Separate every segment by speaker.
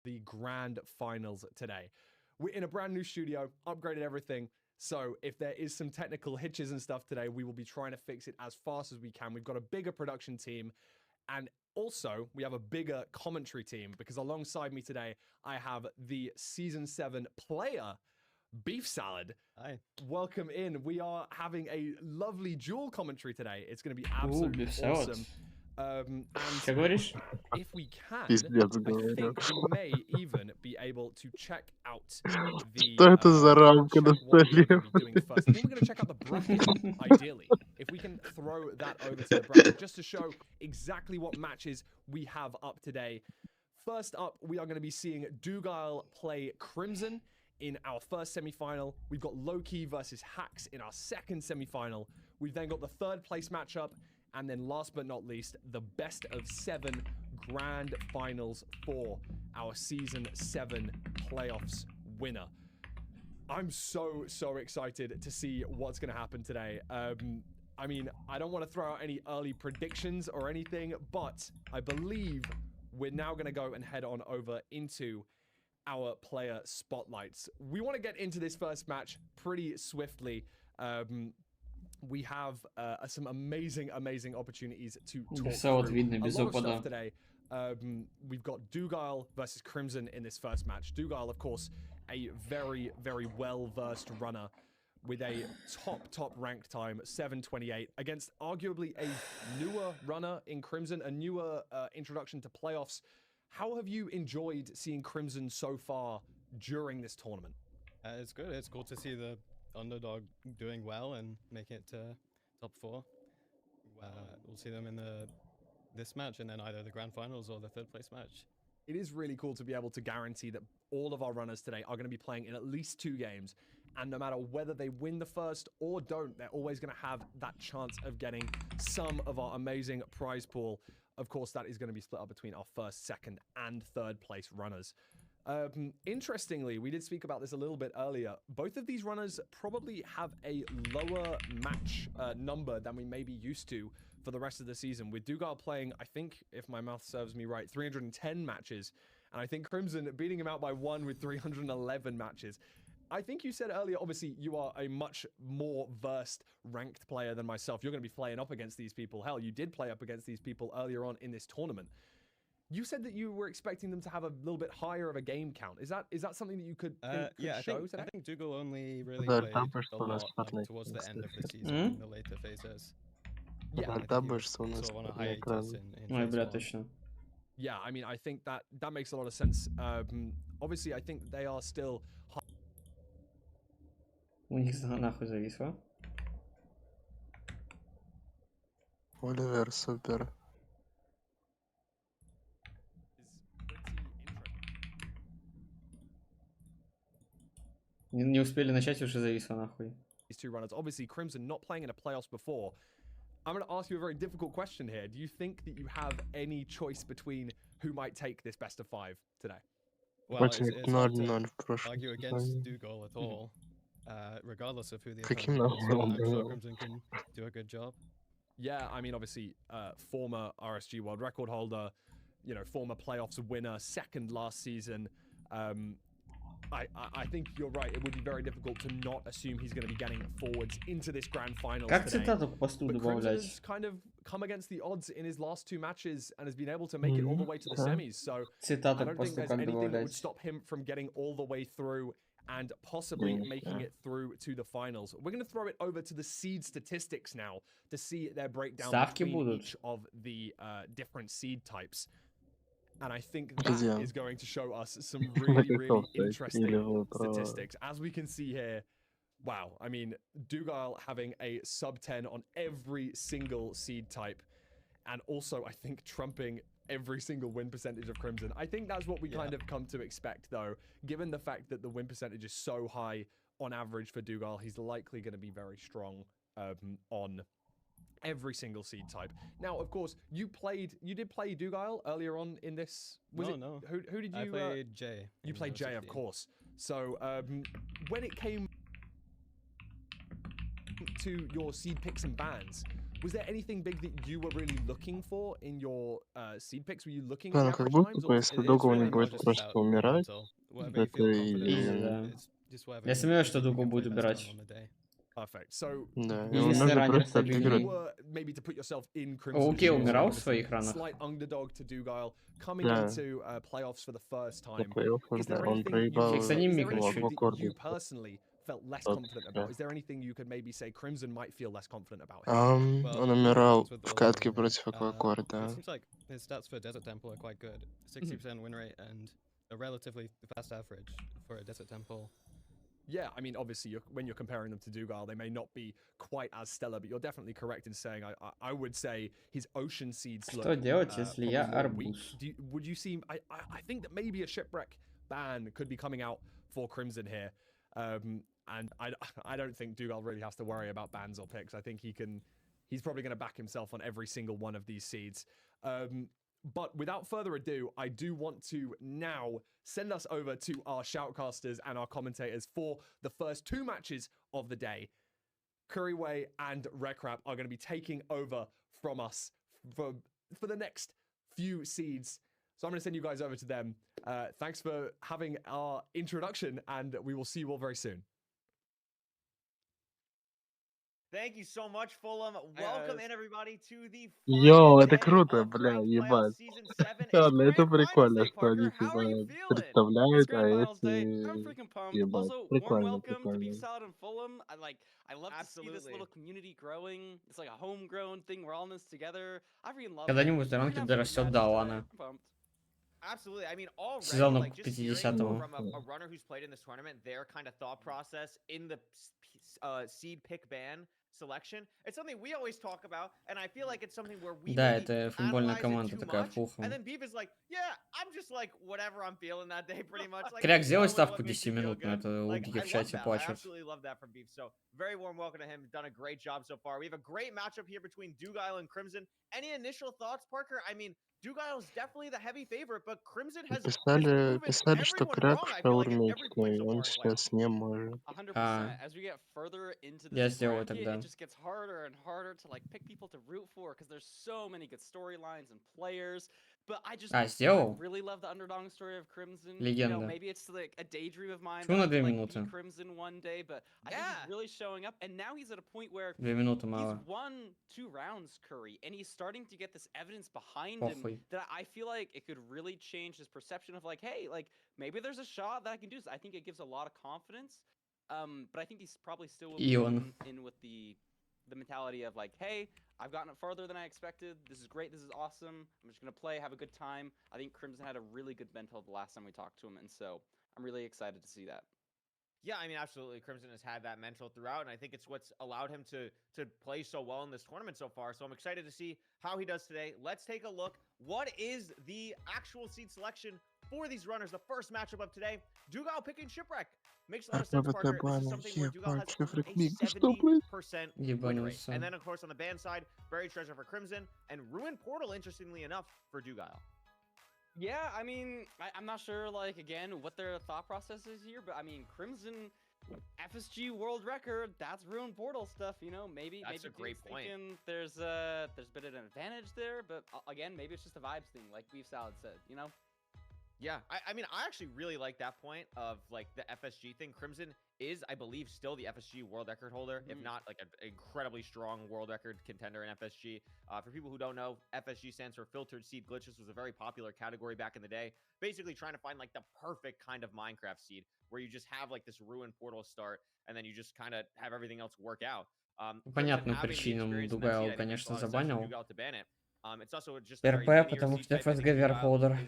Speaker 1: the grand finals today. We're in a brand new studio, upgraded everything. So if there is some technical hitches and stuff today, we will be trying to fix it as fast as we can. We've got a bigger production team, and also we have a bigger commentary team, because alongside me today, I have the Season 7 player, Beef Salad.
Speaker 2: Hi.
Speaker 1: Welcome in. We are having a lovely dual commentary today. It's going to be absolutely awesome. And if we can, I think we may even be able to check out the
Speaker 3: Что это за рамка на
Speaker 1: check what we are going
Speaker 3: столе?
Speaker 1: to be doing first. I think we're going to check out the bracket, ideally. If we can throw that over to the bracket, just to show exactly what matches we have up today. First up, we are going to be seeing Dougal play Crimson in our first semi-final. We've got Loki versus Hacks in our second semi-final. We've then got the third place matchup. And then last but not least, the best of 7 grand finals for our Season 7 playoffs winner. I'm so excited to see what's going to happen today. I mean, I don't want to throw out any early predictions or anything, but I believe we're now going to go and head on over into our player spotlights. We want to get into this first match pretty swiftly. We have some amazing opportunities to talk through a lot of stuff today. We've got Dougal versus Crimson in this first match. Dougal, of course, a very well-versed runner with a top ranked time, 7:28, against arguably a newer runner in Crimson, a newer introduction to playoffs. How have you enjoyed seeing Crimson so far during this tournament?
Speaker 2: It's good. It's cool to see the underdog doing well and making it to top 4. We'll see them in this match, and then either the grand finals or the third place match.
Speaker 1: It is really cool to be able to guarantee that all of our runners today are going to be playing in at least 2 games, and no matter whether they win the first or don't, they're always going to have that chance of getting some of our amazing prize pool. Of course, that is going to be split up between our first, second, and third place runners. Interestingly, we did speak about this a little bit earlier. Both of these runners probably have a lower match number than we may be used to for the rest of the season. With Dougal playing, I think, if my math serves me right, 310 matches. And I think Crimson beating him out by 1 with 311 matches. I think you said earlier, obviously, you are a much more versed ranked player than myself. You're going to be playing up against these people. Hell, you did play up against these people earlier on in this tournament. You said that you were expecting them to have a little bit higher of a game count. Is that something that you could show today?
Speaker 2: I think Dougal only really played a lot towards the end of the season, in the later phases.
Speaker 1: Yeah, yeah, I mean, I think that makes a lot of sense. Obviously, I think they are still.
Speaker 4: У них нахуй зависло.
Speaker 3: Оливер, супер.
Speaker 4: Не успели начать, уже зависло нахуй.
Speaker 1: These 2 runners, obviously Crimson not playing in a playoffs before. I'm going to ask you a very difficult question here. Do you think that you have any choice between who might take this best of 5 today?
Speaker 2: Well, it's hard to argue against Dougal at all, regardless of who the opponent is. I'm sure Crimson can do a good job.
Speaker 1: Yeah, I mean, obviously, former RSG world record holder, you know, former playoffs winner, second last season. I think you're right. It would be very difficult to not assume he's going to be getting forwards into this grand final today. But Crimson has kind of come against the odds in his last 2 matches and has been able to make it all the way to the semis. So I don't think there's anything that would stop him from getting all the way through and possibly making it through to the finals. We're going to throw it over to the seed statistics now to see their breakdown between each of the different seed types. And I think that is going to show us some really interesting statistics. As we can see here, wow, I mean, Dougal having a sub 10 on every single seed type. And also, I think, trumping every single win percentage of Crimson. I think that's what we kind of come to expect, though. Given the fact that the win percentage is so high on average for Dougal, he's likely going to be very strong on every single seed type. Now, of course, you did play Dougal earlier on in this.
Speaker 2: No.
Speaker 1: Who did you?
Speaker 2: I played Jay.
Speaker 1: You played Jay, of course. So when it came to your seed picks and bans, Was there anything big that you were really looking for in your seed picks? Were you looking at
Speaker 3: Да,
Speaker 1: the
Speaker 3: ну как
Speaker 1: average
Speaker 3: будто
Speaker 1: times,
Speaker 3: бы,
Speaker 1: or
Speaker 3: если
Speaker 1: is it
Speaker 3: Дугу не
Speaker 2: Really
Speaker 1: really
Speaker 2: more
Speaker 3: будет
Speaker 1: mental?
Speaker 2: just
Speaker 3: просто
Speaker 2: about
Speaker 3: умирать,
Speaker 2: mental. Whatever you
Speaker 3: это
Speaker 2: feel
Speaker 3: и...
Speaker 2: confident
Speaker 4: Easy,
Speaker 2: in,
Speaker 4: да.
Speaker 2: it's just whatever
Speaker 4: Я сомневаюсь,
Speaker 2: you
Speaker 4: что
Speaker 2: think you
Speaker 4: Дугу
Speaker 2: can play
Speaker 4: будет
Speaker 2: best
Speaker 4: убирать.
Speaker 2: on the day.
Speaker 1: Perfect. So
Speaker 3: Да,
Speaker 4: И
Speaker 3: его
Speaker 4: если
Speaker 3: нужно
Speaker 4: раннер
Speaker 3: просто
Speaker 1: if you
Speaker 3: отыграть.
Speaker 4: стабильный.
Speaker 1: were maybe to put yourself in Crimson's
Speaker 4: Окей,
Speaker 1: shoes,
Speaker 4: умирал в
Speaker 1: obviously
Speaker 4: своих ранах.
Speaker 1: slight underdog to Dugile, coming
Speaker 3: Да,
Speaker 1: into playoffs for the first
Speaker 3: на
Speaker 1: time.
Speaker 3: плей-оффах,
Speaker 1: Is
Speaker 3: да,
Speaker 1: there
Speaker 3: он
Speaker 1: anything you
Speaker 4: Фиг с
Speaker 3: проебал
Speaker 4: одним
Speaker 1: is there
Speaker 4: микро
Speaker 3: его
Speaker 1: anything
Speaker 4: чуть.
Speaker 1: that you
Speaker 3: Аквакорда.
Speaker 1: personally felt less
Speaker 3: Вот,
Speaker 1: confident
Speaker 3: да.
Speaker 1: about? Is there anything you could maybe say Crimson might feel less confident about him?
Speaker 2: Well,
Speaker 3: Он
Speaker 2: a couple of
Speaker 3: умирал
Speaker 2: things with
Speaker 3: в
Speaker 2: all the
Speaker 3: катке
Speaker 2: win rate.
Speaker 3: против
Speaker 2: It
Speaker 3: Аквакорда.
Speaker 2: seems like his stats for Desert Temple are quite good. 60% win rate and a relatively fast average for a Desert Temple.
Speaker 1: Yeah, I mean, obviously, when you're comparing them to Dugile, they may not be quite as stellar, but you're definitely correct in saying I would say his Ocean Seeds look
Speaker 4: Что делать, если я
Speaker 1: probably more weak.
Speaker 4: арбуз?
Speaker 1: Would you see? I think that maybe a Shipwreck ban could be coming out for Crimson here, and I don't think Dugile really has to worry about bans or picks. I think he's probably going to back himself on every single one of these seeds. But without further ado, I do want to now send us over to our shoutcasters and our commentators for the first two matches of the day. Kw1st and Rekrap are going to be taking over from us for the next few seeds. So I'm going to send you guys over to them. Thanks for having our introduction, and we will see you all very soon.
Speaker 5: Thank you so much, Fulham. Welcome in, everybody, to the
Speaker 3: Йоу,
Speaker 5: final
Speaker 3: это
Speaker 5: day
Speaker 3: круто,
Speaker 5: of
Speaker 3: бля,
Speaker 5: Ranked Playoffs
Speaker 3: ебать.
Speaker 5: Season 7. It's
Speaker 3: Ладно, это
Speaker 5: Grand Finals
Speaker 3: прикольно,
Speaker 5: Day,
Speaker 3: что они
Speaker 5: Parker. How are you
Speaker 3: типа
Speaker 5: feeling?
Speaker 6: It's
Speaker 3: представляют, а
Speaker 6: Grand Finals Day. I'm
Speaker 3: эти...
Speaker 6: freaking pumped.
Speaker 3: Ебать,
Speaker 6: Also, warm
Speaker 3: прикольно,
Speaker 6: welcome to Beef
Speaker 3: прикольно.
Speaker 6: Salad and Fulham. I love to see this
Speaker 5: Absolutely.
Speaker 6: little community growing. It's like a homegrown thing. We're all in this together. I freaking love it.
Speaker 4: Когда-нибудь
Speaker 6: We're
Speaker 4: ранки
Speaker 6: gonna have some good
Speaker 4: дорастет
Speaker 6: matches
Speaker 4: до
Speaker 6: today.
Speaker 4: Лана.
Speaker 6: I'm pumped.
Speaker 5: Absolutely. I mean, already,
Speaker 4: Сезону
Speaker 5: like,
Speaker 4: к
Speaker 5: just hearing
Speaker 4: 50-му.
Speaker 5: from a runner who's played in this tournament, their kind of thought process in the seed pick ban selection, it's something we always talk about, and I feel like it's something where we
Speaker 4: Да,
Speaker 5: maybe
Speaker 4: это футбольная
Speaker 5: analyze it
Speaker 4: команда
Speaker 5: too
Speaker 4: такая,
Speaker 5: much,
Speaker 4: фухом.
Speaker 5: and then Beef is like, yeah, I'm just like, whatever I'm feeling that day, pretty much. Like,
Speaker 4: Кряк,
Speaker 5: just
Speaker 4: сделай
Speaker 5: go with what
Speaker 4: ставку
Speaker 5: makes you feel
Speaker 4: 10-минутную,
Speaker 5: good.
Speaker 4: это у
Speaker 5: Like,
Speaker 4: Гики
Speaker 5: I
Speaker 4: в
Speaker 5: love
Speaker 4: чате
Speaker 5: that. I
Speaker 4: плачут.
Speaker 5: absolutely love that from Beef. So, very warm welcome to him. Done a great job so far. We have a great matchup here between Dugile and Crimson. Any initial thoughts, Parker? I mean, Dugile is definitely the heavy favorite, but Crimson has proven
Speaker 3: Писали, что
Speaker 5: everyone
Speaker 3: Кряк
Speaker 5: wrong, I feel like, at every point
Speaker 3: шаурмичный,
Speaker 5: so
Speaker 3: он
Speaker 5: far in playoffs.
Speaker 3: сейчас не может.
Speaker 6: 100%. As we get further into
Speaker 4: Я
Speaker 6: this
Speaker 4: сделаю
Speaker 6: bracket,
Speaker 4: тогда.
Speaker 6: it just gets harder and harder to like pick people to root for because there's so many good storylines and players. But I
Speaker 4: сделал?
Speaker 6: really love the underdog story of Crimson.
Speaker 4: Легенда.
Speaker 6: You know, maybe it's like a daydream of mine
Speaker 4: Почему
Speaker 6: that
Speaker 4: на
Speaker 6: I
Speaker 4: 2
Speaker 6: can like
Speaker 4: минуты?
Speaker 6: be Crimson one day, but I think he's really showing up, and now he's at a point where
Speaker 4: 2 минуты
Speaker 6: he's
Speaker 4: мало.
Speaker 6: won 2 rounds, Curry, and he's starting to get this evidence behind him
Speaker 4: Похуй.
Speaker 6: that I feel like it could really change his perception of like, hey, like maybe there's a shot that I can do this. I think it gives a lot of confidence. But I think he's probably still will be going in with the mentality of like, hey, I've gotten it farther than I expected. This is great. This is awesome. I'm just gonna play, have a good time. I think Crimson had a really good mental the last time we talked to him, and so I'm really excited to see that.
Speaker 5: Yeah, I mean, absolutely. Crimson has had that mental throughout, and I think it's what's allowed him to play so well in this tournament so far. So I'm excited to see how he does today. Let's take a look. What is the actual seed selection for these runners? The first matchup of today, Dugile picking Shipwreck. Makes a lot of sense, Parker. This is something where Dugile has a 70% win rate. And then, of course, on the ban side, Buried Treasure for Crimson, and Ruined Portal, interestingly enough, for Dugile.
Speaker 6: Yeah, I mean, I'm not sure, like, again, what their thought process is here, but I mean, Crimson, FSG world record, that's Ruined Portal stuff, you know, maybe
Speaker 5: That's a great point.
Speaker 6: There's a bit of an advantage there, but again, maybe it's just a vibes thing, like Beef Salad said, you know?
Speaker 5: Yeah, I mean, I actually really like that point of, like, the FSG thing. Crimson is, I believe, still the FSG world record holder, if not, like, an incredibly strong world record contender in FSG. For people who don't know, FSG stands for Filtered Seed Glitches, was a very popular category back in the day. Basically trying to find, like, the perfect kind of Minecraft seed, where you just have, like, this Ruined Portal start, and then you just kind of have everything else work out.
Speaker 4: Понятным причинам Дугайл, конечно, забанил.
Speaker 5: ПРП,
Speaker 4: потому что FSG верхолдер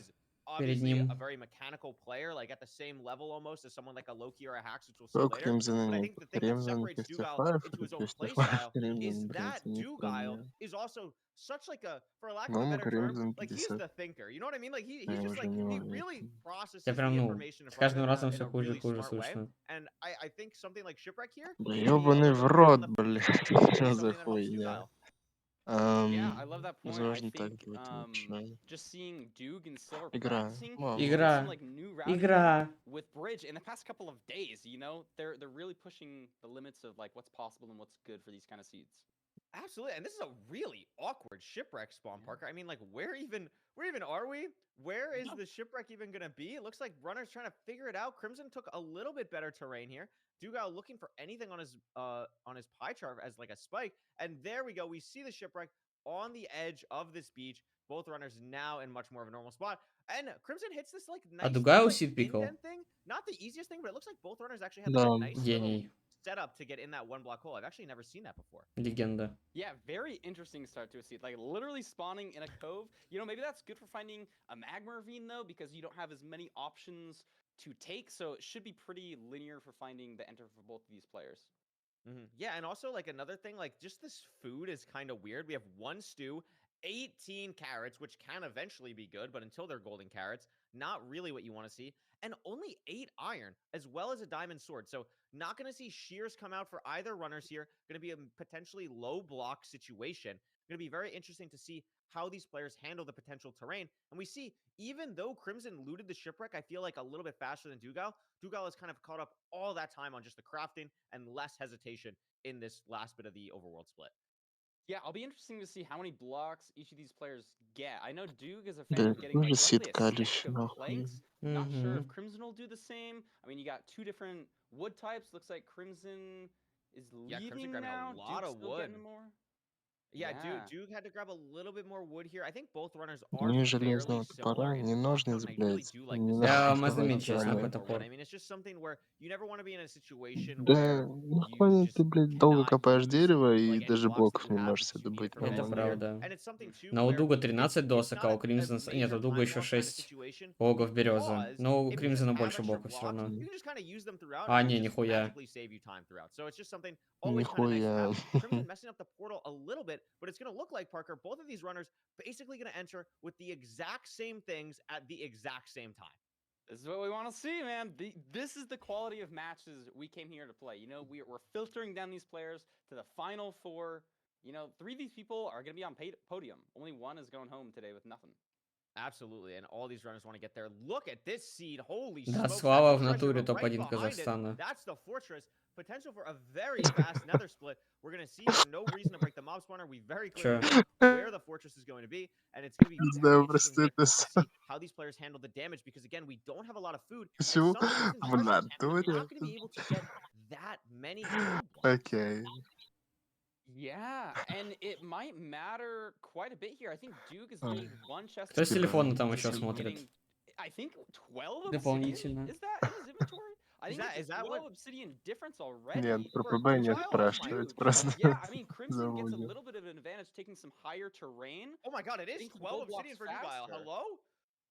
Speaker 4: перед ним.
Speaker 5: A very mechanical player, like at the same level almost as someone like a Loki or a Hax, which we'll see
Speaker 3: Что
Speaker 5: later.
Speaker 3: Crimson
Speaker 5: But I
Speaker 3: не
Speaker 5: think the thing that
Speaker 3: Crimson
Speaker 5: separates Dugile
Speaker 3: 55,
Speaker 5: into his own
Speaker 3: 55
Speaker 5: playstyle is
Speaker 3: Crimson,
Speaker 5: that
Speaker 3: блин, не
Speaker 5: Dugile
Speaker 3: помню.
Speaker 5: is also such like a, for lack of a
Speaker 3: По-моему,
Speaker 5: better term,
Speaker 3: Crimson
Speaker 5: like he's
Speaker 3: 50.
Speaker 5: the thinker. You know what I mean? Like he's
Speaker 3: Я
Speaker 5: just
Speaker 3: уже
Speaker 5: like,
Speaker 3: не
Speaker 5: he
Speaker 3: уверен.
Speaker 5: really processes
Speaker 4: Я
Speaker 5: the
Speaker 4: прям,
Speaker 5: information in
Speaker 4: с
Speaker 5: front
Speaker 4: каждым
Speaker 5: of
Speaker 4: разом
Speaker 5: him in
Speaker 4: все
Speaker 5: a
Speaker 4: хуже и
Speaker 5: really
Speaker 4: хуже
Speaker 5: smart way.
Speaker 4: слышно.
Speaker 5: And I think something like Shipwreck here
Speaker 3: Да
Speaker 5: can be a
Speaker 3: ёбаный
Speaker 5: little
Speaker 3: в
Speaker 5: bit
Speaker 3: рот,
Speaker 5: different than the
Speaker 3: блин.
Speaker 5: FSG,
Speaker 3: Что за
Speaker 5: something that helps
Speaker 3: хуйня?
Speaker 5: Dugile.
Speaker 6: Yeah, I love that point. I
Speaker 3: Возможно, так
Speaker 6: think
Speaker 3: будет лучше.
Speaker 6: just seeing Duke and Silver
Speaker 3: Игра.
Speaker 6: practicing,
Speaker 3: Мало.
Speaker 6: there's
Speaker 4: Игра.
Speaker 6: some like new routing
Speaker 4: Игра.
Speaker 6: with Bridge in the past couple of days, you know? They're really pushing the limits of like what's possible and what's good for these kind of seeds.
Speaker 5: Absolutely, and this is a really awkward shipwreck spawn, Parker. I mean, like, where even are we? Where is the shipwreck even gonna be? It looks like Runner's trying to figure it out. Crimson took a little bit better terrain here. Dugal looking for anything on his pie chart as like a spike, and there we go. We see the shipwreck on the edge of this beach. Both runners now in much more of a normal spot, and Crimson hits this like
Speaker 4: А
Speaker 5: nice
Speaker 4: Дугай
Speaker 5: little like
Speaker 4: усит пикал.
Speaker 5: indent thing. Not the easiest thing, but it looks like both runners actually had like
Speaker 3: Да,
Speaker 5: a nice little
Speaker 4: Гений.
Speaker 5: setup to get in that one block hole. I've actually never seen that before.
Speaker 4: Легенда.
Speaker 6: Yeah, very interesting start to a seed. Like literally spawning in a cove. You know, maybe that's good for finding a magma ravine though, because you don't have as many options to take. So it should be pretty linear for finding the enter for both of these players.
Speaker 5: Yeah, and also like another thing, like just this food is kind of weird. We have one stew, 18 carrots, which can eventually be good, but until they're golden carrots, not really what you want to see, and only 8 iron, as well as a diamond sword. So not going to see shears come out for either runners here. Going to be a potentially low block situation. Going to be very interesting to see how these players handle the potential terrain. And we see, even though Crimson looted the shipwreck, I feel like a little bit faster than Dugal. Dugal has kind of caught up all that time on just the crafting and less hesitation in this last bit of the overworld split.
Speaker 6: Yeah, I'll be interesting to see how many blocks each of these players get. I know Duke is a fan
Speaker 3: Блядь,
Speaker 6: of getting
Speaker 3: тоже
Speaker 6: like
Speaker 3: сит
Speaker 6: roughly a stack
Speaker 3: калищ,
Speaker 6: of
Speaker 3: нахуй.
Speaker 6: planks. Not sure if
Speaker 4: Мгм.
Speaker 6: Crimson will do the same. I mean, you got 2 different wood types. Looks like Crimson is
Speaker 5: Yeah, Crimson
Speaker 6: leaving
Speaker 5: grabbing
Speaker 6: now.
Speaker 5: a lot
Speaker 6: Duke's
Speaker 5: of
Speaker 6: still
Speaker 5: wood.
Speaker 6: getting more.
Speaker 5: Yeah,
Speaker 6: Yeah.
Speaker 5: Duke had to grab a little bit more wood here. I think both runners are
Speaker 3: Ни
Speaker 5: fairly
Speaker 3: железного
Speaker 5: similar
Speaker 3: топора,
Speaker 5: in
Speaker 3: ни
Speaker 5: block count,
Speaker 3: ножниц,
Speaker 5: and I really
Speaker 3: блядь,
Speaker 5: do like
Speaker 3: ни
Speaker 5: this
Speaker 4: Я
Speaker 5: setup
Speaker 4: мазу
Speaker 5: of
Speaker 4: меч, честно,
Speaker 5: grabbing
Speaker 4: какой
Speaker 3: нахуй.
Speaker 5: more wood.
Speaker 4: топор.
Speaker 5: I mean, it's just something where you never want to be in a situation
Speaker 3: Да,
Speaker 5: where you
Speaker 3: нахуй
Speaker 5: just
Speaker 3: ты, блядь, долго
Speaker 5: cannot
Speaker 3: копаешь
Speaker 5: use
Speaker 3: дерево и
Speaker 5: like any
Speaker 3: даже
Speaker 5: blocks that
Speaker 3: блоков
Speaker 5: you
Speaker 3: не
Speaker 5: have
Speaker 3: можешь
Speaker 5: because
Speaker 3: себе
Speaker 5: you need it
Speaker 3: добыть
Speaker 5: for
Speaker 4: Это
Speaker 5: beds
Speaker 3: нормально.
Speaker 5: later.
Speaker 4: правда.
Speaker 5: And it's something too
Speaker 4: Но у
Speaker 5: where
Speaker 4: Дуга 13
Speaker 5: it's
Speaker 4: досок,
Speaker 5: not
Speaker 4: а
Speaker 5: a,
Speaker 4: у
Speaker 5: a
Speaker 4: Кримзона... Нет,
Speaker 5: major
Speaker 4: у Дуга
Speaker 5: time
Speaker 4: еще
Speaker 5: loss kind of
Speaker 4: 6
Speaker 5: situation
Speaker 4: блоков березы.
Speaker 5: because
Speaker 4: Но у
Speaker 5: if you just
Speaker 4: Кримзона
Speaker 5: have
Speaker 4: больше
Speaker 5: extra
Speaker 4: блоков все
Speaker 5: blocks,
Speaker 4: равно.
Speaker 5: you can just kind of use them throughout, and
Speaker 4: А,
Speaker 5: it'll
Speaker 4: не,
Speaker 5: just
Speaker 4: нихуя.
Speaker 5: magically save you time throughout. So it's just something always kind of nice to
Speaker 3: Нихуя.
Speaker 5: have. Crimson messing up the portal a little bit, but it's going to look like, Parker, both of these runners basically going to enter with the exact same things at the exact same time.
Speaker 6: This is what we want to see, man. This is the quality of matches we came here to play. You know, we're filtering down these players to the final 4. You know, 3 of these people are going to be on podium. Only 1 is going home today with nothing.
Speaker 5: Absolutely, and all these runners want to get there. Look at this seed. Holy
Speaker 4: Да,
Speaker 5: smokes,
Speaker 4: Слава
Speaker 5: that's
Speaker 4: в
Speaker 5: the treasure,
Speaker 4: натуре
Speaker 5: but right
Speaker 4: топ-1
Speaker 5: behind it,
Speaker 4: Казахстана.
Speaker 5: that's the fortress. Potential for a very fast nether split. We're going to see here, no reason to break the mob spawner. We very clearly
Speaker 4: Чё?
Speaker 5: know where the fortress is going to be, and it's going to be
Speaker 3: Не
Speaker 5: very
Speaker 3: знаю,
Speaker 5: interesting
Speaker 3: просто
Speaker 5: here
Speaker 3: это
Speaker 5: to see how these players handle the damage, because again, we don't have a lot of food, and
Speaker 3: Почему?
Speaker 5: some reason
Speaker 3: В
Speaker 5: treasure camp, we're
Speaker 3: натуре?
Speaker 5: not going to be able to get that many gold blocks.
Speaker 3: Окей.
Speaker 6: Yeah, and it might matter quite a bit here. I think Duke is getting 1 chest.
Speaker 4: Кто с
Speaker 3: Спасибо.
Speaker 4: телефона там
Speaker 6: Just
Speaker 4: еще
Speaker 6: getting,
Speaker 4: смотрит?
Speaker 6: I think 12 obsidian?
Speaker 4: Дополнительно.
Speaker 6: Is that in his inventory? I think
Speaker 5: Is
Speaker 6: it's a
Speaker 5: that
Speaker 6: 12
Speaker 5: what?
Speaker 6: obsidian difference already.
Speaker 3: Нет, про
Speaker 5: For
Speaker 3: ПБ не
Speaker 5: Dugal?
Speaker 3: спрашивать,
Speaker 6: Huge.
Speaker 3: просто
Speaker 6: Yeah, I mean, Crimson gets a
Speaker 3: забудем.
Speaker 6: little bit of an advantage taking some higher terrain.
Speaker 5: Oh my god, it is
Speaker 6: Getting some
Speaker 5: 12
Speaker 6: gold blocks
Speaker 5: obsidian for Dugal.
Speaker 6: faster.
Speaker 5: Hello?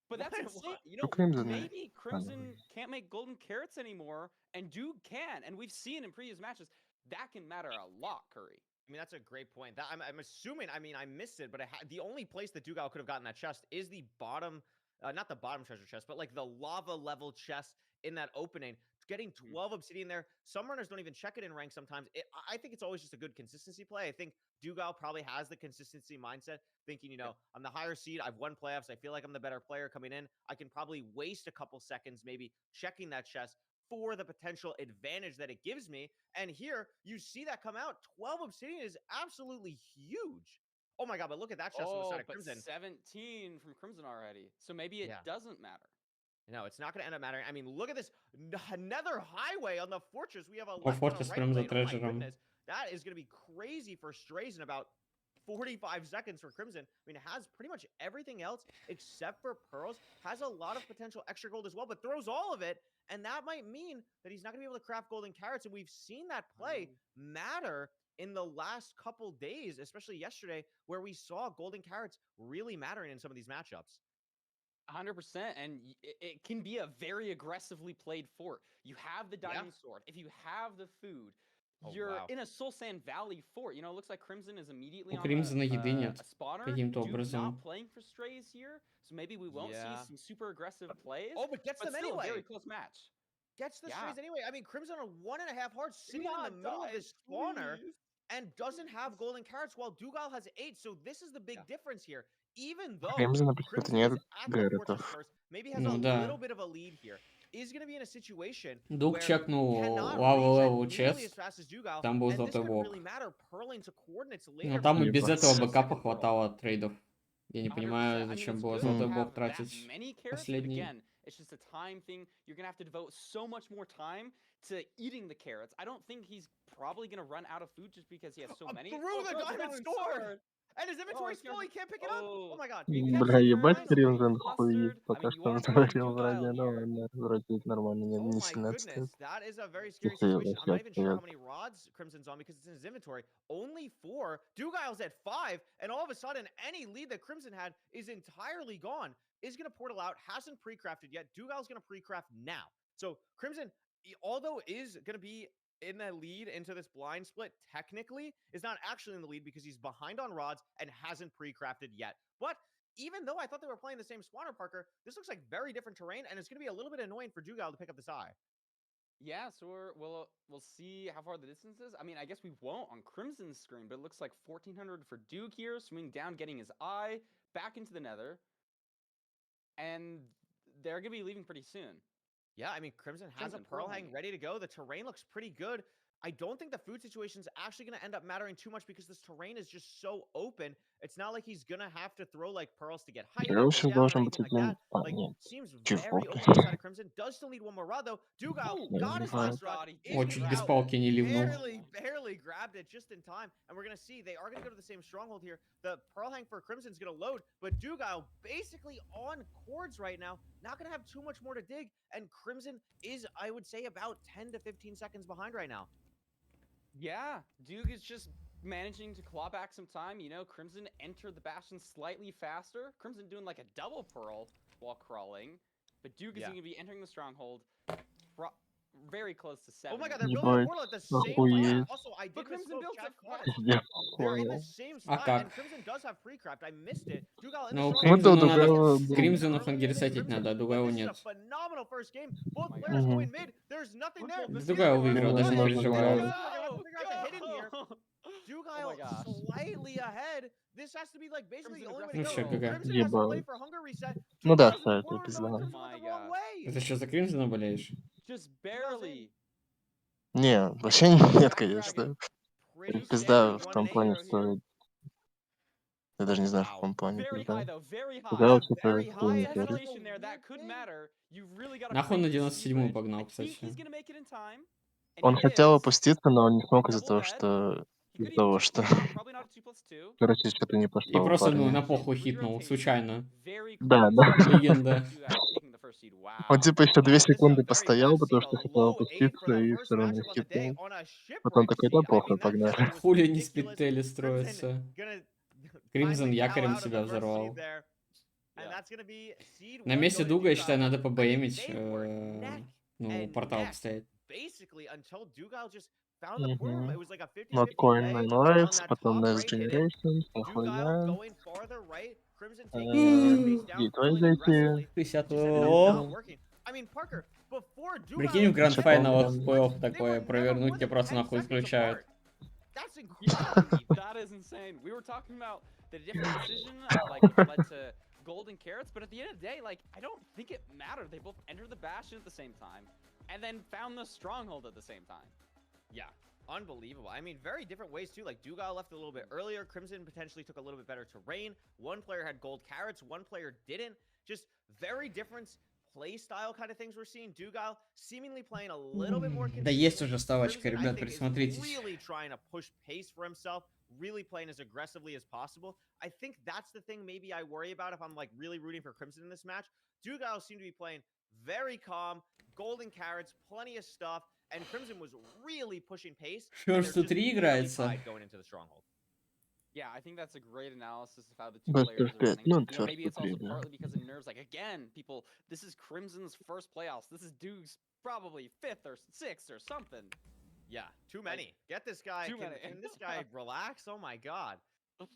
Speaker 6: But that's
Speaker 5: What-
Speaker 6: insane.
Speaker 5: what?
Speaker 6: You
Speaker 3: Ну,
Speaker 6: know,
Speaker 3: Crimson.
Speaker 6: maybe Crimson can't make golden carrots anymore, and Duke can. And we've seen in previous matches that can matter a lot, Curry.
Speaker 5: I mean, that's a great point. That I'm assuming. I mean, I missed it, but the only place that Dugal could have gotten that chest is the bottom, not the bottom treasure chest, but like the lava level chest in that opening. Getting 12 obsidian there. Some runners don't even check it in rank sometimes. I think it's always just a good consistency play. I think Dugal probably has the consistency mindset, thinking, you know, I'm the higher seed. I've won playoffs. I feel like I'm the better player coming in. I can probably waste a couple seconds maybe checking that chest for the potential advantage that it gives me. And here you see that come out. 12 obsidian is absolutely huge. Oh my god, but look at that chest on the
Speaker 6: Oh,
Speaker 5: side of
Speaker 6: but
Speaker 5: Crimson.
Speaker 6: 17 from Crimson already. So maybe it
Speaker 5: Yeah.
Speaker 6: doesn't matter.
Speaker 5: No, it's not going to end up mattering. I mean, look at this nether highway on the fortress. We have a
Speaker 4: О,
Speaker 5: left and a
Speaker 4: Фортис
Speaker 5: right
Speaker 4: прям за
Speaker 5: lane. Oh my
Speaker 4: трежером.
Speaker 5: goodness. That is going to be crazy for strays in about 45 seconds for Crimson. I mean, it has pretty much everything else except for pearls. Has a lot of potential extra gold as well, but throws all of it. And that might mean that he's not going to be able to craft golden carrots. And we've seen that play matter in the last couple days, especially yesterday, where we saw golden carrots really mattering in some of these matchups.
Speaker 6: 100%, and it can be a very aggressively played fort. You have the diamond sword. If you have the food, you're in a Soul Sand Valley fort. You know, it looks like Crimson is immediately
Speaker 4: У
Speaker 6: on
Speaker 4: Кримзона еды
Speaker 6: a
Speaker 4: нет.
Speaker 6: spawner.
Speaker 4: Каким-то
Speaker 6: Duke
Speaker 4: образом.
Speaker 6: not playing for strays here, so maybe we won't see some super aggressive plays.
Speaker 5: Oh, but gets
Speaker 6: but
Speaker 5: them
Speaker 6: still
Speaker 5: anyway.
Speaker 6: a very close match.
Speaker 5: Gets the strays anyway. I mean, Crimson on 1.5 hearts sitting in the middle of his spawner and doesn't have golden carrots while Dugal has 8. So this is the big difference here. Even though
Speaker 3: Кримзона почему-то
Speaker 5: Crimson
Speaker 3: нет
Speaker 5: is at the fortress
Speaker 3: Гарретов.
Speaker 5: first, maybe has
Speaker 4: Ну
Speaker 5: a
Speaker 4: да.
Speaker 5: little bit of a lead here. is going to be in a situation
Speaker 4: Дуг
Speaker 5: where
Speaker 4: чекнул
Speaker 5: cannot
Speaker 4: лаву
Speaker 5: reset nearly as
Speaker 4: чест,
Speaker 5: fast as Dugal,
Speaker 4: там был
Speaker 5: and this
Speaker 4: золотой
Speaker 5: could
Speaker 4: блок.
Speaker 5: really matter. Pearling to coordinates
Speaker 4: Ну
Speaker 5: later.
Speaker 4: там и без
Speaker 3: Ебать.
Speaker 4: этого
Speaker 5: for
Speaker 4: бэкапа
Speaker 5: second pearl.
Speaker 4: хватало трейдов. Я не
Speaker 6: 100%.
Speaker 4: понимаю,
Speaker 6: I mean,
Speaker 4: зачем
Speaker 6: it's
Speaker 4: было
Speaker 6: good
Speaker 4: золотой
Speaker 6: to
Speaker 4: блок
Speaker 6: have that
Speaker 4: тратить
Speaker 6: many carrots, but
Speaker 4: последний.
Speaker 6: again, it's just a time thing. You're gonna have to devote so much more time to eating the carrots. I don't think he's probably gonna run out of food just because he has so many.
Speaker 5: Through the diamond sword! And his inventory's
Speaker 6: it's gonna
Speaker 5: full, he
Speaker 6: be-
Speaker 5: can't pick it up. Oh my god.
Speaker 6: You kept
Speaker 3: Бля,
Speaker 6: it
Speaker 3: ебать,
Speaker 6: nice,
Speaker 3: Кримзон
Speaker 6: flustered.
Speaker 3: хуи пока
Speaker 6: I mean, you
Speaker 3: что
Speaker 6: are
Speaker 3: натворил
Speaker 6: playing
Speaker 3: вроде,
Speaker 6: Dugile
Speaker 3: но
Speaker 6: here.
Speaker 3: он вроде ведь нормально, не,
Speaker 5: Oh
Speaker 3: не
Speaker 5: my
Speaker 3: сильно
Speaker 5: goodness,
Speaker 3: отстает.
Speaker 5: that is a very scary
Speaker 3: Тихо,
Speaker 5: situation. I'm not even sure how
Speaker 3: отстает.
Speaker 5: many rods Crimson's on because it's in his inventory. Only 4. Dugile's at 5, and all of a sudden, any lead that Crimson had is entirely gone. Is going to portal out, hasn't pre-crafted yet. Dugile's going to pre-craft now. So Crimson, although is going to be in the lead into this blind split, technically is not actually in the lead because he's behind on rods and hasn't pre-crafted yet. But even though I thought they were playing the same spawner, Parker, this looks like very different terrain, and it's going to be a little bit annoying for Dugile to pick up this eye.
Speaker 6: Yeah, so we'll see how far the distance is. I mean, I guess we won't on Crimson's screen, but it looks like 1400 for Duke here, swinging down, getting his eye back into the Nether, and they're gonna be leaving pretty soon.
Speaker 5: Yeah, I mean, Crimson has
Speaker 6: Crimson
Speaker 5: a Pearl
Speaker 6: Pearl
Speaker 5: Hang
Speaker 6: hanging.
Speaker 5: ready to go. The terrain looks pretty good. I don't think the food situation is actually going to end up mattering too much because this terrain is just so open. It's not like he's going to have to throw like pearls to get height or go
Speaker 3: Короче,
Speaker 5: down or
Speaker 3: должен быть
Speaker 5: anything like
Speaker 3: один...
Speaker 5: that.
Speaker 3: А,
Speaker 5: Like,
Speaker 3: нет,
Speaker 5: seems
Speaker 3: чего?
Speaker 5: very open on the side of Crimson. Does still need one more rod though. Dugile
Speaker 6: Ooh,
Speaker 5: got his
Speaker 3: oh my
Speaker 5: last rod.
Speaker 6: God, he
Speaker 5: Is
Speaker 4: О,
Speaker 5: gonna
Speaker 4: чуть
Speaker 5: go
Speaker 4: без
Speaker 5: out.
Speaker 4: палки не ливнул.
Speaker 5: Barely grabbed it just in time. And we're going to see they are going to go to the same stronghold here. The Pearl Hang for Crimson is going to load, but Dugile basically on cords right now. Not going to have too much more to dig. And Crimson is, I would say, about 10 to 15 seconds behind right now.
Speaker 6: Yeah, Duke is just managing to claw back some time. You know, Crimson entered the Bastion slightly faster. Crimson doing like a double pearl while crawling, but Duke is going to be entering the stronghold very close to 7.
Speaker 5: Oh my god, they're building a
Speaker 3: Ебать,
Speaker 5: portal at the same time.
Speaker 3: охуеть.
Speaker 5: Also, I
Speaker 6: But
Speaker 5: did
Speaker 6: Crimson
Speaker 5: misspoke.
Speaker 6: built
Speaker 5: Chat
Speaker 6: it
Speaker 5: caught
Speaker 6: fast.
Speaker 5: it.
Speaker 3: Я
Speaker 5: They're in the
Speaker 3: понял.
Speaker 5: same
Speaker 4: А
Speaker 5: spot,
Speaker 4: как?
Speaker 5: and Crimson does have pre-craft. I missed it. Dugal in the
Speaker 4: Ну,
Speaker 5: stronghold.
Speaker 3: Кримзону
Speaker 4: Кримзону надо...
Speaker 3: Дугалу...
Speaker 4: Кримзону
Speaker 5: Early in
Speaker 4: фангерсетить
Speaker 5: Crimson,
Speaker 4: надо, а
Speaker 5: but
Speaker 4: Дугайлу
Speaker 5: this is a
Speaker 4: нет.
Speaker 5: phenomenal first game. Both
Speaker 6: my
Speaker 5: players
Speaker 6: God.
Speaker 5: going mid. There's nothing there.
Speaker 4: Да
Speaker 5: He's
Speaker 4: Дугайл
Speaker 5: gonna
Speaker 4: выиграл,
Speaker 5: run
Speaker 4: даже не
Speaker 5: away.
Speaker 4: переживаю.
Speaker 5: They're gonna figure out the hidden here.
Speaker 6: Oh
Speaker 5: Dugile
Speaker 6: my gosh.
Speaker 5: slightly ahead. This has to be like basically the
Speaker 6: Crimson
Speaker 5: only way to
Speaker 4: Ну
Speaker 5: go.
Speaker 4: всё, ГГ.
Speaker 5: Crimson has to play
Speaker 3: Ебать.
Speaker 5: for hunger reset.
Speaker 3: Ну да,
Speaker 5: Dugale's in the
Speaker 3: это
Speaker 5: portal
Speaker 3: пизда.
Speaker 5: mode. Crimson
Speaker 6: Oh
Speaker 5: went the
Speaker 6: my
Speaker 5: wrong
Speaker 6: gosh.
Speaker 5: way.
Speaker 4: Ты что, за Кримзона болеешь?
Speaker 6: Just barely.
Speaker 3: Не, вообще нет, конечно.
Speaker 5: Pretty
Speaker 3: Пизда
Speaker 5: standard
Speaker 3: в
Speaker 5: 1
Speaker 3: том
Speaker 5: and 8
Speaker 3: плане,
Speaker 5: here.
Speaker 3: что... Я даже не знаю, в
Speaker 5: Wow.
Speaker 3: каком плане
Speaker 6: Very
Speaker 3: пизда.
Speaker 6: high though, very high.
Speaker 3: Дугайл
Speaker 5: Yeah,
Speaker 3: что-то
Speaker 5: very high,
Speaker 3: хуйню
Speaker 5: and
Speaker 3: творит.
Speaker 6: Desolation there, that could matter. You really got to
Speaker 4: Нахуй на
Speaker 6: break the sea
Speaker 4: 97-ю
Speaker 6: bridge.
Speaker 4: погнал,
Speaker 6: Like,
Speaker 4: кстати.
Speaker 6: he's gonna make it in time. And
Speaker 3: Он
Speaker 6: he
Speaker 3: хотел
Speaker 6: is.
Speaker 3: опуститься, но он не смог из-за
Speaker 6: Double
Speaker 3: того,
Speaker 6: bed.
Speaker 3: что...
Speaker 6: He
Speaker 3: Из-за
Speaker 6: could even
Speaker 3: того,
Speaker 6: two
Speaker 3: что...
Speaker 6: down, probably not a 2+2.
Speaker 3: Короче, что-то не
Speaker 4: И
Speaker 3: пошло у
Speaker 4: просто, ну, на
Speaker 3: парня.
Speaker 4: похуй хитнул, случайно.
Speaker 6: Very
Speaker 3: Да,
Speaker 6: close
Speaker 3: да.
Speaker 6: to
Speaker 4: Легенда.
Speaker 6: Dugal taking the first seed.
Speaker 3: Он
Speaker 6: Wow.
Speaker 3: типа еще 2
Speaker 5: Wow, this is a
Speaker 3: секунды
Speaker 5: very
Speaker 3: постоял,
Speaker 5: fast
Speaker 3: потому
Speaker 5: seed,
Speaker 3: что
Speaker 5: a
Speaker 3: хотел
Speaker 5: low 8
Speaker 3: опуститься,
Speaker 5: for the
Speaker 3: и
Speaker 5: first
Speaker 3: все равно
Speaker 5: matchup on the day
Speaker 3: хитнул.
Speaker 5: on a
Speaker 3: Потом
Speaker 5: shipwreck
Speaker 3: такой,
Speaker 5: seed.
Speaker 3: да
Speaker 5: I mean,
Speaker 3: похуй,
Speaker 5: that
Speaker 3: погнали.
Speaker 5: definitely was
Speaker 4: Хули не
Speaker 5: ridiculous.
Speaker 4: сплиттели
Speaker 5: Crimson
Speaker 4: строится.
Speaker 5: gonna
Speaker 4: Кримзон
Speaker 5: finally bow
Speaker 4: якорем
Speaker 5: out of
Speaker 4: себя
Speaker 5: the first
Speaker 4: взорвал.
Speaker 5: seed there. And
Speaker 6: Yeah.
Speaker 5: that's gonna be seed
Speaker 4: На
Speaker 5: 1
Speaker 4: месте
Speaker 5: going to
Speaker 4: Дуга, я считаю,
Speaker 5: Dugile.
Speaker 4: надо
Speaker 5: I mean,
Speaker 4: побоемить,
Speaker 5: they were neck
Speaker 4: ну,
Speaker 5: and
Speaker 4: портал
Speaker 5: neck
Speaker 4: поставить.
Speaker 5: basically until Dugile just found the portal. It was like a 50-50
Speaker 3: Ноткоин
Speaker 5: play on
Speaker 3: Lights,
Speaker 5: that
Speaker 3: потом
Speaker 5: top
Speaker 3: Next
Speaker 5: right hidden.
Speaker 3: Generation, вся
Speaker 5: Dugile
Speaker 3: хуйня.
Speaker 5: going farther right. Crimson taking the entire face down,
Speaker 3: Гейтвей
Speaker 5: pulling
Speaker 3: зайти.
Speaker 5: aggressively.
Speaker 4: 60
Speaker 5: Just ended up not
Speaker 4: О,
Speaker 5: working. I mean, Parker, before Dugile
Speaker 4: прикинь, в
Speaker 5: even
Speaker 4: гранд-файналах
Speaker 5: entered
Speaker 3: Чё-то
Speaker 5: the
Speaker 4: плей-офф
Speaker 5: split, they
Speaker 4: такое
Speaker 5: were never
Speaker 4: провернуть,
Speaker 5: more
Speaker 4: тебя
Speaker 5: than
Speaker 4: просто
Speaker 5: 10
Speaker 4: нахуй
Speaker 5: seconds
Speaker 4: исключают.
Speaker 5: apart. That's
Speaker 6: Yeah,
Speaker 5: incredible.
Speaker 6: that is insane. We were talking about the different decision, like which led to gold and carrots, but at the end of the day, like I don't think it mattered. They both entered the bastion at the same time, and then found the stronghold at the same time.
Speaker 5: Yeah, unbelievable. I mean, very different ways too. Like Dugile left a little bit earlier. Crimson potentially took a little bit better terrain. One player had gold carrots, one player didn't. Just very different play style kind of things we're seeing. Dugile seemingly playing a little bit more
Speaker 4: Да есть
Speaker 5: consistently.
Speaker 4: уже ставочка,
Speaker 5: Crimson, I
Speaker 4: ребят,
Speaker 5: think, is
Speaker 4: присмотритесь.
Speaker 5: really trying to push pace for himself, really playing as aggressively as possible. I think that's the thing maybe I worry about if I'm like really rooting for Crimson in this match. Dugile seemed to be playing very calm, golden carrots, plenty of stuff, and Crimson was really pushing pace. And they're
Speaker 4: First
Speaker 5: just
Speaker 4: 3
Speaker 5: nearly
Speaker 4: играется.
Speaker 5: tied going into the stronghold.
Speaker 6: Yeah, I think that's a great analysis of how the two
Speaker 3: Best
Speaker 6: players
Speaker 3: of
Speaker 6: are
Speaker 3: 5,
Speaker 6: running.
Speaker 3: ну,
Speaker 6: You know,
Speaker 3: черт
Speaker 6: maybe it's also
Speaker 3: побери, бля.
Speaker 6: partly because of nerves. Like again, people, this is Crimson's first playoffs. This is Duke's probably 5th or 6th or something.
Speaker 5: Yeah, too many. Get this guy.
Speaker 6: Too
Speaker 5: Can,
Speaker 6: many.
Speaker 5: can this guy relax? Oh my god.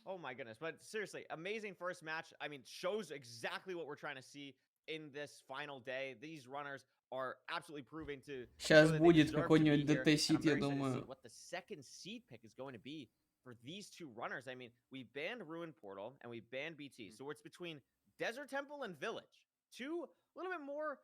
Speaker 5: Oh my goodness. But seriously, amazing first match. I mean, shows exactly what we're trying to see in this final day. These runners are absolutely proving to
Speaker 4: Сейчас
Speaker 5: show that they
Speaker 4: будет
Speaker 5: deserve to
Speaker 4: какой-нибудь
Speaker 5: be here, and I'm
Speaker 4: ДТ-сит, я
Speaker 5: very excited to see
Speaker 4: думаю.
Speaker 5: what the second seed pick is going to be for these two runners. I mean, we banned Ruin Portal and we banned BT. So it's between Desert Temple and Village. Two a little bit more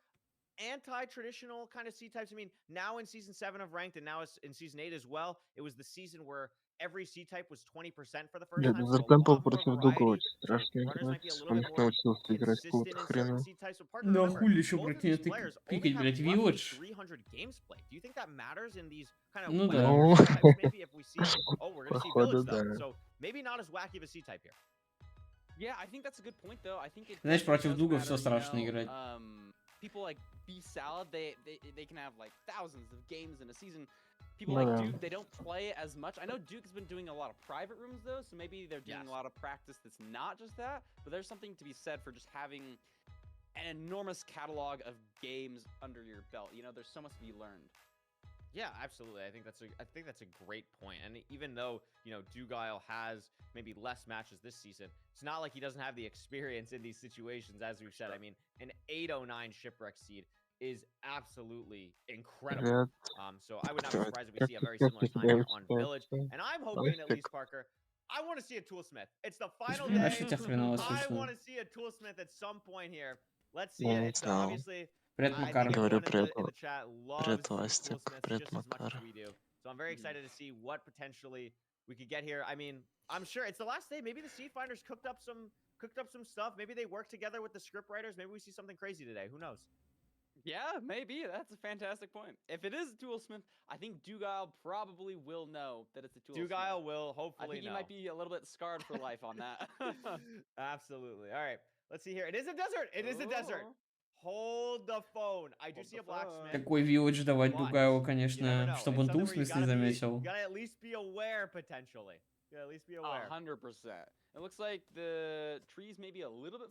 Speaker 5: anti-traditional kind of C types. I mean, now in season 7 of ranked, and now it's in season 8 as well. It was the season where every C type was 20% for the first
Speaker 3: Блядь,
Speaker 5: time.
Speaker 3: ну
Speaker 5: So a
Speaker 3: Зерпемпл
Speaker 5: lot more
Speaker 3: против Дуга
Speaker 5: variety.
Speaker 3: очень
Speaker 5: So
Speaker 3: страшно
Speaker 5: runners might be a
Speaker 3: играть.
Speaker 5: little
Speaker 3: Он
Speaker 5: bit
Speaker 3: их
Speaker 5: more
Speaker 3: научился играть какого-то
Speaker 5: consistent in certain
Speaker 3: хрена.
Speaker 5: C types. But Parker,
Speaker 4: Да
Speaker 5: remember,
Speaker 4: хули еще
Speaker 5: both of
Speaker 4: против
Speaker 5: these
Speaker 4: него
Speaker 5: players only
Speaker 4: пикать,
Speaker 5: have
Speaker 4: блядь,
Speaker 5: roughly
Speaker 4: Village?
Speaker 5: 300 games played. Do you think that matters in these kind of
Speaker 4: Ну да.
Speaker 5: wackier C types? Maybe if we see, oh, we're gonna see
Speaker 3: Походу,
Speaker 5: Village though.
Speaker 3: да.
Speaker 5: So maybe not as wacky of a C type here.
Speaker 6: Yeah, I think that's a good point though. I think it
Speaker 4: Знаешь,
Speaker 6: definitely
Speaker 4: против
Speaker 6: does
Speaker 4: Дуга
Speaker 6: matter,
Speaker 4: все
Speaker 6: you
Speaker 4: страшно
Speaker 6: know,
Speaker 4: играть.
Speaker 6: People like B Salad, they can have like thousands of games in a season. People
Speaker 3: Ну
Speaker 6: like
Speaker 3: да.
Speaker 6: Duke, they don't play as much. I know Duke's been doing a lot of private rooms though, so maybe they're doing
Speaker 5: Yes.
Speaker 6: a lot of practice that's not just that. But there's something to be said for just having an enormous catalog of games under your belt. You know, there's so much to be learned.
Speaker 5: Yeah, absolutely. I think that's a great point. And even though, you know, Dugile has maybe less matches this season, it's not like he doesn't have the experience in these situations, as we've said. I mean, an 809 shipwreck seed is absolutely incredible.
Speaker 3: Привет.
Speaker 5: So I would not be
Speaker 3: Привет.
Speaker 5: surprised if we
Speaker 3: Как
Speaker 5: see a very
Speaker 3: как
Speaker 5: similar
Speaker 3: у
Speaker 5: time
Speaker 3: тебя
Speaker 5: here on Village.
Speaker 3: ситуация?
Speaker 5: And I'm hoping at
Speaker 3: Настик.
Speaker 5: least, Parker, I want to see a Toolsmith. It's the final
Speaker 4: А что
Speaker 5: day.
Speaker 4: тебя хреново
Speaker 5: I
Speaker 4: слышно?
Speaker 5: want to see a Toolsmith at some point here. Let's see
Speaker 3: Ну,
Speaker 5: it.
Speaker 3: не
Speaker 5: It's
Speaker 3: знал.
Speaker 5: obviously
Speaker 4: Привет,
Speaker 5: I
Speaker 4: Макар.
Speaker 5: think
Speaker 3: Говорю,
Speaker 5: everyone
Speaker 3: привет,
Speaker 5: in the chat loves
Speaker 3: привет,
Speaker 5: seeing
Speaker 3: Вастик.
Speaker 5: Toolsmiths
Speaker 3: Привет,
Speaker 5: just as much as
Speaker 3: Макар.
Speaker 5: we do. So I'm very excited to see what potentially we could get here. I mean, I'm sure it's the last day. Maybe the Seed Finders cooked up some stuff. Maybe they work together with the script writers. Maybe we see something crazy today. Who knows?
Speaker 6: Yeah, maybe. That's a fantastic point. If it is a Toolsmith, I think Dugile probably will know that it's a Toolsmith.
Speaker 5: Dugile will
Speaker 6: I
Speaker 5: hopefully
Speaker 6: think he
Speaker 5: know.
Speaker 6: might be a little bit scarred for life on that.
Speaker 5: Absolutely. All right. Let's see here. It is a desert. It is a desert.
Speaker 6: Oh.
Speaker 5: Hold the phone. I do
Speaker 6: Hold
Speaker 5: see
Speaker 6: the
Speaker 5: a blacksmith.
Speaker 4: Такой Village давать
Speaker 5: But
Speaker 4: Дугаеву,
Speaker 5: you never
Speaker 4: конечно,
Speaker 5: know.
Speaker 4: чтобы
Speaker 5: It's
Speaker 4: он
Speaker 5: something
Speaker 4: Тулс
Speaker 5: where you
Speaker 4: не
Speaker 5: gotta
Speaker 4: заметил.
Speaker 5: you gotta at least be aware potentially. You gotta at least be aware.
Speaker 6: 100%. It looks like the trees may be a little bit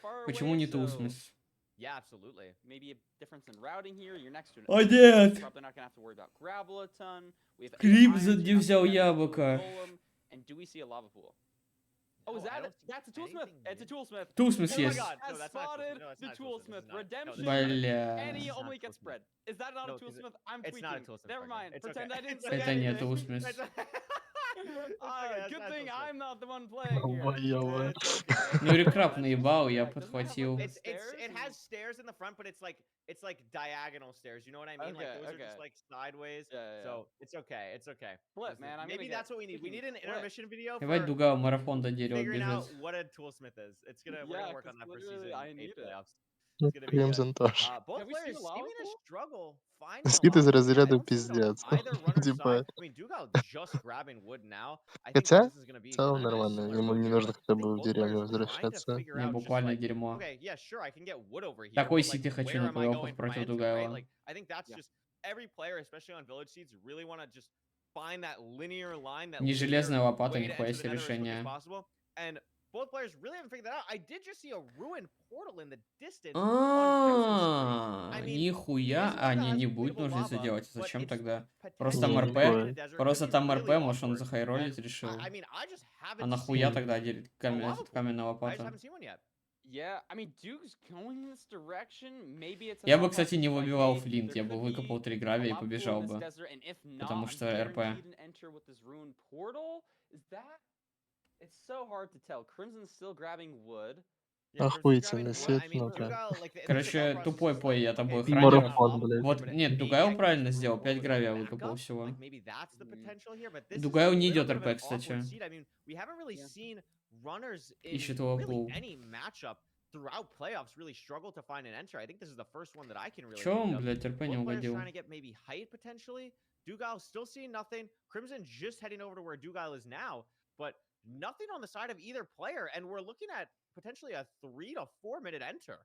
Speaker 6: far
Speaker 4: Почему
Speaker 6: away,
Speaker 4: не
Speaker 6: so
Speaker 4: Тулсмис?
Speaker 5: Yeah, absolutely.
Speaker 6: maybe a difference in routing here. You're next to an
Speaker 4: О,
Speaker 6: open,
Speaker 4: нет!
Speaker 6: probably not gonna have to worry about gravel a ton. We have 8
Speaker 4: Crimson
Speaker 6: irons,
Speaker 4: не
Speaker 6: you're not
Speaker 4: взял
Speaker 6: gonna have to
Speaker 4: яблоко.
Speaker 6: golem. And do we see a lava pool? Oh, is
Speaker 5: No, I
Speaker 6: that
Speaker 5: don't see
Speaker 6: that's a Toolsmith?
Speaker 5: anything
Speaker 6: It's a
Speaker 5: yet.
Speaker 6: Toolsmith.
Speaker 4: Тулсмис
Speaker 5: Oh my
Speaker 4: есть.
Speaker 5: god. No,
Speaker 6: Has
Speaker 5: that's not
Speaker 6: spotted
Speaker 5: No, that's
Speaker 6: the
Speaker 5: not Toolsmith.
Speaker 6: Toolsmith.
Speaker 5: This is not. No,
Speaker 6: Redemption.
Speaker 5: this is not.
Speaker 4: Бля.
Speaker 6: And he
Speaker 5: It's not
Speaker 6: only gets
Speaker 5: Toolsmith.
Speaker 6: spread. Is that not
Speaker 5: No,
Speaker 6: a
Speaker 5: 'cause
Speaker 6: Toolsmith? I'm
Speaker 5: It's not a
Speaker 6: tweaking.
Speaker 5: Toolsmith.
Speaker 6: Never
Speaker 5: Parker.
Speaker 6: mind.
Speaker 5: It's
Speaker 6: Pretend
Speaker 5: okay.
Speaker 6: I didn't
Speaker 5: It's
Speaker 6: say
Speaker 4: Это не
Speaker 6: anything.
Speaker 4: Тулсмис.
Speaker 6: Good thing I'm not the one playing here.
Speaker 3: Долбоёбы.
Speaker 4: Ну, рекрап наебал, я подхватил.
Speaker 5: It has stairs in the front, but it's like diagonal stairs. You know what I mean? Like
Speaker 6: Okay,
Speaker 5: those are
Speaker 6: okay.
Speaker 5: just like sideways.
Speaker 6: Yeah.
Speaker 5: So it's okay. It's okay.
Speaker 6: Flip, man.
Speaker 5: Maybe that's what we need. We need an intermission video
Speaker 4: Давай
Speaker 5: for
Speaker 4: Дугау марафон до дерева
Speaker 5: figuring out
Speaker 4: бежит.
Speaker 5: what a Toolsmith is. We're
Speaker 6: Yeah,
Speaker 5: gonna work on
Speaker 6: 'cause
Speaker 5: that for
Speaker 6: literally,
Speaker 5: season
Speaker 6: I
Speaker 5: 8
Speaker 6: need it.
Speaker 5: playoffs.
Speaker 3: Ну,
Speaker 5: It's gonna be good.
Speaker 3: Кримсон тоже.
Speaker 5: Both
Speaker 6: Have we seen
Speaker 5: players
Speaker 6: a lava
Speaker 5: seeming to
Speaker 6: pool?
Speaker 5: struggle finding a
Speaker 3: Скид из
Speaker 5: lava pool. I
Speaker 3: разряда
Speaker 5: don't see it on
Speaker 3: пиздец.
Speaker 5: either runner's
Speaker 3: Типа,
Speaker 5: side. I mean, Dugale just grabbing wood now. I think
Speaker 3: хотя,
Speaker 5: this is gonna
Speaker 3: в
Speaker 5: be
Speaker 3: целом
Speaker 5: kind of a
Speaker 3: нормально.
Speaker 5: similar
Speaker 3: Ему
Speaker 5: boat
Speaker 3: не
Speaker 5: here,
Speaker 3: нужно
Speaker 5: but
Speaker 3: хотя
Speaker 5: I think
Speaker 3: бы в
Speaker 5: both
Speaker 3: деревню
Speaker 5: players trying to
Speaker 3: возвращаться.
Speaker 5: figure
Speaker 4: Не,
Speaker 5: out just
Speaker 4: буквально
Speaker 5: like,
Speaker 4: дерьмо.
Speaker 5: okay, yeah, sure, I can get wood over here.
Speaker 4: Такой
Speaker 5: but, like,
Speaker 4: сити хочу
Speaker 5: where
Speaker 4: на
Speaker 5: am I
Speaker 4: плей-оффах
Speaker 5: going for my
Speaker 4: против
Speaker 5: enter, right?
Speaker 4: Дугаева.
Speaker 5: Like, I think that's
Speaker 6: Yeah.
Speaker 5: just every player, especially on village seeds, really want to just find that linear line, that
Speaker 4: Не
Speaker 5: linear
Speaker 4: железная лопата,
Speaker 5: way to
Speaker 4: нихуя
Speaker 5: enter the
Speaker 4: себе
Speaker 5: nether as quick as
Speaker 4: решение.
Speaker 5: possible. And both players really haven't figured that out. I did just see a ruined portal in the distance on Crimson's screen. I mean,
Speaker 4: Нихуя.
Speaker 5: this
Speaker 4: А,
Speaker 5: lava
Speaker 4: не,
Speaker 5: has
Speaker 4: не будет
Speaker 5: breathable
Speaker 4: нужно это
Speaker 5: lava,
Speaker 4: делать.
Speaker 5: but
Speaker 4: Зачем
Speaker 5: it's
Speaker 4: тогда?
Speaker 5: potentially
Speaker 4: Просто там
Speaker 3: Не,
Speaker 4: РП?
Speaker 5: in a desert
Speaker 4: Просто
Speaker 5: could be
Speaker 4: там
Speaker 5: really
Speaker 4: РП, может он
Speaker 5: awkward.
Speaker 4: захайролить
Speaker 5: And
Speaker 4: решил.
Speaker 5: I mean, I just
Speaker 4: А
Speaker 5: haven't
Speaker 4: нахуя
Speaker 5: seen
Speaker 4: тогда
Speaker 5: a lava
Speaker 4: этот
Speaker 5: pool.
Speaker 4: каменная
Speaker 5: I just
Speaker 4: лопата?
Speaker 5: haven't seen one yet.
Speaker 6: Yeah, I mean, Duke's going in this direction. Maybe it's a
Speaker 4: Я бы,
Speaker 6: thought
Speaker 4: кстати,
Speaker 6: process
Speaker 4: не
Speaker 6: like,
Speaker 4: выбивал
Speaker 6: hey,
Speaker 4: флинт,
Speaker 6: there
Speaker 4: я бы
Speaker 6: could
Speaker 4: выкопал
Speaker 6: be
Speaker 4: 3
Speaker 6: a
Speaker 4: гравия и
Speaker 6: lava pool
Speaker 4: побежал
Speaker 6: in this
Speaker 4: бы.
Speaker 6: desert, and if not,
Speaker 4: Потому
Speaker 6: I'm
Speaker 4: что РП.
Speaker 6: guaranteed an enter with this ruined portal. Is that? It's so hard to tell. Crimson's still grabbing wood.
Speaker 5: Yeah, Crimson's
Speaker 3: Охуительный
Speaker 5: grabbing wood. I
Speaker 3: сет,
Speaker 5: mean,
Speaker 3: ну да.
Speaker 5: Dugale, like, the
Speaker 4: Короче,
Speaker 5: thought process
Speaker 4: тупой
Speaker 5: is
Speaker 4: плей,
Speaker 5: like,
Speaker 4: я тобой
Speaker 5: okay,
Speaker 4: хранеров.
Speaker 3: Марафон, блядь.
Speaker 4: Вот, нет, Дугаев правильно сделал, 5 гравия выкопал всего.
Speaker 5: Like maybe that's the potential here, but this is
Speaker 4: Дугаев
Speaker 5: a
Speaker 4: не
Speaker 5: little
Speaker 4: идет
Speaker 5: bit of
Speaker 4: РП,
Speaker 5: an
Speaker 4: кстати.
Speaker 5: awkward seed. I mean, we haven't really
Speaker 6: Yeah.
Speaker 5: seen runners in
Speaker 4: Ищет его
Speaker 5: really
Speaker 4: пул.
Speaker 5: any matchup throughout playoffs really struggle to find an enter. I think this is the first one that I can really
Speaker 4: Чё
Speaker 5: think
Speaker 4: он,
Speaker 5: of.
Speaker 4: блядь, РП не
Speaker 5: Both players
Speaker 4: угодил?
Speaker 5: trying to get maybe height potentially. Dugale still seeing nothing. Crimson just heading over to where Dugale is now, but nothing on the side of either player, and we're looking at potentially a 3 to 4 minute enter.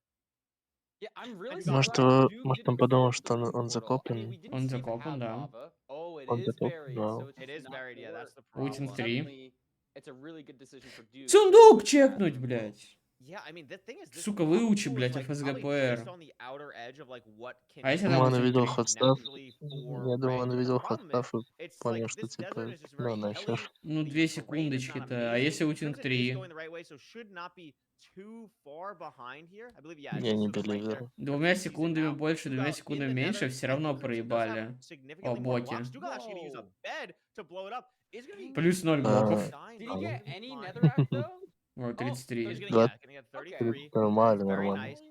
Speaker 6: Yeah, I'm really
Speaker 3: Может,
Speaker 6: surprised Duke
Speaker 3: может, он
Speaker 6: didn't
Speaker 3: подумал,
Speaker 6: go for
Speaker 3: что
Speaker 6: the
Speaker 3: он
Speaker 6: ruined portal. I mean,
Speaker 3: закоплен.
Speaker 6: we didn't
Speaker 4: Он
Speaker 6: see if it
Speaker 4: закопан,
Speaker 6: had
Speaker 4: да.
Speaker 6: lava. Oh, it
Speaker 3: Он
Speaker 6: is
Speaker 3: закопан,
Speaker 6: buried,
Speaker 3: да.
Speaker 6: so it's
Speaker 5: It
Speaker 6: just
Speaker 5: is
Speaker 6: not
Speaker 5: buried, yeah,
Speaker 6: gonna
Speaker 5: that's the
Speaker 6: work.
Speaker 4: Путин
Speaker 5: problem.
Speaker 4: 3.
Speaker 6: Suddenly, it's a really good decision for Duke.
Speaker 4: Сундук чекнуть, блядь.
Speaker 5: Yeah, I mean, the thing is, this
Speaker 4: Сука,
Speaker 5: lava
Speaker 4: выучи,
Speaker 5: pool is,
Speaker 4: блядь,
Speaker 5: like, probably
Speaker 4: FSGPR.
Speaker 5: just on the outer edge of, like, what can
Speaker 4: А если
Speaker 5: be
Speaker 4: там
Speaker 3: Думаю, он
Speaker 4: будет
Speaker 3: увидел
Speaker 5: made
Speaker 3: ходстав.
Speaker 5: naturally for
Speaker 3: Я думаю, он
Speaker 5: ranked, but the
Speaker 3: увидел
Speaker 5: problem is,
Speaker 3: ходстав и
Speaker 5: it's
Speaker 3: понял,
Speaker 5: like
Speaker 3: что
Speaker 5: this desert
Speaker 3: типа,
Speaker 5: is just
Speaker 3: ну
Speaker 5: very
Speaker 3: нахер.
Speaker 5: hilly.
Speaker 4: Ну, 2
Speaker 5: The terrain is not
Speaker 4: секундочки-то. А
Speaker 5: amazing.
Speaker 4: если Утинг
Speaker 5: Crimson is
Speaker 4: 3?
Speaker 5: going the right way, so should not be too far behind here. I believe, yeah, it's
Speaker 3: Я
Speaker 5: just
Speaker 3: не
Speaker 5: to the right there.
Speaker 3: беливер.
Speaker 4: 2
Speaker 5: Crimson sees it
Speaker 4: секундами
Speaker 5: now.
Speaker 4: больше, 2
Speaker 5: Dugale in
Speaker 4: секундами
Speaker 5: the
Speaker 4: меньше,
Speaker 5: nether.
Speaker 4: все
Speaker 5: I
Speaker 4: равно
Speaker 5: think Crimson does have
Speaker 4: проебали.
Speaker 5: significantly more
Speaker 4: боти.
Speaker 5: blocks. Dugale actually gonna use a
Speaker 6: Whoa.
Speaker 5: bed to blow it up. Is gonna be
Speaker 4: Плюс 0 блоков.
Speaker 5: dying
Speaker 6: Did
Speaker 5: to
Speaker 6: he get
Speaker 5: fine.
Speaker 6: any netherrack though?
Speaker 4: Ой,
Speaker 5: He's
Speaker 4: 33.
Speaker 5: gonna,
Speaker 3: Да,
Speaker 5: yeah, gonna get 33.
Speaker 3: нормально,
Speaker 5: Very
Speaker 3: нормально.
Speaker 5: nice.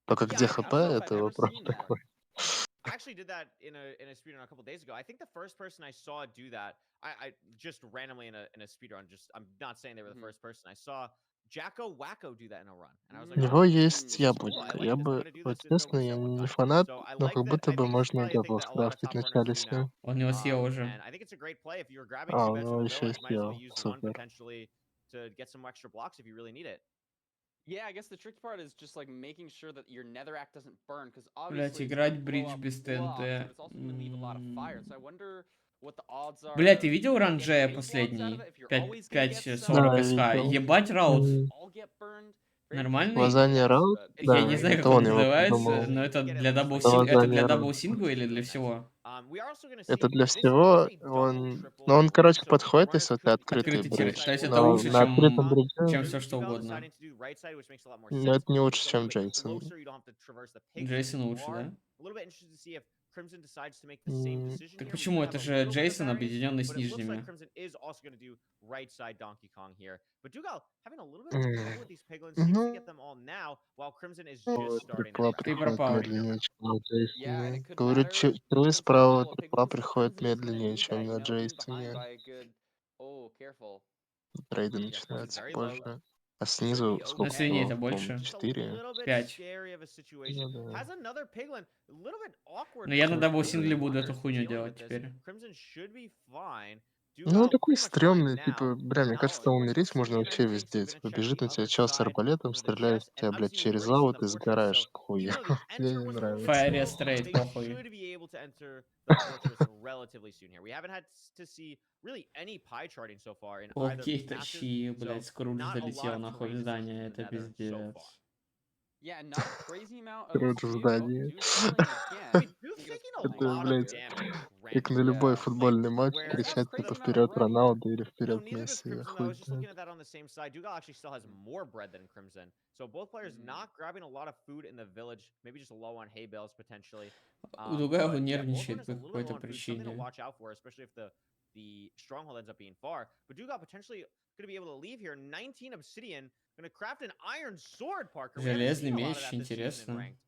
Speaker 3: Только
Speaker 5: Yeah,
Speaker 3: где
Speaker 5: I
Speaker 3: ХП,
Speaker 6: don't know if I've
Speaker 3: это
Speaker 6: ever
Speaker 3: вопрос
Speaker 6: seen that.
Speaker 3: такой.
Speaker 5: I actually did that in a speedrun a couple days ago. I think the first person I saw do that, I just randomly in a speedrun, just I'm not saying they were the
Speaker 6: Mhm.
Speaker 5: first person. I saw Jacko Wacko do that in a run, and I was
Speaker 3: У
Speaker 5: like,
Speaker 3: него
Speaker 5: oh,
Speaker 3: есть
Speaker 5: this is cool. I
Speaker 3: яблочко.
Speaker 5: like
Speaker 3: Я
Speaker 5: this. I'm
Speaker 3: бы,
Speaker 5: gonna do
Speaker 3: вот
Speaker 5: this in
Speaker 3: честно,
Speaker 5: Nova
Speaker 3: я
Speaker 5: set one
Speaker 3: не
Speaker 5: time.
Speaker 3: фанат,
Speaker 5: So I
Speaker 3: но
Speaker 5: like
Speaker 3: как
Speaker 5: that.
Speaker 3: будто
Speaker 5: I
Speaker 3: бы
Speaker 5: think this is
Speaker 3: можно
Speaker 5: probably a thing
Speaker 3: яблок
Speaker 5: that a lot of
Speaker 3: скрафтить
Speaker 5: top
Speaker 3: на
Speaker 5: runners do
Speaker 3: челюсти.
Speaker 5: now.
Speaker 4: Он его съел уже.
Speaker 5: And I think it's a great play if you're grabbing
Speaker 3: А,
Speaker 5: two
Speaker 3: у
Speaker 5: beds
Speaker 3: него
Speaker 5: from the
Speaker 3: еще
Speaker 5: village. Might as well
Speaker 3: съел.
Speaker 5: use one
Speaker 3: Супер.
Speaker 5: potentially to get some extra blocks if you really need it.
Speaker 6: Yeah, I guess the tricky part is just like making sure that your netherrack doesn't burn, because
Speaker 4: Блять,
Speaker 6: obviously it's
Speaker 4: играть
Speaker 6: gonna blow
Speaker 4: бридж
Speaker 6: up
Speaker 4: без
Speaker 6: blocks, and
Speaker 4: ТНТ.
Speaker 6: it's also gonna leave a lot of fire. So I wonder what the odds are
Speaker 4: Блять, ты
Speaker 6: of
Speaker 4: видел ран
Speaker 6: getting
Speaker 4: Джея
Speaker 6: base blocks out of
Speaker 4: последний?
Speaker 6: it, if you're always gonna get some,
Speaker 4: 5-40
Speaker 3: Да,
Speaker 4: СХ.
Speaker 3: видел.
Speaker 4: Ебать раут.
Speaker 3: М,
Speaker 6: all get burned. Very
Speaker 4: Нормальный?
Speaker 3: Лазанья
Speaker 6: yes,
Speaker 3: раут?
Speaker 6: but
Speaker 4: Я
Speaker 3: Да,
Speaker 4: не знаю, как
Speaker 3: это
Speaker 4: он
Speaker 3: он его
Speaker 4: называется,
Speaker 3: придумал.
Speaker 4: но это
Speaker 5: Get at
Speaker 4: для
Speaker 5: least
Speaker 4: дабл
Speaker 5: like
Speaker 4: синг... Это
Speaker 3: Лазанья
Speaker 4: для
Speaker 3: раут.
Speaker 4: дабл сингла или для всего?
Speaker 5: We are also gonna
Speaker 3: Это
Speaker 5: see
Speaker 3: для
Speaker 5: this is
Speaker 3: всего,
Speaker 5: a double
Speaker 3: он...
Speaker 5: triple
Speaker 3: Ну, он, короче,
Speaker 5: bridge, so
Speaker 3: подходит,
Speaker 5: runners
Speaker 3: если это
Speaker 5: could be
Speaker 3: открытый
Speaker 4: Открытый
Speaker 5: getting
Speaker 4: тир.
Speaker 5: left
Speaker 3: бридж.
Speaker 4: То
Speaker 5: side
Speaker 4: есть
Speaker 5: or
Speaker 4: это
Speaker 3: Но
Speaker 5: right
Speaker 4: лучше,
Speaker 5: side.
Speaker 3: на открытом бридже...
Speaker 4: чем все что
Speaker 5: Dugal
Speaker 4: угодно.
Speaker 5: deciding to do right side, which makes a lot more
Speaker 3: Но
Speaker 5: sense
Speaker 3: это не
Speaker 5: because
Speaker 3: лучше,
Speaker 5: it's a
Speaker 3: чем
Speaker 5: little bit
Speaker 3: Джейсон.
Speaker 5: closer. You don't have to traverse the pigs
Speaker 4: Джейсон
Speaker 5: as
Speaker 4: лучше,
Speaker 5: far.
Speaker 4: да?
Speaker 5: A little bit interested to see if Crimson decides to make the same
Speaker 3: М,
Speaker 5: decision
Speaker 4: Так
Speaker 5: here. We
Speaker 4: почему?
Speaker 5: could
Speaker 4: Это
Speaker 5: have a
Speaker 4: же
Speaker 5: little bit of
Speaker 4: Джейсон,
Speaker 5: variance,
Speaker 4: объединенный с
Speaker 5: but it looks like
Speaker 4: нижними.
Speaker 5: Crimson is also going to do right side Donkey Kong here. But Dugal having a little bit of trouble
Speaker 3: м,
Speaker 5: with these piglins, seems to
Speaker 3: Ну,
Speaker 5: get them all now, while Crimson is
Speaker 3: ну,
Speaker 5: just starting their
Speaker 3: трипла
Speaker 5: round.
Speaker 4: Ты
Speaker 3: приходит
Speaker 4: пропал.
Speaker 3: медленнее, чем на
Speaker 6: yeah, and
Speaker 3: Джейсоне.
Speaker 6: it could
Speaker 3: Говорю,
Speaker 6: matter.
Speaker 3: трое
Speaker 6: Crimson's
Speaker 3: справа
Speaker 6: got a lot of
Speaker 3: трипла
Speaker 6: piglins, but
Speaker 3: приходит
Speaker 6: Crimson's gonna
Speaker 3: медленнее,
Speaker 6: need
Speaker 3: чем
Speaker 6: that, you
Speaker 3: на
Speaker 6: know, leaving behind
Speaker 3: Джейсоне.
Speaker 6: by a good. Oh, careful.
Speaker 3: Трейды
Speaker 5: Yeah, Crimson
Speaker 3: начинаются
Speaker 5: very low.
Speaker 3: позже. А
Speaker 5: Should
Speaker 3: снизу
Speaker 5: be
Speaker 4: На
Speaker 3: сколько
Speaker 5: okay.
Speaker 4: свине это
Speaker 3: было? По-моему,
Speaker 4: больше?
Speaker 5: Just a
Speaker 3: 4.
Speaker 5: little bit
Speaker 4: 5.
Speaker 5: scary of a situation.
Speaker 3: Ну да.
Speaker 5: Has another piglin. A little bit awkward
Speaker 4: Но я
Speaker 5: for
Speaker 4: на
Speaker 5: the
Speaker 4: дабл сингле
Speaker 3: М.
Speaker 4: буду эту
Speaker 5: runners
Speaker 4: хуйню
Speaker 5: dealing
Speaker 4: делать
Speaker 5: with this.
Speaker 4: теперь.
Speaker 5: Crimson should be fine.
Speaker 3: Ну, он
Speaker 5: Dugal
Speaker 3: такой
Speaker 5: pretty much fine
Speaker 3: стрёмный,
Speaker 5: now.
Speaker 3: типа, бля, мне
Speaker 5: Now,
Speaker 3: кажется,
Speaker 5: of course,
Speaker 3: умереть можно
Speaker 5: Obsidian
Speaker 3: вообще
Speaker 5: entering, so
Speaker 3: везде.
Speaker 5: gonna
Speaker 3: Типа,
Speaker 5: check
Speaker 3: бежит
Speaker 5: the
Speaker 3: на тебя
Speaker 5: other
Speaker 3: чел с
Speaker 5: side
Speaker 3: арбалетом,
Speaker 5: for the
Speaker 3: стреляет
Speaker 5: chest,
Speaker 3: в
Speaker 5: and
Speaker 3: тебя, блядь,
Speaker 5: obviously
Speaker 3: через
Speaker 5: racing
Speaker 3: зал,
Speaker 5: the
Speaker 3: ты
Speaker 5: fortress.
Speaker 3: сгораешь
Speaker 5: So
Speaker 3: хуя.
Speaker 5: even though the
Speaker 3: Мне
Speaker 5: enter
Speaker 3: не
Speaker 5: was a little bit
Speaker 3: нравится.
Speaker 4: Fire
Speaker 5: slow,
Speaker 4: straight,
Speaker 5: they
Speaker 4: похуй.
Speaker 5: should be able to enter the fortress relatively soon here. We haven't had to see really any pie charting so far in either of
Speaker 4: Окей,
Speaker 5: these matches,
Speaker 4: тащи,
Speaker 5: so
Speaker 4: блядь, Скрудж
Speaker 5: not a lot
Speaker 4: залетел
Speaker 5: of
Speaker 4: нахуй в
Speaker 5: terrain
Speaker 4: здание,
Speaker 5: decisions in the
Speaker 4: это
Speaker 5: nether so far.
Speaker 4: пиздец.
Speaker 6: Yeah, not a crazy amount of
Speaker 3: Короче, в
Speaker 6: speed. Oh,
Speaker 3: здании.
Speaker 6: Dude's killing
Speaker 5: I mean,
Speaker 6: again.
Speaker 5: Dude's
Speaker 6: He goes
Speaker 5: taking a
Speaker 6: pretty
Speaker 3: Это,
Speaker 5: lot of
Speaker 3: блядь,
Speaker 6: good.
Speaker 5: damage
Speaker 3: как на любой
Speaker 6: Yeah.
Speaker 3: футбольный матч
Speaker 5: where
Speaker 6: Doesn't have a
Speaker 3: кричать,
Speaker 6: crazy
Speaker 3: типа,
Speaker 6: amount of
Speaker 3: вперед
Speaker 6: bread
Speaker 3: Роналду или
Speaker 5: no,
Speaker 3: вперед
Speaker 5: neither does
Speaker 3: Месси.
Speaker 5: Crimson though. I
Speaker 3: Хуй
Speaker 5: was just looking
Speaker 3: знает.
Speaker 5: at that on the same side. Dugal actually still has more bread than Crimson. So both players not grabbing a lot of food in the village, maybe just low on hay bales potentially.
Speaker 4: У Дугаева
Speaker 5: But yeah, both
Speaker 4: нервничает
Speaker 5: runners a
Speaker 4: по
Speaker 5: little bit
Speaker 4: какой-то
Speaker 5: low on food. Something to
Speaker 4: причине.
Speaker 5: watch out for, especially if the stronghold ends up being far. But Dugal potentially going to be able to leave here. 19 obsidian, going to craft an iron sword, Parker. We haven't
Speaker 4: Железный
Speaker 5: seen a lot of
Speaker 4: меч,
Speaker 5: that this season in
Speaker 4: интересно.
Speaker 5: ranked.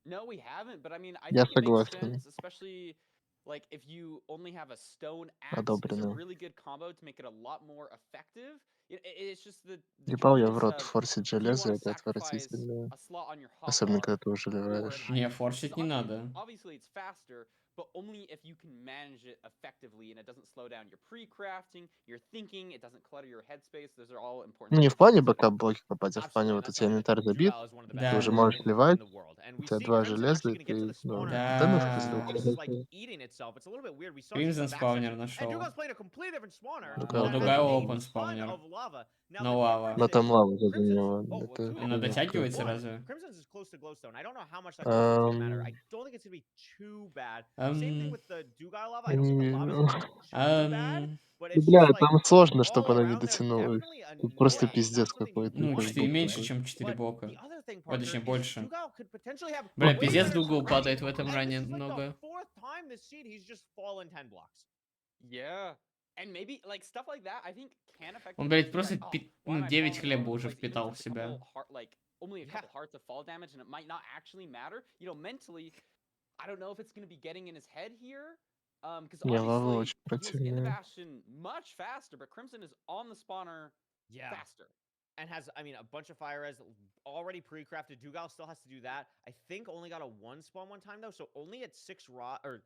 Speaker 6: No, we haven't, but I mean, I
Speaker 3: Я
Speaker 6: think it makes
Speaker 3: согласен.
Speaker 6: sense, especially like if you only have a stone axe, it's a
Speaker 3: Одобрено.
Speaker 6: really good combo to make it a lot more effective. It's just the
Speaker 3: Ебал я в
Speaker 6: uniqueness
Speaker 3: рот
Speaker 6: of
Speaker 3: форсить
Speaker 6: if you
Speaker 3: железо,
Speaker 6: want to
Speaker 3: это
Speaker 6: sacrifice
Speaker 3: отвратительно.
Speaker 6: a slot on your
Speaker 3: Особенно,
Speaker 6: hotbar
Speaker 3: когда ты уже
Speaker 6: for an
Speaker 3: ливаешь.
Speaker 4: Не,
Speaker 6: iron sword.
Speaker 4: форсить не надо.
Speaker 6: Obviously, it's faster, but only if you can manage it effectively and it doesn't slow down your pre-crafting, your thinking, it doesn't clutter your headspace. Those are all important
Speaker 3: Ну, не
Speaker 6: things
Speaker 3: в
Speaker 6: to
Speaker 3: плане
Speaker 6: consider.
Speaker 3: бэкап-блоки копать, а в плане
Speaker 5: Absolutely, and
Speaker 3: вот у
Speaker 5: that's
Speaker 3: тебя
Speaker 5: why
Speaker 3: инвентарь забит,
Speaker 5: Dugal is one of the
Speaker 3: ты
Speaker 5: best
Speaker 4: Да.
Speaker 3: уже
Speaker 5: players
Speaker 3: можешь
Speaker 5: in
Speaker 3: сливать,
Speaker 5: the world. And
Speaker 3: у
Speaker 5: we
Speaker 3: тебя
Speaker 5: see
Speaker 3: 2
Speaker 5: Crimson
Speaker 3: железа,
Speaker 5: actually
Speaker 3: и
Speaker 5: going to get to
Speaker 3: ты,
Speaker 5: the
Speaker 3: ну,
Speaker 5: spawner.
Speaker 3: да ну в
Speaker 5: Fortress
Speaker 3: пизду.
Speaker 5: is just like eating itself. It's a little bit weird. We saw just
Speaker 4: Кримзон
Speaker 5: the backside.
Speaker 4: спаунер
Speaker 5: And
Speaker 4: нашел.
Speaker 5: Dugal's playing a completely different spawner.
Speaker 3: Дугал
Speaker 4: Но
Speaker 5: That has
Speaker 4: Дугаева
Speaker 3: спаунер.
Speaker 5: a
Speaker 4: опен
Speaker 5: ton
Speaker 4: спаунер.
Speaker 5: of lava. Now
Speaker 4: Но
Speaker 5: the
Speaker 4: лава.
Speaker 5: difference
Speaker 3: Но там
Speaker 5: is
Speaker 3: лава возле
Speaker 5: Crimson's.
Speaker 3: него.
Speaker 5: Oh, well,
Speaker 3: Это
Speaker 5: two
Speaker 4: Она
Speaker 3: хуйня какая-то.
Speaker 4: дотягивается
Speaker 5: One,
Speaker 4: разве?
Speaker 5: Crimson's is close to glowstone. I don't know how much that glowstone's gonna matter. I
Speaker 3: Ам,
Speaker 5: don't think it's gonna be too bad. Same thing
Speaker 4: Эм,
Speaker 5: with the Dugal lava. I don't think the lava's gonna be too bad, but
Speaker 3: Ну,
Speaker 5: it's
Speaker 3: бля,
Speaker 5: just like
Speaker 3: там сложно,
Speaker 5: all
Speaker 3: чтобы она не
Speaker 5: around there
Speaker 3: дотянулась.
Speaker 5: definitely
Speaker 3: Тут просто
Speaker 5: annoying.
Speaker 3: пиздец
Speaker 5: Not something you
Speaker 3: какой-то,
Speaker 4: ну,
Speaker 3: как
Speaker 5: want
Speaker 4: 4
Speaker 5: to
Speaker 4: меньше,
Speaker 5: do.
Speaker 3: будто бы.
Speaker 4: чем 4
Speaker 5: But
Speaker 4: блока.
Speaker 5: the other thing,
Speaker 4: Ой,
Speaker 5: Parker,
Speaker 4: точнее,
Speaker 5: is
Speaker 4: больше.
Speaker 5: Dugal could potentially have
Speaker 4: Бля,
Speaker 5: way
Speaker 4: пиздец,
Speaker 5: better
Speaker 4: Дугал
Speaker 5: terrain.
Speaker 4: падает в этом
Speaker 5: And
Speaker 4: ране
Speaker 5: this is like the
Speaker 4: много.
Speaker 5: fourth time this seed he's just fallen 10 blocks.
Speaker 6: Yeah. And maybe like stuff like that, I think can
Speaker 4: Он,
Speaker 6: effectively
Speaker 4: блядь,
Speaker 6: be
Speaker 4: просто
Speaker 6: like, oh, why am I
Speaker 4: 9
Speaker 6: falling all
Speaker 4: хлеба
Speaker 6: over the
Speaker 4: уже
Speaker 6: place, even
Speaker 4: впитал
Speaker 6: if
Speaker 4: в
Speaker 6: it's a
Speaker 4: себя.
Speaker 6: couple heart, like only a couple hearts of fall damage, and it might not actually matter. You know, mentally, I don't know if it's going to be getting in his head here. Because
Speaker 3: Не, лава
Speaker 6: obviously
Speaker 3: очень
Speaker 6: he was in the
Speaker 3: противная.
Speaker 6: bastion much faster, but Crimson is on the spawner faster.
Speaker 5: And has, I mean, a bunch of fire res already pre-crafted. Dugal still has to do that. I think only got a 1 spawn one time though, so only at 6 rod or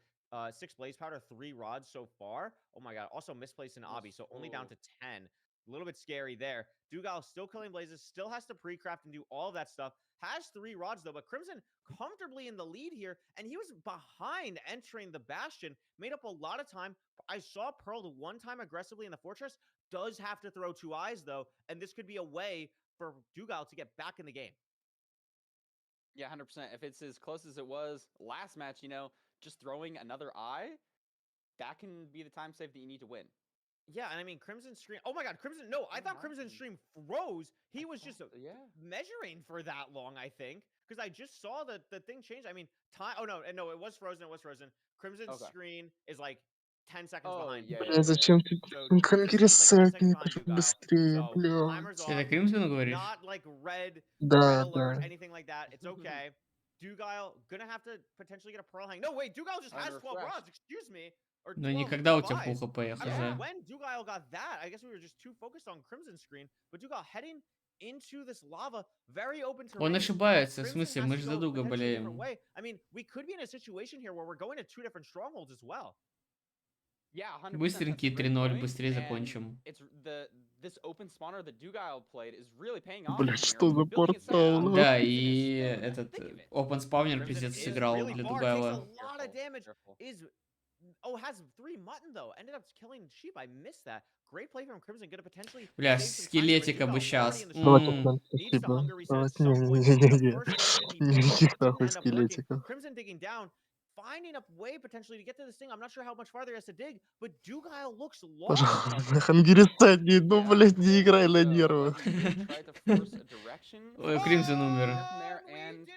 Speaker 5: 6 blaze powder, 3 rods so far. Oh my god! Also misplaced in obby, so only down to 10. A little bit scary there. Dugal still killing blazes, still has to pre-craft and do all of that stuff. Has 3 rods though, but Crimson comfortably in the lead here, and he was behind entering the bastion. Made up a lot of time. I saw Pearl one time aggressively in the fortress. Does have to throw 2 eyes though, and this could be a way for Dugal to get back in the game.
Speaker 6: Yeah, 100%. If it's as close as it was last match, you know, just throwing another eye, that can be the time save that you need to win.
Speaker 5: Yeah, and I mean Crimson Stream. Oh my god, Crimson! No, I thought Crimson Stream froze. He was just measuring for that long, I think, because I just saw the thing change. I mean, time. Oh no, no, it was frozen. It was frozen. Crimson's screen is like 10 seconds behind.
Speaker 3: Бля, зачем ты
Speaker 5: So Crimson's screen is like 10 seconds behind Dugal.
Speaker 3: быстрее,
Speaker 5: So timer's
Speaker 3: блядь.
Speaker 5: off.
Speaker 4: Это Кримзон говоришь?
Speaker 5: Not like red
Speaker 3: Да,
Speaker 5: alert,
Speaker 3: да.
Speaker 5: anything like that. It's okay. Dugile gonna have to potentially get a pearl hang. No, wait, Dugile just has 12
Speaker 6: Unrefreshed.
Speaker 5: rods, excuse me. Or
Speaker 4: Ну
Speaker 5: 12
Speaker 4: никогда у тебя
Speaker 5: revives.
Speaker 4: плохо
Speaker 5: I don't know
Speaker 4: хз.
Speaker 5: when Dugile got that. I guess we were just too focused on Crimson screen. But Dugile heading into this lava, very open terrain.
Speaker 4: Он ошибается, в
Speaker 5: Crimson
Speaker 4: смысле,
Speaker 5: has
Speaker 4: мы
Speaker 5: to
Speaker 4: же за
Speaker 5: go
Speaker 4: Дуга
Speaker 5: potentially a different
Speaker 4: болеем.
Speaker 5: way. I mean, we could be in a situation here where we're going to 2 different strongholds as well.
Speaker 6: Yeah, 100%.
Speaker 4: Быстренький
Speaker 6: that's a great
Speaker 4: 3-0,
Speaker 6: point,
Speaker 4: быстрее
Speaker 6: and
Speaker 4: закончим.
Speaker 6: It's this open spawner that Dugile played is really paying off.
Speaker 3: Блядь,
Speaker 6: from here.
Speaker 3: что за
Speaker 6: Building itself
Speaker 3: портал,
Speaker 6: up.
Speaker 3: ну?
Speaker 4: Да,
Speaker 6: Crimson is
Speaker 4: и
Speaker 6: still in the
Speaker 4: этот
Speaker 6: thick of it.
Speaker 4: Open Spawner
Speaker 5: Crimson
Speaker 4: пиздец
Speaker 5: is
Speaker 4: сыграл
Speaker 5: really
Speaker 4: для
Speaker 5: far, takes a
Speaker 4: Дугайла.
Speaker 5: lot of damage.
Speaker 6: Careful.
Speaker 5: Is has 3 mutton though. Ended up killing sheep. I missed that. Great play from Crimson. Gonna potentially
Speaker 4: Бля,
Speaker 5: save some time here, but
Speaker 4: скелетика бы
Speaker 5: Dugale already
Speaker 4: сейчас.
Speaker 5: in the
Speaker 3: Давайте,
Speaker 5: stronghold.
Speaker 3: Фрэнк,
Speaker 5: Needs to
Speaker 3: спасибо.
Speaker 5: hunger reset at
Speaker 3: Давайте,
Speaker 5: some point. The
Speaker 3: не-не-не-не.
Speaker 5: first version he did
Speaker 3: Никаких
Speaker 5: didn't
Speaker 3: нахуй
Speaker 5: end up working.
Speaker 3: скелетиков.
Speaker 5: Crimson digging down, finding a way potentially to get to this thing. I'm not sure how much farther he has to dig, but Dugile looks lost.
Speaker 3: Пожалуйста, Хангирисани, ну,
Speaker 6: Yeah,
Speaker 3: блядь, не играй на
Speaker 6: so,
Speaker 3: нервах.
Speaker 6: he did try to force a direction.
Speaker 4: Ой, Кримзон умер.
Speaker 6: From there, and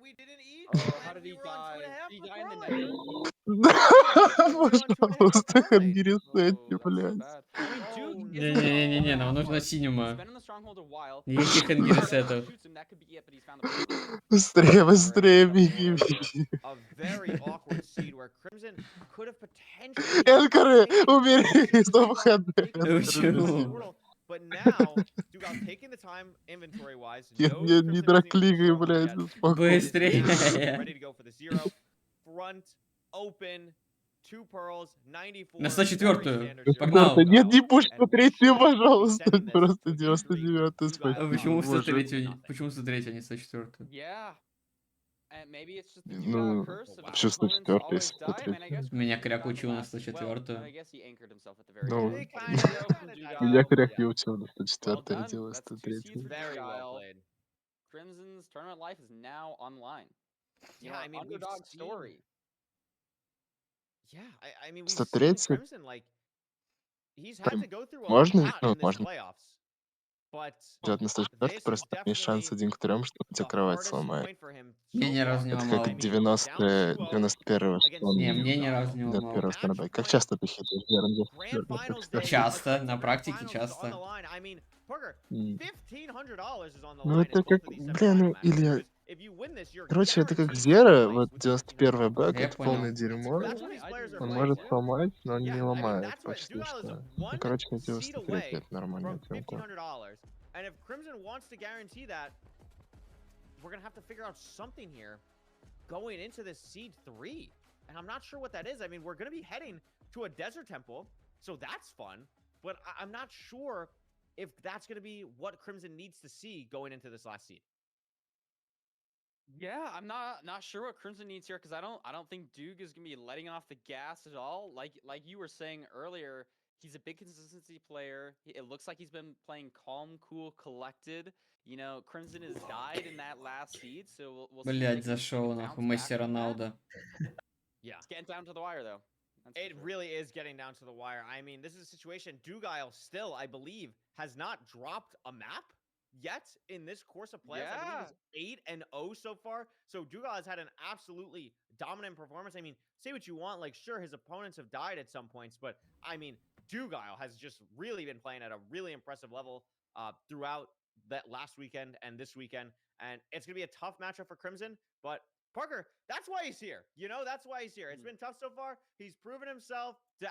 Speaker 5: We didn't eat.
Speaker 6: oh, how
Speaker 5: and
Speaker 6: did
Speaker 5: we
Speaker 6: he
Speaker 5: were on 2.5
Speaker 6: die? Did he
Speaker 5: for
Speaker 6: die in the
Speaker 5: Pearl Lane.
Speaker 6: nether?
Speaker 3: Пожалуйста, Хангирисани,
Speaker 6: Oh, that's so
Speaker 3: блядь.
Speaker 6: bad. I mean, Duke is
Speaker 4: Не-не-не-не, нам
Speaker 6: on
Speaker 4: нужно
Speaker 6: hard. He's
Speaker 4: синема.
Speaker 6: been in the stronghold a while.
Speaker 4: Никаких
Speaker 6: If
Speaker 4: хангирисетов.
Speaker 6: shoots him, that could be it, but he's found the purple.
Speaker 3: Быстрее, быстрее,
Speaker 5: The
Speaker 3: беги,
Speaker 5: pearl
Speaker 3: беги.
Speaker 5: a very awkward seed where Crimson could have potentially
Speaker 3: Энкоры,
Speaker 5: taken
Speaker 3: убери
Speaker 5: advantage of
Speaker 3: стоп
Speaker 5: Dugale
Speaker 3: хэд.
Speaker 5: taking the
Speaker 4: Почему?
Speaker 5: portal, but now Dugale taking the time inventory wise, knows
Speaker 3: Не
Speaker 5: Crimson isn't even
Speaker 3: драклигай,
Speaker 5: strong
Speaker 3: блядь,
Speaker 5: yet,
Speaker 3: успокойся.
Speaker 5: and is
Speaker 4: Быстрее.
Speaker 5: now ready to go for the zero. Front open, 2 pearls, 94.
Speaker 4: На
Speaker 5: very
Speaker 4: 104-ю.
Speaker 5: standard zero
Speaker 4: Погнал.
Speaker 5: for
Speaker 3: Нет, не
Speaker 5: Dugale,
Speaker 3: пусть
Speaker 5: and
Speaker 3: по
Speaker 5: we
Speaker 3: третью,
Speaker 5: should be
Speaker 3: пожалуйста.
Speaker 5: sending this
Speaker 3: Просто
Speaker 5: to a
Speaker 3: 99-й,
Speaker 5: 3-3
Speaker 3: спасибо.
Speaker 4: А почему
Speaker 3: Боже.
Speaker 4: 103-ю? Почему 103-ю, а не 104-ю?
Speaker 6: Yeah. And maybe it's just the
Speaker 3: Ну,
Speaker 6: Dugale curse of
Speaker 3: почему
Speaker 6: opponents
Speaker 3: 104-й,
Speaker 6: always
Speaker 3: если
Speaker 6: die. I mean, I guess
Speaker 3: 103-й?
Speaker 4: Меня
Speaker 6: Crimson
Speaker 4: Кряк
Speaker 6: got the
Speaker 4: учил на
Speaker 6: last- well,
Speaker 4: 104-ю.
Speaker 6: I guess he anchored himself at the very
Speaker 3: Ну,
Speaker 6: end.
Speaker 5: They
Speaker 6: But
Speaker 5: kinda-
Speaker 6: zero from
Speaker 5: kinda
Speaker 6: Dugale.
Speaker 5: died.
Speaker 3: Меня Кряк
Speaker 5: Yeah.
Speaker 3: не учил на
Speaker 6: Well
Speaker 3: 104-й
Speaker 6: done.
Speaker 3: делать
Speaker 6: That's 2
Speaker 3: 103-й.
Speaker 6: seeds for
Speaker 5: Very well
Speaker 6: Dugale.
Speaker 5: played.
Speaker 6: Crimson's tournament life is now online. You
Speaker 5: Yeah,
Speaker 6: know,
Speaker 5: I mean, we've
Speaker 6: underdog
Speaker 5: seen-
Speaker 6: story.
Speaker 5: Yeah, I mean, we've
Speaker 3: 103-й?
Speaker 5: seen Crimson, like, he's had to go through a
Speaker 3: Можно?
Speaker 5: lot
Speaker 3: Ну,
Speaker 5: in this
Speaker 3: можно.
Speaker 5: playoffs. But
Speaker 3: Идет на 104-й,
Speaker 5: this is
Speaker 3: просто там есть шанс
Speaker 5: definitely
Speaker 3: 1 к 3, что у тебя
Speaker 5: the
Speaker 3: кровать
Speaker 5: hardest
Speaker 3: сломает.
Speaker 5: point for him
Speaker 4: Я
Speaker 5: so
Speaker 4: ни разу
Speaker 5: far.
Speaker 4: не
Speaker 3: Это
Speaker 4: ломал.
Speaker 3: как
Speaker 5: I mean,
Speaker 3: 90
Speaker 5: down 2-0
Speaker 3: 91-го
Speaker 5: against
Speaker 4: Не, мне ни
Speaker 5: Dugale.
Speaker 4: разу не
Speaker 3: Для
Speaker 4: ломал.
Speaker 3: первого
Speaker 5: Match
Speaker 3: стандарта. Как
Speaker 5: point.
Speaker 3: часто ты хитаешь, Верон?
Speaker 5: Grand finals day.
Speaker 4: Часто,
Speaker 5: a
Speaker 4: на
Speaker 5: grand
Speaker 4: практике
Speaker 5: finals is
Speaker 4: часто.
Speaker 5: on the line. I mean, Parker, $1,500 is on the
Speaker 3: Ну,
Speaker 5: line
Speaker 3: это
Speaker 5: in both
Speaker 3: как,
Speaker 5: of these
Speaker 3: блин,
Speaker 5: semifinal
Speaker 3: ну,
Speaker 5: matches,
Speaker 3: Илья,
Speaker 5: because if you win this, you're
Speaker 3: короче, это как
Speaker 5: guaranteed
Speaker 3: Зера,
Speaker 5: second
Speaker 3: вот
Speaker 5: place with
Speaker 3: 91-й
Speaker 5: $1,500.
Speaker 3: бэк,
Speaker 4: Я
Speaker 3: это полное
Speaker 4: понял.
Speaker 3: дерьмо.
Speaker 5: That's what these players are
Speaker 3: Он
Speaker 5: playing
Speaker 3: может
Speaker 5: for.
Speaker 3: сломать, но он
Speaker 5: Yeah,
Speaker 3: не
Speaker 5: I mean,
Speaker 3: ломает
Speaker 5: that's what
Speaker 3: почти
Speaker 5: Dugale is
Speaker 3: что. Ну,
Speaker 5: one
Speaker 3: короче, эти
Speaker 5: seed
Speaker 3: 103
Speaker 5: away
Speaker 3: это нормальная
Speaker 5: from
Speaker 3: темка.
Speaker 5: $1,500. And if Crimson wants to guarantee that, we're going to have to figure out something here going into this seed 3. And I'm not sure what that is. I mean, we're going to be heading to a desert temple, so that's fun. But I'm not sure if that's going to be what Crimson needs to see going into this last seed.
Speaker 6: Yeah, I'm not sure what Crimson needs here because I don't think Duke is gonna be letting off the gas at all. Like you were saying earlier, he's a big consistency player. It looks like he's been playing calm, cool, collected. You know, Crimson has died in that last seed, so we'll see. if they
Speaker 4: Блять,
Speaker 6: can
Speaker 4: зашел
Speaker 6: bounce
Speaker 4: нахуй
Speaker 6: back
Speaker 4: Месси
Speaker 6: from that.
Speaker 4: Роналдо.
Speaker 5: Yeah.
Speaker 6: It's getting down to the wire though. That's for
Speaker 5: It
Speaker 6: sure.
Speaker 5: really is getting down to the wire. I mean, this is a situation Dugile still, I believe, has not dropped a map yet in this course of playoffs. I believe he's 8-0 so far. So Dugile has had an absolutely dominant performance. I mean, say what you want, like, sure, his opponents have died at some points, but I mean, Dugile has just really been playing at a really impressive level throughout that last weekend and this weekend. And it's going to be a tough matchup for Crimson, but Parker, that's why he's here. You know, that's why he's here. It's been tough so far. He's proven himself to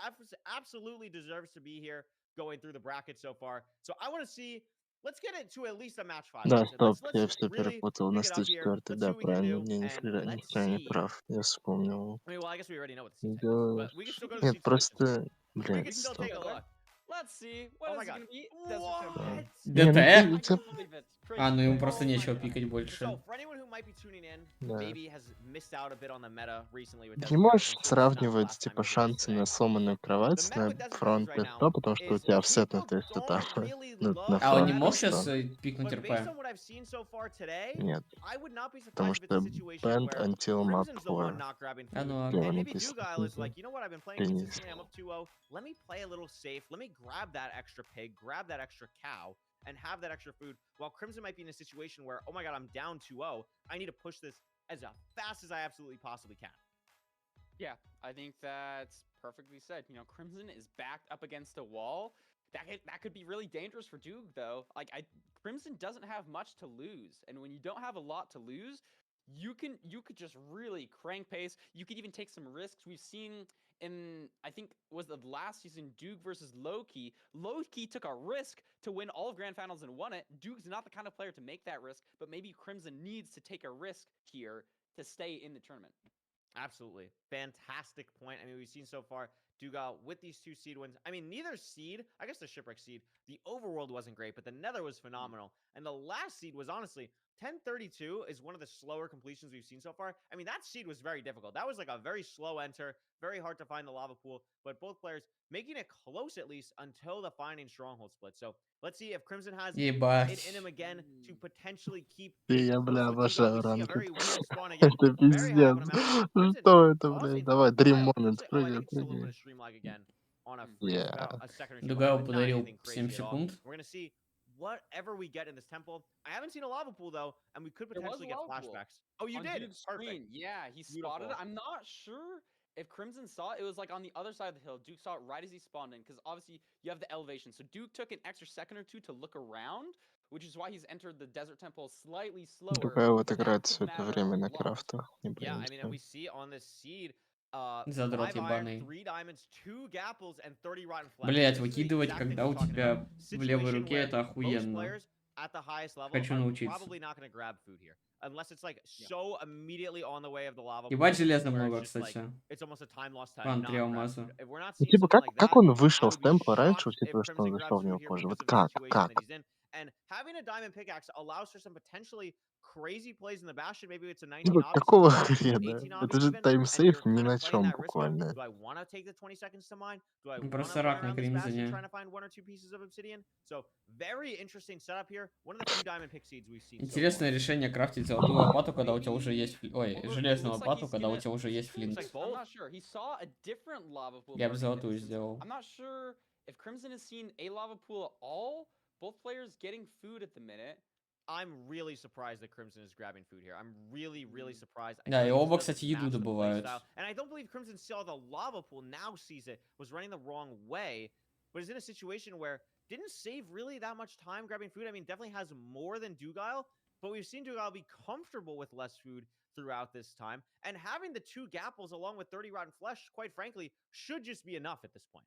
Speaker 5: absolutely deserves to be here going through the bracket so far. So I want to see. Let's get it to at least a match 5.
Speaker 3: Да, стоп,
Speaker 5: Let's
Speaker 3: я
Speaker 5: just
Speaker 3: все
Speaker 5: really
Speaker 3: перепутал на
Speaker 5: pick it up here.
Speaker 3: 104-й,
Speaker 5: Let's
Speaker 3: да,
Speaker 5: see what we can
Speaker 3: правильно,
Speaker 5: do.
Speaker 3: не, ни
Speaker 5: And
Speaker 3: хрена
Speaker 5: let's
Speaker 3: не
Speaker 5: see.
Speaker 3: прав, я вспомнил.
Speaker 5: I mean, well, I guess we already know what the seed type is,
Speaker 3: Идёшь.
Speaker 5: but we can still go to the
Speaker 3: Нет,
Speaker 5: seed selection.
Speaker 3: просто,
Speaker 5: We
Speaker 3: блядь,
Speaker 5: can still
Speaker 3: стоп.
Speaker 5: take a look.
Speaker 6: Let's see. What
Speaker 5: Oh
Speaker 6: is
Speaker 5: my
Speaker 6: it
Speaker 5: god.
Speaker 6: gonna be? Desert Temple.
Speaker 5: What?
Speaker 3: Не, ну
Speaker 4: ДТ?
Speaker 3: ты-
Speaker 6: I
Speaker 3: у тебя-
Speaker 6: can't believe it.
Speaker 4: А, ну ему
Speaker 6: Crazy.
Speaker 4: просто
Speaker 6: Oh my
Speaker 4: нечего
Speaker 6: God.
Speaker 4: пикать больше.
Speaker 5: So for anyone who might be tuning in,
Speaker 3: Да.
Speaker 5: maybe has missed out a bit on the meta recently with
Speaker 3: Не
Speaker 5: Desert Temples.
Speaker 3: можешь
Speaker 5: I'm sure this is not the
Speaker 3: сравнивать,
Speaker 5: last time
Speaker 3: типа,
Speaker 5: you'll hear this
Speaker 3: шансы
Speaker 5: today.
Speaker 3: на сломанную
Speaker 5: The
Speaker 3: кровать
Speaker 5: meta
Speaker 3: на
Speaker 5: with Desert Temples
Speaker 3: фронт
Speaker 5: right now
Speaker 3: РП, потому что у
Speaker 5: is
Speaker 3: тебя
Speaker 5: people
Speaker 3: всетнутые
Speaker 5: don't
Speaker 3: сетапы
Speaker 5: really
Speaker 3: на
Speaker 5: love
Speaker 4: А он
Speaker 3: фронт
Speaker 4: не
Speaker 5: that
Speaker 4: мог
Speaker 3: просто.
Speaker 4: сейчас пикнуть
Speaker 5: But based
Speaker 4: РП?
Speaker 5: on what I've seen so far today,
Speaker 3: Нет,
Speaker 5: I would not be
Speaker 3: потому
Speaker 5: surprised if it's
Speaker 3: что
Speaker 5: a situation
Speaker 3: banned
Speaker 5: where
Speaker 3: until map
Speaker 5: Crimson's the one
Speaker 3: 4.
Speaker 5: not grabbing
Speaker 4: А
Speaker 5: food.
Speaker 4: ну
Speaker 3: Слева
Speaker 5: And maybe
Speaker 3: написано
Speaker 5: Dugile is
Speaker 3: снизу.
Speaker 5: like, you know what, I've been playing
Speaker 3: Принес.
Speaker 5: consistently, I'm up 2-0. Let me play a little safe. Let me grab that extra pig, grab that extra cow, and have that extra food. While Crimson might be in a situation where, oh my god, I'm down 2-0. I need to push this as fast as I absolutely possibly can.
Speaker 6: Yeah, I think that's perfectly said. You know, Crimson is backed up against a wall. That could be really dangerous for Duke, though. Like, Crimson doesn't have much to lose, and when you don't have a lot to lose, you could just really crank pace. You could even take some risks. We've seen in, I think was the last season, Duke versus Loki. Loki took a risk to win all of Grand Finals and won it. Duke's not the kind of player to make that risk, but maybe Crimson needs to take a risk here to stay in the tournament.
Speaker 5: Absolutely. Fantastic point. I mean, we've seen so far Dugal with these 2 seed wins. I mean, neither seed, I guess the Shipwreck seed, the overworld wasn't great, but the Nether was phenomenal. And the last seed was honestly 1032 is one of the slower completions we've seen so far. I mean, that seed was very difficult. That was like a very slow enter, very hard to find the lava pool, but both players making it close at least until the finding stronghold split. So let's see if Crimson has it in him
Speaker 4: Ебать.
Speaker 5: again to potentially keep
Speaker 3: И
Speaker 5: getting
Speaker 3: я,
Speaker 5: close
Speaker 3: бля,
Speaker 5: with Dugal.
Speaker 3: обожаю
Speaker 5: We see a
Speaker 3: ранкед.
Speaker 5: very weird spawn again.
Speaker 3: Это
Speaker 5: Very high up on
Speaker 3: пиздец.
Speaker 5: a mountain. Crimson
Speaker 3: Что это, блядь?
Speaker 5: pausing for
Speaker 3: Давай,
Speaker 5: a
Speaker 3: Dream
Speaker 5: while.
Speaker 3: Moment,
Speaker 5: Looks like, oh, I
Speaker 3: прыгай,
Speaker 5: think it's just a little bit
Speaker 3: прыгай.
Speaker 5: of stream lag again on a freeze
Speaker 3: Yeah.
Speaker 5: about a second or two.
Speaker 4: Дугал
Speaker 5: But not
Speaker 4: подарил
Speaker 5: anything
Speaker 4: 7
Speaker 5: crazy at all.
Speaker 4: секунд.
Speaker 5: We're gonna see whatever we get in this temple. I haven't seen a lava pool though, and we could
Speaker 6: There was
Speaker 5: potentially
Speaker 6: a
Speaker 5: get
Speaker 6: lava pool
Speaker 5: flashbacks. Oh, you
Speaker 6: on
Speaker 5: did.
Speaker 6: Duke's
Speaker 5: Perfect.
Speaker 6: screen. Yeah, he spotted it.
Speaker 5: Beautiful.
Speaker 6: I'm not sure if Crimson saw it. It was like on the other side of the hill. Duke saw it right as he spawned in, because obviously you have the elevation. So Duke took an extra second or two to look around, which is why he's entered the desert temple slightly slower.
Speaker 3: Дугай вот
Speaker 6: But that
Speaker 3: играет
Speaker 6: could
Speaker 3: все это
Speaker 6: matter
Speaker 3: время
Speaker 6: a
Speaker 3: на
Speaker 6: lot.
Speaker 3: крафтах. Не
Speaker 5: Yeah, I mean, and we
Speaker 3: боимся.
Speaker 5: see on this seed,
Speaker 4: Задрот
Speaker 5: 5 iron,
Speaker 4: ебаный.
Speaker 5: 3 diamonds, 2 gapples, and 30 rotten flesh.
Speaker 4: Блять,
Speaker 5: This is the
Speaker 4: выкидывать,
Speaker 5: exact thing
Speaker 4: когда
Speaker 5: we're
Speaker 4: у
Speaker 5: talking
Speaker 4: тебя
Speaker 5: about.
Speaker 4: в левой
Speaker 5: Situation
Speaker 4: руке,
Speaker 5: where
Speaker 4: это
Speaker 5: most
Speaker 4: охуенно.
Speaker 5: players at the highest level
Speaker 4: Хочу
Speaker 5: are
Speaker 4: научиться.
Speaker 5: probably not going to grab food here, unless it's like so immediately on the way of the lava
Speaker 4: Ебать,
Speaker 5: pool,
Speaker 4: железа
Speaker 5: where
Speaker 4: много,
Speaker 5: it's just like
Speaker 4: кстати.
Speaker 5: it's almost a time lost to
Speaker 4: Ладно,
Speaker 5: not
Speaker 4: 3
Speaker 5: grab
Speaker 4: алмаза.
Speaker 5: food. If we're not
Speaker 3: Ну,
Speaker 5: seeing
Speaker 3: типа,
Speaker 5: something like
Speaker 3: как
Speaker 5: that,
Speaker 3: он
Speaker 5: I
Speaker 3: вышел с
Speaker 5: would be
Speaker 3: темпа раньше,
Speaker 5: shocked if
Speaker 3: учитывая, что он
Speaker 5: Crimson grabs
Speaker 3: зашел в него
Speaker 5: food here
Speaker 3: позже?
Speaker 5: because
Speaker 3: Вот
Speaker 5: of the
Speaker 3: как?
Speaker 5: situation that
Speaker 3: Как?
Speaker 5: he's in. And having a diamond pickaxe allows for some potentially crazy plays in the Bastion. Maybe it's a 19
Speaker 3: Типа,
Speaker 5: obby
Speaker 3: какого
Speaker 5: situation,
Speaker 3: хрена?
Speaker 5: 18 obby
Speaker 3: Это же
Speaker 5: even, and
Speaker 3: таймсейф
Speaker 5: you're
Speaker 3: ни
Speaker 5: kind
Speaker 3: на
Speaker 5: of playing
Speaker 3: чем
Speaker 5: that risk of,
Speaker 3: буквально.
Speaker 5: do I want to take the 20 seconds to mine? Do I
Speaker 4: Ну,
Speaker 5: want to
Speaker 4: просто
Speaker 5: run
Speaker 4: рак на
Speaker 5: around this Bastion
Speaker 4: Кримзоне.
Speaker 5: trying to find 1 or 2 pieces of obsidian? So very interesting setup here. One of the few diamond pick seeds we've seen so far.
Speaker 4: Интересное решение крафтить золотую лопату, когда у тебя уже есть... Ой, железную лопату, когда у тебя уже есть флинт.
Speaker 6: I'm not sure. He saw a different lava pool.
Speaker 4: Я бы
Speaker 6: burning in the
Speaker 4: золотую
Speaker 6: distance.
Speaker 4: сделал.
Speaker 6: I'm not sure if Crimson has seen a lava pool at all. Both players getting food at the minute.
Speaker 5: I'm really surprised that Crimson is grabbing food here. I'm really surprised. I
Speaker 4: Да,
Speaker 5: feel
Speaker 4: и
Speaker 5: like this
Speaker 4: оба,
Speaker 5: doesn't
Speaker 4: кстати, еду
Speaker 5: match the
Speaker 4: добывают.
Speaker 5: playstyle. And I don't believe Crimson saw the lava pool, now sees it, was running the wrong way, but is in a situation where didn't save really that much time grabbing food. I mean, definitely has more than Dugal, but we've seen Dugal be comfortable with less food throughout this time. And having the 2 gapples along with 30 rotten flesh, quite frankly, should just be enough at this point.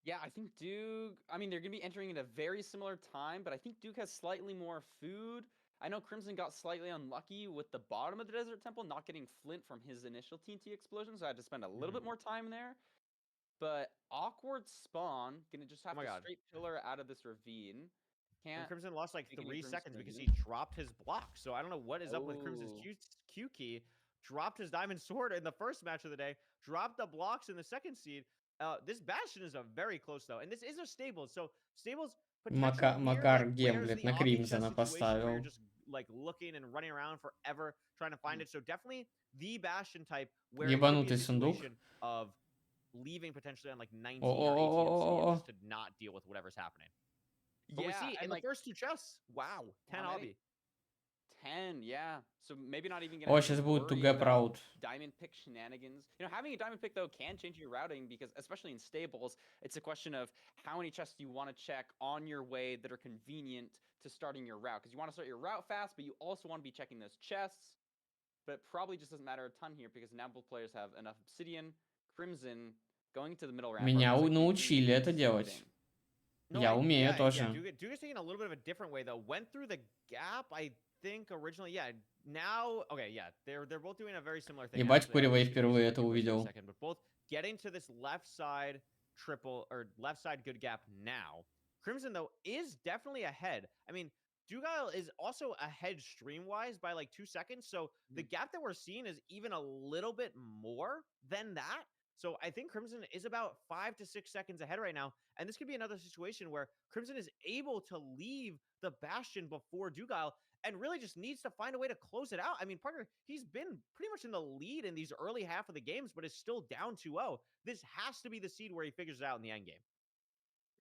Speaker 6: Yeah, I think Duke, I mean, they're going to be entering at a very similar time, but I think Duke has slightly more food. I know Crimson got slightly unlucky with the bottom of the Desert Temple, not getting flint from his initial TNT explosion, so I had to spend a little bit more time there. But awkward spawn, gonna just have to straight pillar out of this ravine.
Speaker 5: And Crimson lost like 3 seconds because he
Speaker 6: he
Speaker 5: dropped his block. So I don't know what is up with Crimson's Q key. Dropped his diamond sword in the first match of the day. Dropped the blocks in the second seed. This Bastion is a very close though, and this is a stable. So stables
Speaker 4: Макар гемблет на Кримзона поставил.
Speaker 5: Just like looking and running around forever trying to find it. So definitely the Bastion type where it could be a situation of leaving potentially on like 19 or 18 just to not deal with whatever's happening. But we see in the first 2 chests, wow, 10 obby.
Speaker 6: 10, yeah. So maybe not even
Speaker 4: О, сейчас будет to gap route.
Speaker 6: Diamond pick shenanigans. You know, having a diamond pick though can change your routing because, especially in stables, it's a question of how many chests you want to check on your way that are convenient to starting your route. Because you want to start your route fast, but you also want to be checking those chests. But it probably just doesn't matter a ton here because now both players have enough obsidian. Crimson going to the middle ramp.
Speaker 4: Меня научили это делать. Я умею тоже.
Speaker 5: Duke is taking a little bit of a different way though. Went through the gap, I think originally, yeah. Now, okay, yeah, they're both doing a very similar thing.
Speaker 4: Ебать, Куревей впервые это увидел.
Speaker 5: But both getting to this left side triple or left side good gap now. Crimson though is definitely ahead. I mean, Dugal is also ahead stream wise by like 2 seconds. So the gap that we're seeing is even a little bit more than that. So I think Crimson is about 5 to 6 seconds ahead right now. And this could be another situation where Crimson is able to leave the Bastion before Dugal and really just needs to find a way to close it out. I mean, Parker, he's been pretty much in the lead in these early half of the games, but is still down 2-0. This has to be the seed where he figures it out in the end game.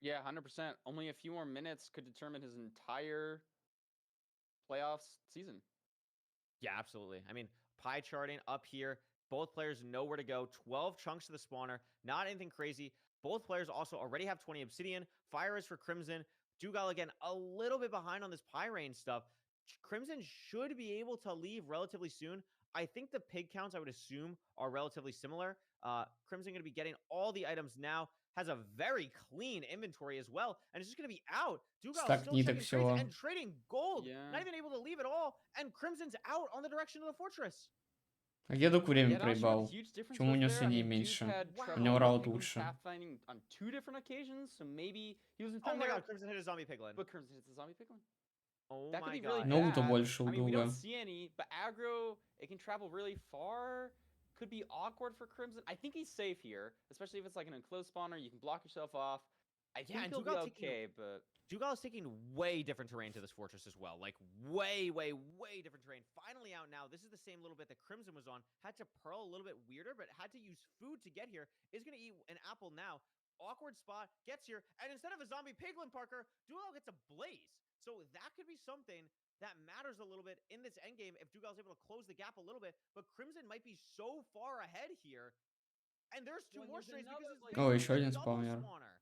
Speaker 6: Yeah, 100%. Only a few more minutes could determine his entire playoffs season.
Speaker 5: Yeah, absolutely. I mean, pie charting up here. Both players know where to go. 12 chunks to the spawner. Not anything crazy. Both players also already have 20 obsidian. Fire is for Crimson. Dugal, again, a little bit behind on this pie range stuff. Crimson should be able to leave relatively soon. I think the pig counts, I would assume, are relatively similar. Crimson going to be getting all the items now. Has a very clean inventory as well. And it's just going to be out. Dugal
Speaker 4: Так
Speaker 5: still
Speaker 4: ниток
Speaker 5: checking trades
Speaker 4: всего.
Speaker 5: and trading gold.
Speaker 6: Yeah.
Speaker 5: Not even able to leave at all. And Crimson's out on the direction of the fortress.
Speaker 4: А где Дук время
Speaker 6: Yeah, not sure what the
Speaker 4: проебал?
Speaker 6: huge difference
Speaker 4: Почему у
Speaker 6: was
Speaker 4: него
Speaker 6: there. I
Speaker 4: свиней
Speaker 6: mean, Duke
Speaker 4: меньше?
Speaker 6: had
Speaker 5: Wow.
Speaker 6: trouble
Speaker 4: У него
Speaker 6: with
Speaker 4: раут
Speaker 6: Piglin
Speaker 4: лучше.
Speaker 6: pathfinding on 2 different occasions, so maybe he was in
Speaker 5: Oh
Speaker 6: front
Speaker 5: my
Speaker 6: there.
Speaker 5: god, Crimson hit a zombie piglin.
Speaker 6: But Crimson hits the zombie Piglin.
Speaker 5: Oh
Speaker 6: That could
Speaker 5: my
Speaker 6: be really
Speaker 5: god.
Speaker 4: Ну,
Speaker 6: bad.
Speaker 4: то больше у
Speaker 6: I mean, we
Speaker 4: Дуга.
Speaker 6: don't see any, but aggro, it can travel really far. Could be awkward for Crimson. I think he's safe here, especially if it's like an enclosed spawner. You can block yourself off. I think
Speaker 5: Yeah, and
Speaker 6: he'll be
Speaker 5: Dugal taking-
Speaker 6: okay, but
Speaker 5: Dugal is taking way different terrain to this fortress as well. Like, way different terrain. Finally out now. This is the same little bit that Crimson was on. Had to pearl a little bit weirder, but had to use food to get here. Is going to eat an apple now. Awkward spot. Gets here. And instead of a zombie piglin, Parker, Dugal gets a blaze. So that could be something that matters a little bit in this endgame if Dugal's able to close the gap a little bit. But Crimson might be so far ahead here. And there's two
Speaker 6: Well,
Speaker 5: more
Speaker 6: there's
Speaker 5: strays because
Speaker 6: another,
Speaker 5: it's
Speaker 6: like-
Speaker 4: Oh,
Speaker 5: basically
Speaker 4: еще
Speaker 5: a
Speaker 4: один
Speaker 5: double
Speaker 4: спавнер.
Speaker 5: spawner.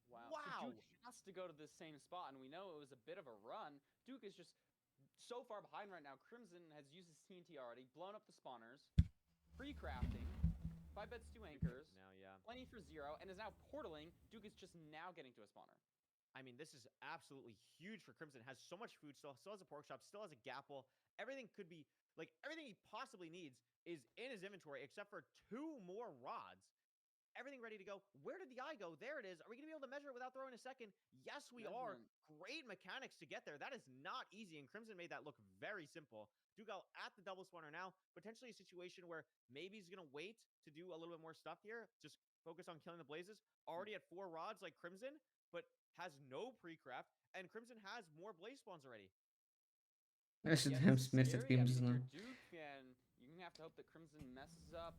Speaker 6: wow.
Speaker 5: Wow.
Speaker 6: So Duke has to go to the same spot, and we know it was a bit of a run. Duke is just so far behind right now. Crimson has used his TNT already, blown up the spawners, pre-crafting, 5 beds, 2 anchors,
Speaker 5: Now, yeah.
Speaker 6: plenty for 0, and is now portaling. Duke is just now getting to a spawner.
Speaker 5: I mean, this is absolutely huge for Crimson. Has so much food, still has a pork chop, still has a gapple. Everything could be, like, everything he possibly needs is in his inventory, except for 2 more rods. Everything ready to go. Where did the eye go? There it is. Are we going to be able to measure it without throwing a second? Yes, we are. Great mechanics to get there. That is not easy, and Crimson made that look very simple. Dugal at the double spawner now. Potentially a situation where maybe he's going to wait to do a little bit more stuff here. Just focus on killing the blazes. Already at 4 rods like Crimson, but has no pre-craft, and Crimson has more blaze spawns already.
Speaker 4: Ожидаем
Speaker 6: this is
Speaker 4: смерть от
Speaker 6: scary. I mean, if
Speaker 4: Кримзона.
Speaker 6: you're Duke, and you're gonna have to hope that Crimson messes up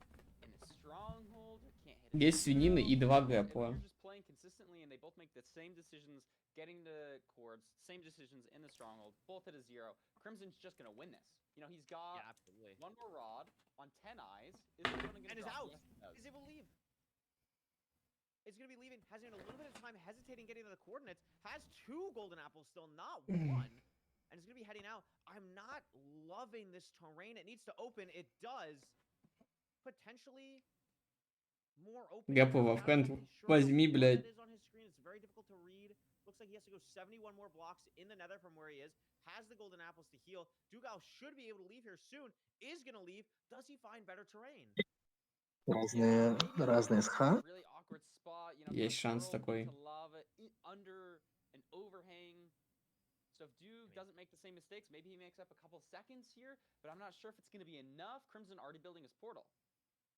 Speaker 6: in his stronghold. Or can't hit it
Speaker 4: Есть свинины и 2
Speaker 6: If
Speaker 4: гэпа.
Speaker 6: you're just playing consistently and they both make the same decisions, getting the cords, same decisions in the stronghold, both hit a 0, Crimson's just gonna win this. You know, he's got
Speaker 5: Yeah, absolutely.
Speaker 6: 1 more rod on 10 eyes. Is the opponent
Speaker 5: And
Speaker 6: gonna
Speaker 5: is
Speaker 6: drop?
Speaker 5: out.
Speaker 6: Yes, he does.
Speaker 5: Is able to leave. Is going to be leaving. Has a little bit of time hesitating getting to the coordinates. Has 2 golden apples still, not 1. And it's going to be heading out. I'm not loving this terrain. It needs to open. It does. Potentially more open.
Speaker 4: Гэпова в хэнд возьми, блядь.
Speaker 5: It is on his screen. It's very difficult to read. Looks like he has to go 71 more blocks in the nether from where he is. Has the golden apples to heal. Dugal should be able to leave here soon. Is going to leave. Does he find better terrain?
Speaker 3: Разные СХ.
Speaker 6: Really awkward spot, you know,
Speaker 4: Есть шанс
Speaker 6: burrowed
Speaker 4: такой.
Speaker 6: into lava under an overhang. So if Duke doesn't make the same mistakes, maybe he makes up a couple seconds here, but I'm not sure if it's going to be enough. Crimson already building his portal.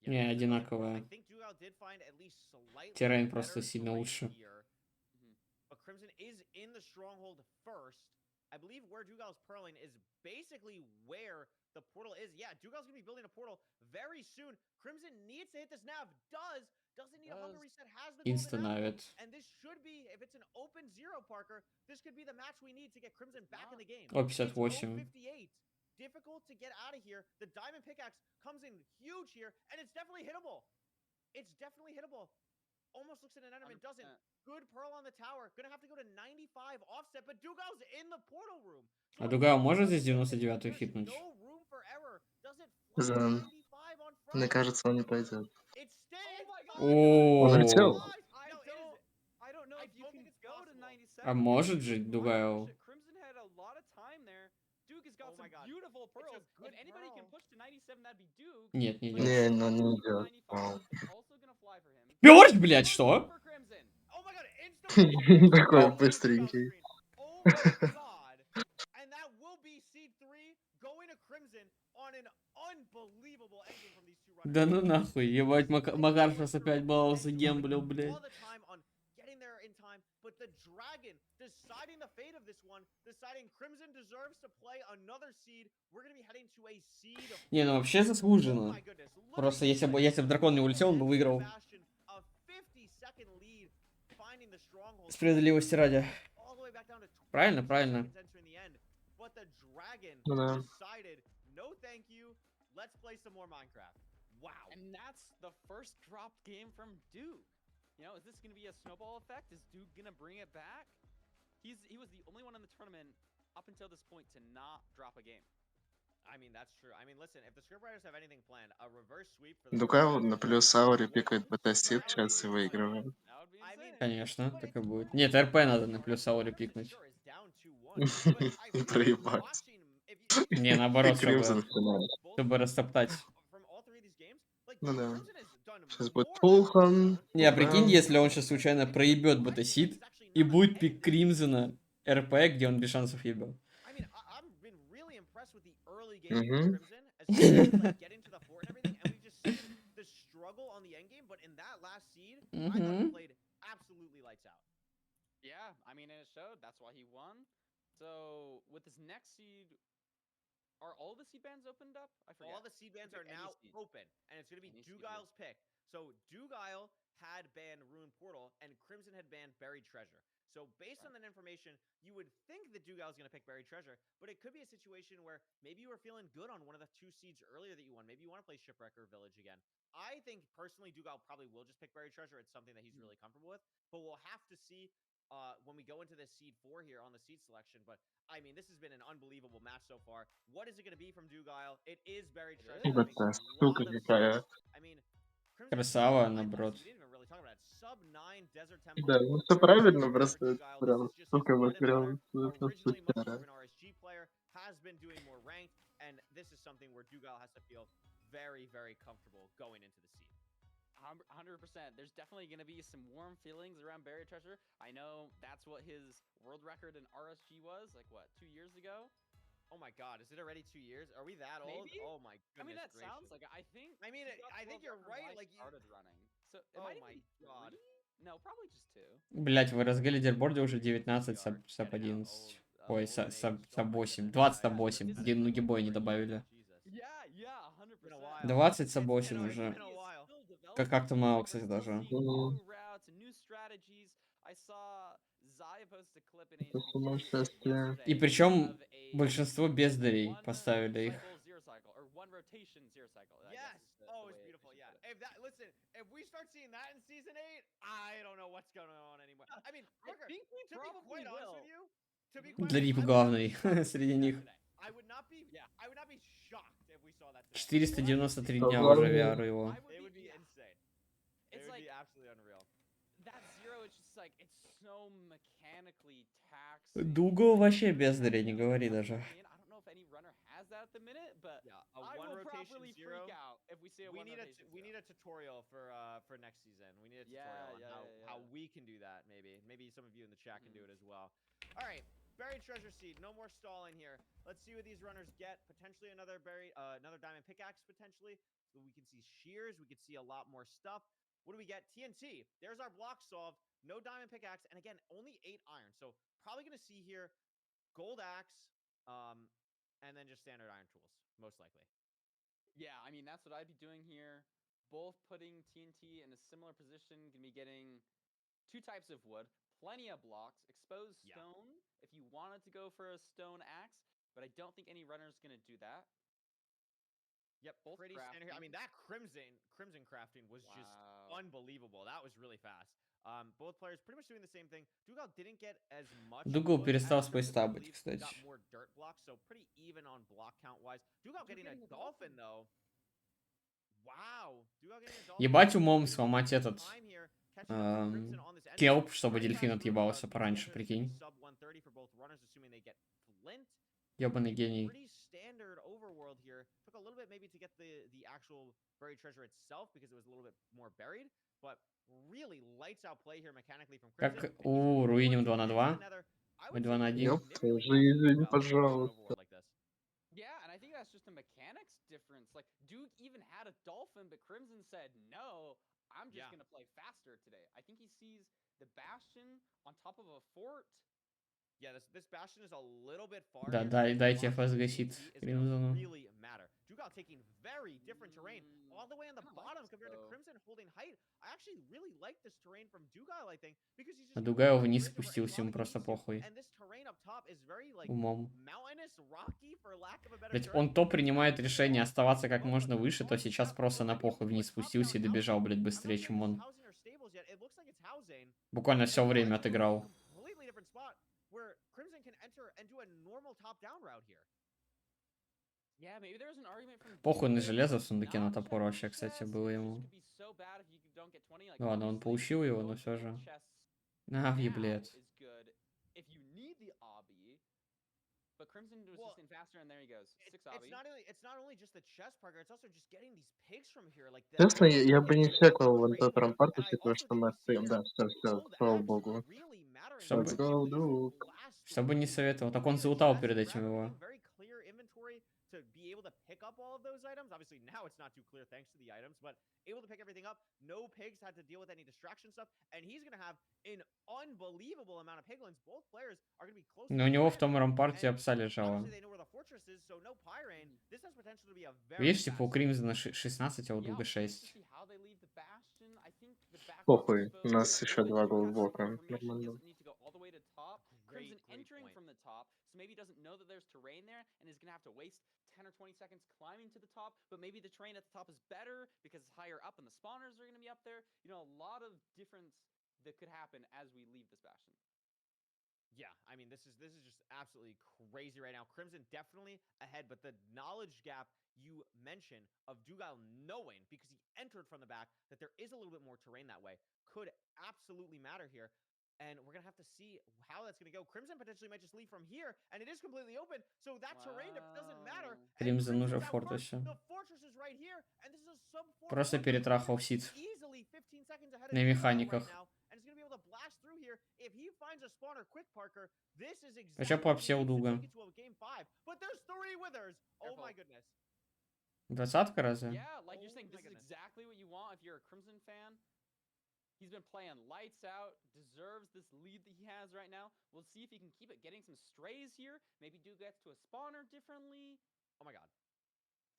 Speaker 4: Не,
Speaker 5: I
Speaker 4: одинаковые.
Speaker 5: think Dugal did find at least slightly
Speaker 4: Террейн
Speaker 5: better
Speaker 4: просто сильно
Speaker 5: terrain
Speaker 4: лучше.
Speaker 5: here. But Crimson is in the stronghold first. I believe where Dugal's purling is basically where the portal is. Yeah, Dugal's going to be building a portal very soon. Crimson needs to hit this nav. Doesn't need a hunger reset. Has the
Speaker 4: Инста
Speaker 5: golden apple.
Speaker 4: навет.
Speaker 5: And this should be, if it's an open 0, Parker, this could be the match we need to get Crimson back in the game.
Speaker 4: О,
Speaker 5: It's
Speaker 4: 58.
Speaker 5: 058. Difficult to get out of here. The diamond pickaxe comes in huge here, and it's definitely hittable. It's definitely hittable. Almost looks at an Enderman, doesn't.
Speaker 6: 100%.
Speaker 5: Good pearl on the tower. Gonna have to go to 95 offset, but Dugal's in the portal room.
Speaker 4: А Дугал может здесь 99-ю
Speaker 5: There's
Speaker 4: хитнуть?
Speaker 5: no room for error. Does it
Speaker 3: Зам.
Speaker 5: 95 on
Speaker 3: Мне
Speaker 5: front?
Speaker 3: кажется, он не пойдет.
Speaker 5: It stays.
Speaker 4: О,
Speaker 3: Он улетел.
Speaker 6: I don't know
Speaker 5: I
Speaker 6: if you
Speaker 5: don't
Speaker 6: can
Speaker 5: think it's
Speaker 6: go to
Speaker 5: possible.
Speaker 6: 97.
Speaker 4: А может же Дугайл?
Speaker 6: Crimson had a lot of time there. Duke has got
Speaker 5: Oh my
Speaker 6: some
Speaker 5: God.
Speaker 6: beautiful
Speaker 5: It's a
Speaker 6: pearls.
Speaker 5: good
Speaker 6: If anybody can
Speaker 5: pearl.
Speaker 6: push to 97, that'd be Duke.
Speaker 4: Нет, не
Speaker 6: But
Speaker 4: идет.
Speaker 3: Не, он не
Speaker 6: Duke
Speaker 3: идет.
Speaker 6: 95 is also gonna fly for him.
Speaker 4: Пёрч, блядь, что?
Speaker 6: For Crimson.
Speaker 5: Oh my god, instant.
Speaker 3: Такой
Speaker 5: Oh my
Speaker 3: быстренький.
Speaker 5: Oh my god. And that will be seed 3 going to Crimson on an unbelievable ending from these two runners.
Speaker 4: Да ну нахуй, ебать, Макар сейчас опять баловался гемблил, блядь.
Speaker 5: All the time on getting there in time, but the dragon deciding the fate of this one, deciding Crimson deserves to play another seed. We're gonna be heading to a seed of
Speaker 4: Не, ну вообще
Speaker 5: Oh
Speaker 4: заслуженно.
Speaker 5: my goodness. Look
Speaker 4: Просто
Speaker 5: at
Speaker 4: если бы
Speaker 5: this.
Speaker 4: дракон не улетел, он бы выиграл.
Speaker 5: Bastion, a 50-second lead, finding the stronghold.
Speaker 4: Справедливости ради.
Speaker 5: All the way back down to
Speaker 4: Правильно,
Speaker 5: 20
Speaker 4: правильно.
Speaker 5: seconds entering the end. But the dragon
Speaker 3: Ну да.
Speaker 5: decided, no thank you, let's play some more Minecraft. Wow.
Speaker 6: And that's the first dropped game from Duke. You know, is this going to be a snowball effect? Is Duke going to bring it back? He was the only one in the tournament up until this point to not drop a game.
Speaker 5: I mean, that's true. I mean, listen, if the scriptwriters have anything planned, a reverse sweep for the
Speaker 3: Дугайл
Speaker 5: scriptwriters
Speaker 3: на
Speaker 5: would
Speaker 3: плюс
Speaker 5: be
Speaker 3: ауре
Speaker 5: one
Speaker 3: пикает БТ-сид
Speaker 5: incredibly
Speaker 3: сейчас и
Speaker 5: exciting.
Speaker 3: выигрывает.
Speaker 6: That would be
Speaker 5: I mean,
Speaker 6: insane.
Speaker 4: Конечно,
Speaker 5: but
Speaker 4: так и
Speaker 5: it's
Speaker 4: будет.
Speaker 5: already
Speaker 4: Нет, РП надо на плюс ауре
Speaker 5: 100%,
Speaker 4: пикнуть.
Speaker 5: sure, is down 2-1, but I feel like
Speaker 3: Проебать.
Speaker 5: watching, if you
Speaker 4: Не, наоборот,
Speaker 3: Кримзон
Speaker 4: чтобы,
Speaker 3: в финале.
Speaker 5: both
Speaker 4: чтобы растоптать.
Speaker 5: from all three of these games, like
Speaker 3: Ну да.
Speaker 5: Crimson has done
Speaker 3: Сейчас будет
Speaker 5: more
Speaker 3: Пулхан.
Speaker 4: Не, а прикинь,
Speaker 3: Дугайл.
Speaker 4: если он сейчас случайно проебет БТ-сид и будет пик Кримзона РП, где он без шансов ебет.
Speaker 5: I mean, I've been really impressed with the early game from
Speaker 3: Mhm.
Speaker 5: Crimson as far as like getting to the fort and everything, and we've just seen the struggle on the end game. But in that last seed, I thought he
Speaker 4: Мгм.
Speaker 5: played absolutely lights out.
Speaker 6: Yeah, I mean, and it showed. That's why he won. So with this next seed, are all the seed bans opened up? I forget.
Speaker 5: All the seed bans
Speaker 6: pick
Speaker 5: are
Speaker 6: any
Speaker 5: now
Speaker 6: seed.
Speaker 5: open, and it's going to be
Speaker 6: Any seed,
Speaker 5: Dugile's pick. So Dugile had banned Ruin Portal, and Crimson had banned Buried Treasure. So based on that information, you would think that Dugile's going to pick Buried Treasure, but it could be a situation where maybe you were feeling good on one of the two seeds earlier that you won. Maybe you want to play Shipwreck or Village again. I think personally, Dugile probably will just pick Buried Treasure. It's something that he's really comfortable with, but we'll have to see when we go into this seed 4 here on the seed selection. But I mean, this has been an unbelievable match so far. What is it going to be from Dugile? It is Buried Treasure.
Speaker 6: is.
Speaker 5: That makes
Speaker 3: БТ,
Speaker 5: a
Speaker 3: сука
Speaker 5: lot of
Speaker 3: какая.
Speaker 5: sense. I mean, Crimson
Speaker 4: Красава,
Speaker 5: sub 9
Speaker 4: наоборот.
Speaker 5: last seed. We didn't even really talk about it. Sub 9 Desert Temple.
Speaker 3: Да, ну все
Speaker 5: Very
Speaker 3: правильно,
Speaker 5: strong for
Speaker 3: просто
Speaker 5: Dugile.
Speaker 3: прям,
Speaker 5: This is just
Speaker 3: сука,
Speaker 5: his
Speaker 3: вот
Speaker 5: bread and butter.
Speaker 3: прям
Speaker 5: Originally much more
Speaker 3: сучара.
Speaker 5: of an RSG player, has been doing more ranked, and this is something where Dugile has to feel very, very comfortable going into the seed.
Speaker 6: 100%. There's definitely going to be some warm feelings around Buried Treasure. I know that's what his world record in RSG was, like what, 2 years ago?
Speaker 5: Oh my God, is it already 2 years? Are we that old?
Speaker 6: Maybe?
Speaker 5: Oh my goodness
Speaker 6: I mean, that
Speaker 5: gracious.
Speaker 6: sounds like I think.
Speaker 5: I mean,
Speaker 6: he got
Speaker 5: I think
Speaker 6: the
Speaker 5: you're
Speaker 6: world record
Speaker 5: right,
Speaker 6: when I
Speaker 5: like, you-
Speaker 6: started running. So it
Speaker 5: Oh
Speaker 6: might
Speaker 5: my
Speaker 6: even be
Speaker 5: God.
Speaker 6: 3? No, probably just 2.
Speaker 4: Блять, в РСГ лидерборде уже
Speaker 5: We
Speaker 4: 19,
Speaker 5: are
Speaker 4: саб
Speaker 5: getting out
Speaker 4: 11.
Speaker 5: old,
Speaker 4: Ой,
Speaker 5: old in age.
Speaker 4: саб
Speaker 5: Oh my
Speaker 4: 8.
Speaker 5: goodness.
Speaker 4: 20
Speaker 5: I
Speaker 4: саб
Speaker 5: haven't
Speaker 4: 8.
Speaker 5: had
Speaker 4: Один
Speaker 5: it
Speaker 4: нугибой не
Speaker 5: for
Speaker 4: добавили.
Speaker 5: Jesus.
Speaker 6: Yeah,
Speaker 5: It's been a
Speaker 6: 100%.
Speaker 5: while.
Speaker 4: 20 саб
Speaker 5: It's
Speaker 4: 8
Speaker 5: been
Speaker 4: уже.
Speaker 5: a while.
Speaker 4: Как-то мало, кстати, даже.
Speaker 6: New routes, new strategies. I saw Zaya post a clip in
Speaker 3: Это
Speaker 6: HBG
Speaker 3: сумасшествие.
Speaker 4: И
Speaker 6: yesterday
Speaker 4: причем
Speaker 6: of a
Speaker 4: большинство бездарей
Speaker 6: one
Speaker 4: поставили их.
Speaker 6: cycle, zero cycle, or one rotation, zero cycle. I guess
Speaker 5: Yes.
Speaker 6: is the
Speaker 5: Oh,
Speaker 6: way
Speaker 5: it's
Speaker 6: I
Speaker 5: beautiful.
Speaker 6: should
Speaker 5: Yeah.
Speaker 6: put it.
Speaker 5: If that, listen, if we start seeing that in season 8, I don't know what's going on anymore. I mean,
Speaker 6: I
Speaker 5: Rucker,
Speaker 6: think we
Speaker 5: to be
Speaker 6: probably
Speaker 5: quite honest
Speaker 6: will.
Speaker 5: with you, to be
Speaker 6: Mhm.
Speaker 5: quite
Speaker 4: Дриф
Speaker 5: honest, I would not be
Speaker 4: главный
Speaker 5: shocked if we
Speaker 4: среди
Speaker 5: see that
Speaker 4: них.
Speaker 5: today. I would not be.
Speaker 6: Yeah.
Speaker 5: I would not be shocked if we saw that today.
Speaker 4: 493
Speaker 3: Кто
Speaker 4: дня уже
Speaker 3: главный?
Speaker 4: VR его.
Speaker 6: I would
Speaker 5: It would be
Speaker 6: yeah.
Speaker 5: insane. It
Speaker 6: It's
Speaker 5: would
Speaker 6: like
Speaker 5: be absolutely unreal.
Speaker 6: that zero. It's just like it's so mechanically taxing.
Speaker 4: Дуго вообще бездарей, не говори даже.
Speaker 6: I don't know if any runner has that at the minute, but
Speaker 5: Yeah, a
Speaker 6: I
Speaker 5: one
Speaker 6: will
Speaker 5: rotation
Speaker 6: probably
Speaker 5: zero.
Speaker 6: freak out if we see a
Speaker 5: We
Speaker 6: one
Speaker 5: need a
Speaker 6: rotation
Speaker 5: we
Speaker 6: zero.
Speaker 5: need a tutorial for next season. We need a
Speaker 6: Yeah,
Speaker 5: tutorial on
Speaker 6: yeah,
Speaker 5: how
Speaker 6: yeah.
Speaker 5: we can do that. Maybe some of you in the chat can do it as well. All right, buried treasure seed. No more stalling here. Let's see what these runners get. Potentially another another diamond pickaxe potentially. So we can see shears. We could see a lot more stuff. What do we get? TNT. There's our block solved. No diamond pickaxe, and again, only 8 iron. So probably gonna see here gold axe, and then just standard iron tools, most likely.
Speaker 6: Yeah, I mean that's what I'd be doing here. Both putting TNT in a similar position, gonna be getting 2 types of wood, plenty of blocks, exposed
Speaker 5: Yeah.
Speaker 6: stone if you wanted to go for a stone axe, but I don't think any runner's gonna do that.
Speaker 5: Yep,
Speaker 6: Both
Speaker 5: pretty standard here. I mean,
Speaker 6: crafting.
Speaker 5: that crimson crafting was just
Speaker 6: Wow.
Speaker 5: unbelievable. That was really fast. Both players pretty much doing the same thing. Dugal didn't get as much.
Speaker 4: Дугал
Speaker 5: wood
Speaker 4: перестал
Speaker 5: as
Speaker 4: с
Speaker 5: Crimson,
Speaker 4: поста
Speaker 5: I
Speaker 4: быть,
Speaker 5: believe,
Speaker 4: кстати.
Speaker 5: got more dirt blocks, so pretty even on block count wise. Dugal getting a
Speaker 6: getting a
Speaker 5: dolphin though. Wow, Dugal getting a dolphin.
Speaker 4: Ебать умом
Speaker 5: Really
Speaker 4: сломать
Speaker 5: taking
Speaker 4: этот
Speaker 5: time here, catching up to Crimson on this end.
Speaker 4: келп, чтобы
Speaker 5: Very
Speaker 4: дельфин
Speaker 5: fast
Speaker 4: отъебался
Speaker 5: move,
Speaker 4: пораньше,
Speaker 5: standard
Speaker 4: прикинь.
Speaker 5: sub 130 for both runners, assuming they get flint.
Speaker 4: Ебаный гений.
Speaker 5: Pretty standard overworld here. Took a little bit maybe to get the actual buried treasure itself because it was a little bit more buried, but really lights out play here mechanically from Crimson.
Speaker 4: Как у Руиним 2 на 2. Мы 2 на 1.
Speaker 3: Ёпта, жизнь, пожалуйста.
Speaker 6: Yeah, and I think that's just a mechanics difference. Like, Duke even had a dolphin, but Crimson said, no, I'm just going to play faster today. I think he sees the Bastion on top of a fort.
Speaker 5: Yeah, this Bastion is a little bit far.
Speaker 4: Да,
Speaker 5: here, so
Speaker 4: дайте
Speaker 5: blocking
Speaker 4: FS
Speaker 5: TNT
Speaker 4: гасит
Speaker 5: is gonna
Speaker 4: Кримзону.
Speaker 5: really matter. Dugal taking very different terrain all the way on the
Speaker 6: Kinda like
Speaker 5: bottom
Speaker 6: this,
Speaker 5: compared to
Speaker 6: though.
Speaker 5: Crimson holding height. I actually really like this terrain from Dugal, I think, because he's just
Speaker 4: А
Speaker 5: moving
Speaker 4: Дугайл
Speaker 5: on
Speaker 4: вниз
Speaker 5: grid over a
Speaker 4: спустился,
Speaker 5: lot
Speaker 4: ему
Speaker 5: of
Speaker 4: просто
Speaker 5: easy,
Speaker 4: похуй.
Speaker 5: and this terrain up top is very like
Speaker 4: Умом.
Speaker 5: mountainous, rocky, for lack of a better
Speaker 4: Блять,
Speaker 5: term.
Speaker 4: он то принимает решение оставаться как можно выше, то сейчас просто на похуй вниз спустился и добежал, блядь, быстрее, чем он. Буквально все время отыграл.
Speaker 5: Completely different spot where Crimson can enter and do a normal top-down route here.
Speaker 6: Yeah, maybe there's an argument from
Speaker 4: Похуй на
Speaker 6: Duke
Speaker 4: железо в сундуке, на
Speaker 6: not
Speaker 4: топор
Speaker 6: checking
Speaker 4: вообще,
Speaker 6: the
Speaker 4: кстати,
Speaker 6: chest,
Speaker 4: было
Speaker 6: because
Speaker 4: ему.
Speaker 6: this could be so bad if you don't get 20. Like,
Speaker 4: Ладно, он
Speaker 6: obviously,
Speaker 4: получил его, но
Speaker 6: both
Speaker 4: все
Speaker 6: of
Speaker 4: же.
Speaker 6: the chests
Speaker 4: А,
Speaker 6: now
Speaker 4: въеблет.
Speaker 6: is good if you need the obby. But Crimson was
Speaker 5: Well,
Speaker 6: just in faster, and there he goes. 6
Speaker 5: It's
Speaker 6: obby.
Speaker 5: not only just the chest, Parker. It's also just getting these pigs from here. Like
Speaker 3: Честно, я бы не
Speaker 5: the
Speaker 3: чекал вон тот
Speaker 5: trade,
Speaker 3: рампарт,
Speaker 5: and I
Speaker 3: учитывая,
Speaker 5: also
Speaker 3: что
Speaker 5: think
Speaker 3: мы
Speaker 5: we see
Speaker 3: отстоим.
Speaker 5: here
Speaker 3: Да, все,
Speaker 5: gold
Speaker 3: слава
Speaker 5: actually
Speaker 3: богу.
Speaker 5: really mattering.
Speaker 4: Чтобы-
Speaker 5: He's able to just
Speaker 3: Duke.
Speaker 5: blast
Speaker 4: Чтобы не
Speaker 5: through,
Speaker 4: советовал. Так он
Speaker 5: getting the
Speaker 4: залутал
Speaker 5: chest,
Speaker 4: перед этим
Speaker 5: grab
Speaker 4: его.
Speaker 5: everything, very clear inventory to be able to pick up all of those items. Obviously, now it's not too clear thanks to the items, but able to pick everything up. No pigs had to deal with any distraction stuff, and he's going to have an unbelievable amount of piglins. Both players are going to be close to
Speaker 4: Но у него в
Speaker 5: Pyrene
Speaker 4: том
Speaker 5: now,
Speaker 4: рампарте
Speaker 5: and
Speaker 4: овса лежала.
Speaker 5: obviously they know where the fortress is, so no Pyrene. This has potential to be a very
Speaker 4: Видишь, типа у
Speaker 5: fast
Speaker 4: Кримзона 16, а у
Speaker 6: Yeah,
Speaker 4: Дуга
Speaker 6: we'll see
Speaker 4: 6.
Speaker 6: how they leave the Bastion. I think the back was
Speaker 3: Похуй, у
Speaker 6: exposed,
Speaker 3: нас еще
Speaker 6: but
Speaker 3: 2
Speaker 6: Duke has some
Speaker 3: голдблока.
Speaker 6: information. He
Speaker 3: Нормально.
Speaker 6: doesn't need to go all the way to top. Crimson
Speaker 5: Great
Speaker 6: entering
Speaker 5: point.
Speaker 6: from the top, so maybe he doesn't know that there's terrain there, and is gonna have to waste 10 or 20 seconds climbing to the top. But maybe the terrain at the top is better because it's higher up, and the spawners are gonna be up there. You know, a lot of difference that could happen as we leave this Bastion.
Speaker 5: Yeah, I mean, this is just absolutely crazy right now. Crimson definitely ahead, but the knowledge gap you mentioned of Dugal knowing, because he entered from the back, that there is a little bit more terrain that way, could absolutely matter here. And we're going to have to see how that's going to go. Crimson potentially might just leave from here, and it is completely open, so that terrain doesn't matter.
Speaker 6: Wow.
Speaker 5: And
Speaker 4: Crimson уже
Speaker 5: Crimson's
Speaker 4: в
Speaker 5: out first.
Speaker 4: фортрессе.
Speaker 5: The fortress is right here, and this is a sub-4
Speaker 4: Просто
Speaker 5: fortress.
Speaker 4: перетрахал
Speaker 5: Crimson
Speaker 4: сит.
Speaker 5: easily 15 seconds ahead of
Speaker 4: На
Speaker 5: Dugal
Speaker 4: механиках.
Speaker 5: right now, and is going to be able to blast through here. If he finds a spawner quick, Parker, this is
Speaker 4: А чё
Speaker 5: exactly
Speaker 4: по
Speaker 5: what he
Speaker 4: обсе у
Speaker 5: needs to
Speaker 4: Дуга?
Speaker 5: take it to a game 5. But there's 3 withers. Oh my
Speaker 6: Careful.
Speaker 5: goodness.
Speaker 4: 20-ка разве?
Speaker 6: Yeah, like you're
Speaker 5: Oh
Speaker 6: saying,
Speaker 5: my
Speaker 6: this is
Speaker 5: goodness.
Speaker 6: exactly what you want if you're a Crimson fan. He's been playing lights out, deserves this lead that he has right now. We'll see if he can keep it. Getting some strays here. Maybe Duke gets to a spawner differently.
Speaker 5: Oh my god.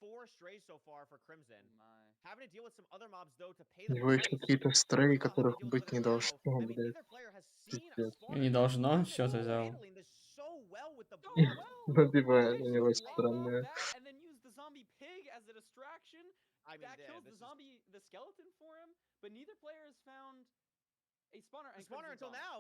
Speaker 5: 4 strays so far for Crimson.
Speaker 6: My.
Speaker 5: Having to deal with some other mobs, though, to pay
Speaker 3: У
Speaker 5: the
Speaker 3: него еще
Speaker 5: price.
Speaker 3: какие-то стреи,
Speaker 5: Dugal having to
Speaker 3: которых
Speaker 5: deal with
Speaker 3: быть не
Speaker 5: it now.
Speaker 3: должно,
Speaker 5: I mean,
Speaker 3: блядь.
Speaker 5: neither player has seen a
Speaker 3: Пиздец.
Speaker 5: spawner
Speaker 4: Не
Speaker 5: yet.
Speaker 4: должно,
Speaker 5: Crimson
Speaker 4: все ты взял.
Speaker 5: handling this so well with the
Speaker 6: So
Speaker 5: blast.
Speaker 6: well.
Speaker 3: Ну, типа,
Speaker 6: Nice
Speaker 3: у него
Speaker 6: to block
Speaker 3: странные.
Speaker 6: off that and then use the zombie pig as a distraction.
Speaker 5: I mean,
Speaker 6: That
Speaker 5: yeah,
Speaker 6: kills
Speaker 5: this
Speaker 6: the
Speaker 5: is
Speaker 6: zombie, the skeleton for him. But neither player has found a spawner.
Speaker 5: the
Speaker 6: And
Speaker 5: spawner
Speaker 6: Crimson's
Speaker 5: until
Speaker 6: on it.
Speaker 5: now.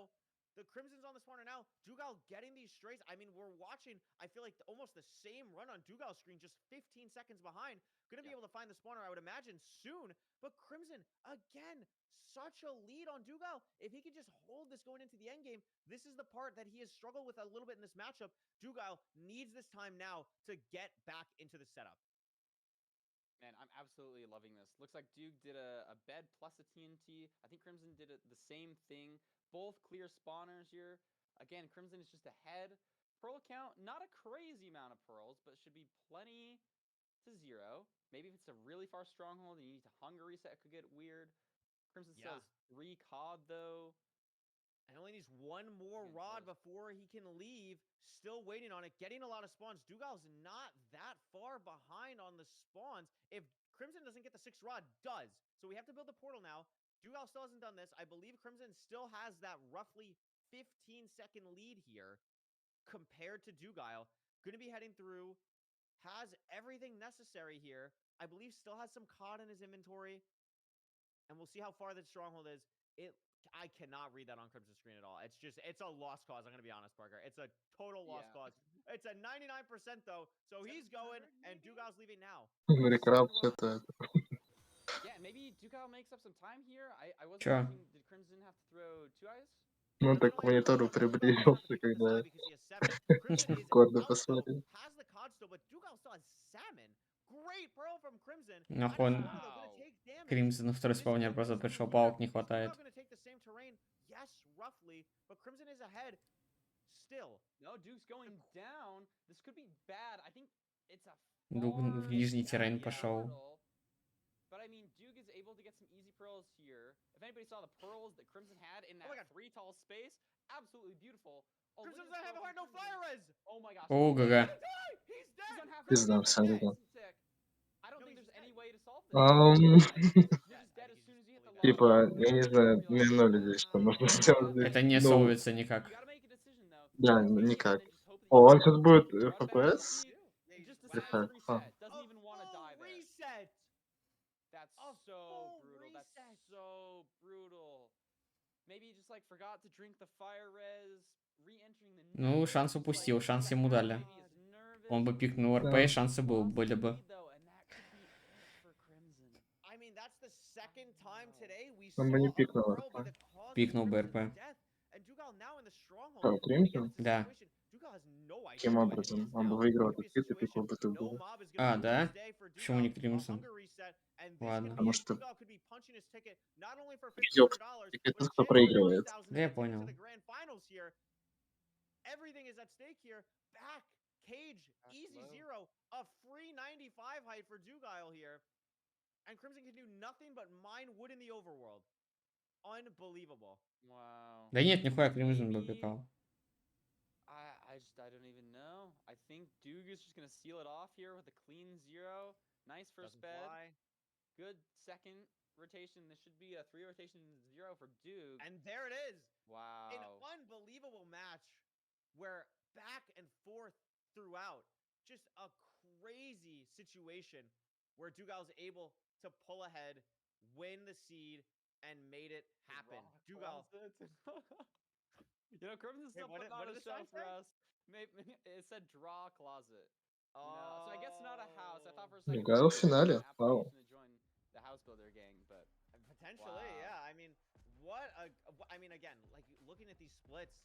Speaker 5: The Crimson's on the spawner now. Dugal getting these strays. I mean, we're watching, I feel like, almost the same run on Dugal's screen, just 15 seconds behind. Going to be able to find the spawner, I would imagine, soon. But Crimson, again, such a lead on Dugal. If he can just hold this going into the end game, this is the part that he has struggled with a little bit in this matchup. Dugal needs this time now to get back into the setup.
Speaker 6: Man, I'm absolutely loving this. Looks like Duke did a bed plus a TNT. I think Crimson did the same thing. Both clear spawners here. Again, Crimson is just ahead. Pearl count, not a crazy amount of pearls, but should be plenty to 0. Maybe if it's a really far stronghold and you need to hunger reset, it could get weird. Crimson
Speaker 5: Yeah.
Speaker 6: says 3 COD though.
Speaker 5: And only needs 1 more
Speaker 6: Again,
Speaker 5: rod
Speaker 6: close.
Speaker 5: before he can leave. Still waiting on it. Getting a lot of spawns. Dugal's not that far behind on the spawns. If Crimson doesn't get the 6th rod, does. So we have to build the portal now. Dugal still hasn't done this. I believe Crimson still has that roughly 15-second lead here compared to Dugal. Going to be heading through. Has everything necessary here. I believe still has some COD in his inventory. And we'll see how far that stronghold is. I cannot read that on Crimson's screen at all. It's a lost cause. I'm going to be honest, Parker. It's a total lost
Speaker 6: Yeah.
Speaker 5: cause. It's a 99% though. So he's going, and Dugal's leaving now.
Speaker 3: Американцы это...
Speaker 6: Yeah, maybe Dugal makes up some time here. I wasn't
Speaker 4: Чё?
Speaker 6: thinking, did Crimson have to throw 2 eyes?
Speaker 3: Ну, так к монитору приблизился, когда корды посмотрел.
Speaker 5: Has the COD still, but Dugal still has salmon. Great pearl from Crimson.
Speaker 4: Нахуй он Кримзон второй спавнер просто пришел, палок не хватает.
Speaker 5: Yes, roughly, but Crimson is ahead still.
Speaker 6: No, Duke's going down. This could be bad. I think it's a
Speaker 4: Дуг в нижний террейн пошел.
Speaker 6: But I mean, Duke is able to get some easy pearls here. If anybody saw the pearls that Crimson had in that 3 tall space, absolutely beautiful. Oh,
Speaker 5: Crimson doesn't have a heart, no fire res.
Speaker 6: Oh my gosh.
Speaker 4: О, ГГ.
Speaker 5: He's dead.
Speaker 3: Пизда, сам видел.
Speaker 6: I don't think there's any way to solve this.
Speaker 3: You're
Speaker 6: just dead as soon as you hit the lava.
Speaker 3: Типа, я не знаю, на ноль здесь что можно сделать. Здесь.
Speaker 4: Это не
Speaker 3: Ну,
Speaker 4: солвится никак.
Speaker 6: You gotta make a decision though.
Speaker 3: да,
Speaker 6: Take it
Speaker 3: никак.
Speaker 6: and then just hope that
Speaker 3: О,
Speaker 6: you
Speaker 3: он
Speaker 6: can
Speaker 3: сейчас будет
Speaker 6: run back to
Speaker 3: FPS?
Speaker 6: speed and just decides
Speaker 3: Приход.
Speaker 6: to reset. Doesn't even want to die there.
Speaker 5: Reset.
Speaker 6: That's
Speaker 5: A
Speaker 6: so
Speaker 5: full
Speaker 6: brutal.
Speaker 5: reset.
Speaker 6: That's so brutal. Maybe he just like forgot to drink the fire res. re-entering the
Speaker 4: Ну,
Speaker 6: network,
Speaker 4: шанс
Speaker 6: just,
Speaker 4: упустил,
Speaker 6: like,
Speaker 4: шанс
Speaker 6: kinda
Speaker 4: ему
Speaker 6: half,
Speaker 4: дали.
Speaker 6: maybe is nervous.
Speaker 4: Он бы пикнул РП,
Speaker 3: Да.
Speaker 4: и шансы
Speaker 6: Lost
Speaker 4: были
Speaker 6: the
Speaker 4: бы.
Speaker 6: lead, though, and that could be it for Crimson.
Speaker 5: I mean, that's the second time today we
Speaker 3: Он
Speaker 5: saw
Speaker 3: бы не
Speaker 5: a
Speaker 3: пикнул
Speaker 5: Pearl be
Speaker 3: РП.
Speaker 5: the cause of
Speaker 4: Пикнул бы
Speaker 5: Crimson's
Speaker 4: РП.
Speaker 5: death. And Dugal now in the stronghold.
Speaker 3: Что,
Speaker 5: And again,
Speaker 3: Кримсон?
Speaker 5: it's a
Speaker 4: Да.
Speaker 5: situation. Dugal has no idea
Speaker 3: Каким
Speaker 5: who enemy
Speaker 3: образом?
Speaker 5: is
Speaker 3: Он бы
Speaker 5: now.
Speaker 3: выиграл
Speaker 5: Could be
Speaker 3: этот
Speaker 5: a
Speaker 3: фит и пикнул
Speaker 5: situation.
Speaker 3: бы тут
Speaker 5: No
Speaker 3: было.
Speaker 5: mob is going to
Speaker 4: А,
Speaker 5: lose
Speaker 4: да?
Speaker 5: this day for
Speaker 4: Почему не
Speaker 5: Dugal. A
Speaker 4: Кримсон?
Speaker 5: hunger reset. And this
Speaker 4: Ладно.
Speaker 5: could be
Speaker 3: Потому
Speaker 5: it.
Speaker 3: что
Speaker 5: Dugal could be punching his ticket not only for
Speaker 3: Везёт.
Speaker 5: $1,500,
Speaker 3: Так это
Speaker 5: but a
Speaker 3: кто
Speaker 5: chance for
Speaker 3: проигрывает.
Speaker 5: 20,000
Speaker 4: Да, я
Speaker 5: and a ticket to
Speaker 4: понял.
Speaker 5: the grand finals here. Everything is at stake here. Back, cage, easy
Speaker 6: low.
Speaker 5: zero. A free 95 height for Dugal here. And Crimson can do nothing but mine wood in the overworld. Unbelievable.
Speaker 6: Wow.
Speaker 4: Да нет, нихуя Кримсон бы
Speaker 6: Maybe-
Speaker 4: пикал.
Speaker 6: I don't even know. I think Duke is just gonna seal it off here with a clean 0. Nice first
Speaker 5: Doesn't
Speaker 6: bed.
Speaker 5: fly.
Speaker 6: Good second rotation. This should be a 3 rotation 0 for Duke.
Speaker 5: And there it is.
Speaker 6: Wow.
Speaker 5: An unbelievable match where back and forth throughout. Just a crazy situation where Dugal's able to pull ahead, win the seed, and made it happen. Dugal.
Speaker 6: You know, Crimson's still
Speaker 5: Wait,
Speaker 6: putting
Speaker 5: what
Speaker 6: on
Speaker 5: did
Speaker 6: a
Speaker 5: the
Speaker 6: show
Speaker 5: sign
Speaker 6: for
Speaker 5: say?
Speaker 6: us. Maybe it said draw closet. You know, so I guess not a house. I thought for a
Speaker 3: Ну,
Speaker 6: second
Speaker 3: Гайл в
Speaker 6: maybe it was
Speaker 3: финале.
Speaker 6: an
Speaker 3: Вау.
Speaker 6: application to join the house builder gang, but
Speaker 5: Potentially,
Speaker 6: Wow.
Speaker 5: yeah. I mean, what a. I mean, again, like looking at these splits,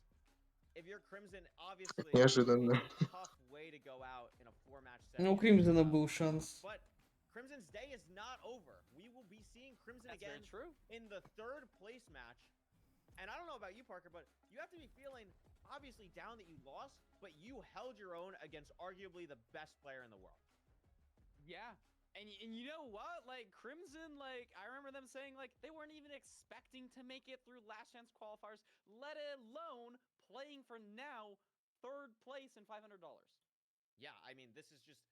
Speaker 5: if you're Crimson, obviously
Speaker 3: Неожиданно.
Speaker 5: it's a tough way to go out in a 4-match set.
Speaker 4: Ну, у
Speaker 5: against
Speaker 4: Кримсона
Speaker 5: Dugal.
Speaker 4: был шанс.
Speaker 5: But Crimson's day is not over. We will be seeing Crimson
Speaker 6: that's very
Speaker 5: again
Speaker 6: true.
Speaker 5: in the 3rd place match. And I don't know about you, Parker, but you have to be feeling obviously down that you lost, but you held your own against arguably the best player in the world.
Speaker 6: Yeah. And you know what? Like Crimson, like I remember them saying like they weren't even expecting to make it through last chance qualifiers, let alone playing for now 3rd place and $500.
Speaker 5: Yeah, I mean, this is just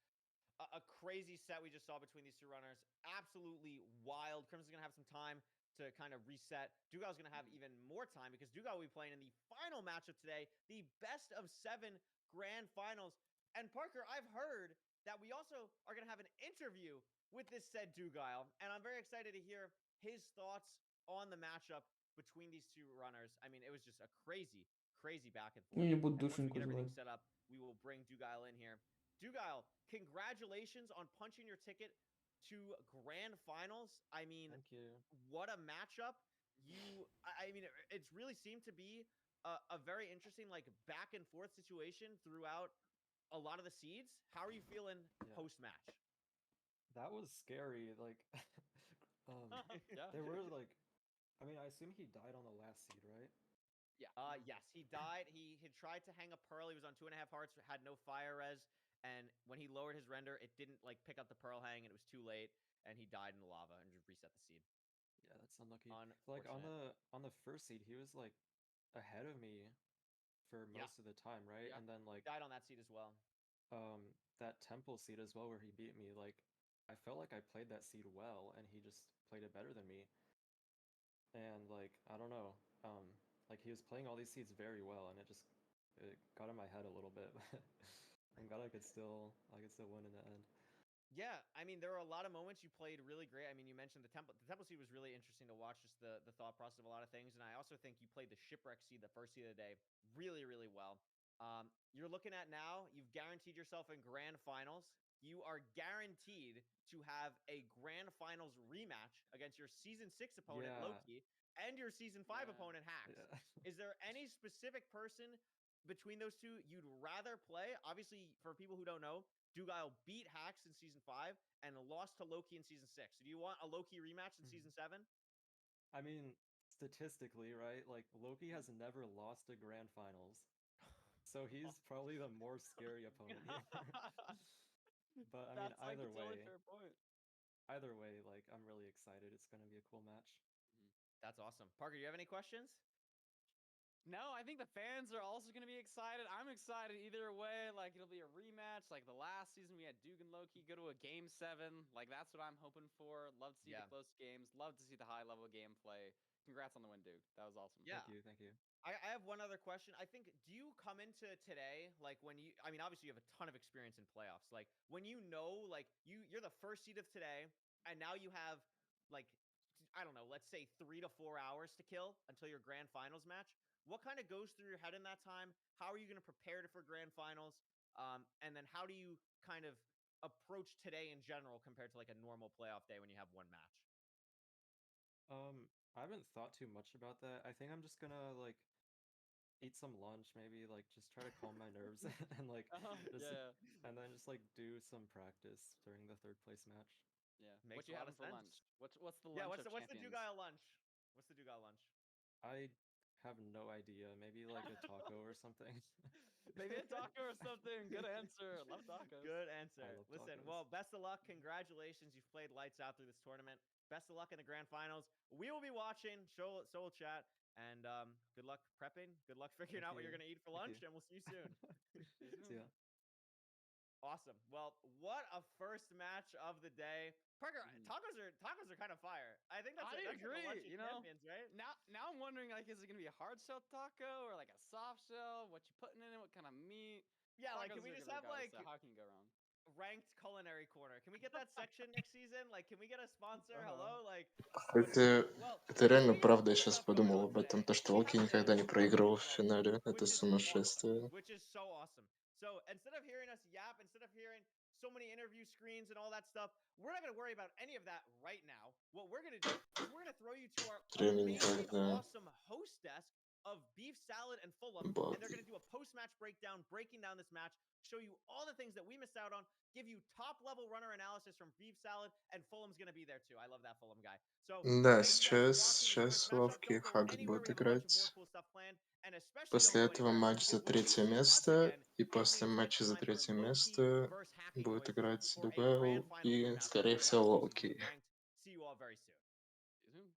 Speaker 5: a crazy set we just saw between these two runners. Absolutely wild. Crimson's going to have some time to kind of reset. Dugal's going to have even more time because Dugal will be playing in the final matchup today, the best of 7 grand finals. And Parker, I've heard that we also are going to have an interview with this said Dugal, and I'm very excited to hear his thoughts on the matchup between these two runners. I mean, it was just a crazy back and forth.
Speaker 4: Ну, не буду
Speaker 5: And once we
Speaker 4: душеньку
Speaker 5: get everything
Speaker 4: звать.
Speaker 5: set up, we will bring Dugal in here. Dugal, congratulations on punching your ticket to grand finals. I mean,
Speaker 7: Thank you.
Speaker 5: what a matchup. I mean, it's really seemed to be a very interesting, like, back and forth situation throughout a lot of the seeds. How are you feeling
Speaker 7: Yeah.
Speaker 5: post-match?
Speaker 7: That was scary. Like,
Speaker 6: Yeah.
Speaker 7: there were like, I mean, I assume he died on the last seed, right?
Speaker 6: Yeah.
Speaker 5: Yes, he died. He had tried to hang a pearl. He was on 2.5 hearts, had no fire res, and when he lowered his render, it didn't like pick up the pearl hang, and it was too late, and he died in the lava and just reset the seed.
Speaker 7: Yeah, that's unlucky. So, like on the first seed, he was like ahead of me for
Speaker 5: Yeah.
Speaker 7: most of the time, right?
Speaker 6: Yeah.
Speaker 7: And then like
Speaker 5: Died on that seed as well.
Speaker 7: that temple seed as well, where he beat me. Like, I felt like I played that seed well, and he just played it better than me. And like, I don't know, like he was playing all these seeds very well, and it got in my head a little bit. I'm glad I could still win in the end.
Speaker 5: Yeah, I mean, there were a lot of moments you played really great. I mean, you mentioned the temple. The temple seed was really interesting to watch, just the thought process of a lot of things. And I also think you played the shipwreck seed, the first seed of the day, really, really well. You're looking at now, you've guaranteed yourself in grand finals. You are guaranteed to have a grand finals rematch against your season 6 opponent,
Speaker 7: Yeah.
Speaker 5: Loki, and your season 5
Speaker 6: Yeah.
Speaker 5: opponent, Hax.
Speaker 7: Yeah.
Speaker 5: Is there any specific person between those two you'd rather play? Obviously, for people who don't know, Dugal beat Hax in season 5 and lost to Loki in season 6. So do you want a Loki rematch in season 7?
Speaker 7: I mean, statistically, right? Like Loki has never lost a grand finals, so he's probably the more scary opponent here. But I mean,
Speaker 6: That's like a totally fair point.
Speaker 7: either way, like I'm really excited. It's gonna be a cool match.
Speaker 5: That's awesome. Parker, you have any questions?
Speaker 6: No, I think the fans are also going to be excited. I'm excited either way. Like, it'll be a rematch. Like, the last season we had Duke and Loki go to a game 7. Like, that's what I'm hoping for. Love to see
Speaker 5: Yeah.
Speaker 6: the close games. Love to see the high-level gameplay. Congrats on the win, Duke. That was awesome.
Speaker 5: Yeah.
Speaker 7: Thank you.
Speaker 5: I have one other question. I think, do you come into today, like when you, I mean, obviously you have a ton of experience in playoffs. Like when you know, like you're the first seed of today, and now you have like, I don't know, let's say 3 to 4 hours to kill until your grand finals match. What kind of goes through your head in that time? How are you going to prepare for grand finals? And then how do you kind of approach today in general compared to like a normal playoff day when you have one match?
Speaker 7: I haven't thought too much about that. I think I'm just gonna like eat some lunch, maybe like just try to calm my nerves and like just
Speaker 6: Yeah.
Speaker 7: and then just like do some practice during the third place match.
Speaker 6: Yeah.
Speaker 5: Makes
Speaker 6: What you
Speaker 5: a lot
Speaker 6: having
Speaker 5: of
Speaker 6: for
Speaker 5: sense.
Speaker 6: lunch? What's the
Speaker 5: Yeah,
Speaker 6: lunch of
Speaker 5: what's the
Speaker 6: champions?
Speaker 5: Dugal lunch? What's the Dugal lunch?
Speaker 7: I have no idea. Maybe like a taco or something.
Speaker 6: Maybe a taco or something. Good answer. Love tacos.
Speaker 5: Good
Speaker 7: I
Speaker 5: answer.
Speaker 7: love
Speaker 5: Listen,
Speaker 7: tacos.
Speaker 5: well, best of luck. Congratulations. You've played lights out through this tournament. Best of luck in the grand finals. We will be watching. So will chat. And good luck prepping. Good luck figuring
Speaker 7: Thank
Speaker 5: out what you're
Speaker 7: you.
Speaker 5: going to eat for
Speaker 7: Thank
Speaker 5: lunch.
Speaker 7: you.
Speaker 5: And we'll see you soon.
Speaker 6: See you
Speaker 7: See
Speaker 6: soon.
Speaker 7: ya.
Speaker 5: Awesome. Well, what a first match of the day. Parker,
Speaker 6: Mhm.
Speaker 5: tacos are kind of fire. I think that's
Speaker 6: I
Speaker 5: that's like a lunch
Speaker 6: agree.
Speaker 5: of champions, right?
Speaker 6: Now I'm wondering, like, is it gonna be a hard shell taco or like a soft shell? What you putting in it? What kind of meat?
Speaker 5: Yeah, like can
Speaker 6: Tacos
Speaker 5: we
Speaker 6: are
Speaker 5: just
Speaker 6: good
Speaker 5: have
Speaker 6: regardless,
Speaker 5: like
Speaker 6: so how can you go wrong?
Speaker 5: ranked culinary corner? Can we get that section next season? Like, can we get a sponsor? Hello, like, what do we
Speaker 3: Это,
Speaker 5: do? Well,
Speaker 3: это реально
Speaker 5: we have
Speaker 3: правда, я
Speaker 5: cool
Speaker 3: сейчас
Speaker 5: stuff going
Speaker 3: подумал
Speaker 5: on
Speaker 3: об этом,
Speaker 5: today.
Speaker 3: то, что
Speaker 5: We
Speaker 3: Локи
Speaker 5: have
Speaker 3: никогда не
Speaker 5: this
Speaker 3: проигрывал в
Speaker 5: as well too,
Speaker 3: финале. Это
Speaker 5: which is awesome.
Speaker 3: сумасшествие.
Speaker 5: Which is so awesome. So instead of hearing us yap, instead of hearing so many interview screens and all that stuff, we're not going to worry about any of that right now. What we're going to do is we're going to throw you to our
Speaker 3: Времени
Speaker 5: amazing,
Speaker 3: когда
Speaker 5: awesome host desk of Beef Salad and Fulham, and they're going to do a post-match breakdown, breaking down this match, show you all the things that we missed out on, give you top-level runner analysis from Beef Salad, and Fulham's going to be there too. I love that Fulham guy. So
Speaker 3: Да,
Speaker 5: thank you guys for watching this
Speaker 3: сейчас
Speaker 5: first matchup.
Speaker 3: Ловки и
Speaker 5: Don't go
Speaker 3: Хакс
Speaker 5: anywhere.
Speaker 3: будут
Speaker 5: We have a bunch of more
Speaker 3: играть.
Speaker 5: cool stuff planned, and especially don't
Speaker 3: После
Speaker 5: go
Speaker 3: этого
Speaker 5: anywhere
Speaker 3: матч за
Speaker 5: because when you
Speaker 3: третье
Speaker 5: see us
Speaker 3: место.
Speaker 5: again,
Speaker 3: И
Speaker 5: it
Speaker 3: после
Speaker 5: means it's
Speaker 3: матча за
Speaker 5: time for
Speaker 3: третье
Speaker 5: low-key
Speaker 3: место
Speaker 5: versus hacking
Speaker 3: будет
Speaker 5: noise
Speaker 3: играть
Speaker 5: for a grand
Speaker 3: Дугайл
Speaker 5: finals
Speaker 3: и,
Speaker 5: rematch
Speaker 3: скорее
Speaker 5: between
Speaker 3: всего,
Speaker 5: Kw1st versus
Speaker 3: Локи.
Speaker 5: Ranked. See you all very soon.
Speaker 6: See you soon.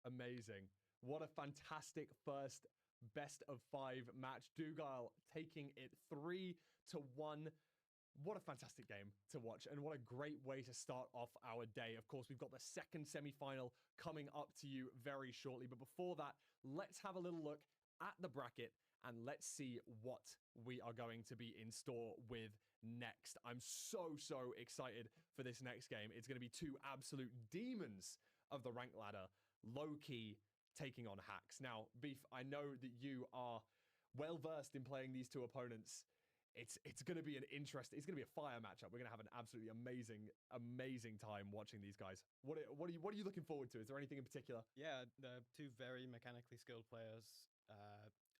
Speaker 1: Amazing. What a fantastic first best of 5 match. Dugal taking it 3-1. What a fantastic game to watch, and what a great way to start off our day. Of course, we've got the second semi-final coming up to you very shortly, but before that, let's have a little look at the bracket and let's see what we are going to be in store with next. I'm so excited for this next game. It's going to be two absolute demons of the rank ladder, low-key taking on Hacks. Now, Beef, I know that you are well versed in playing these two opponents. It's going to be it's going to be a fire matchup. We're going to have an absolutely amazing time watching these guys. What are you looking forward to? Is there anything in particular?
Speaker 2: Yeah, they're two very mechanically skilled players.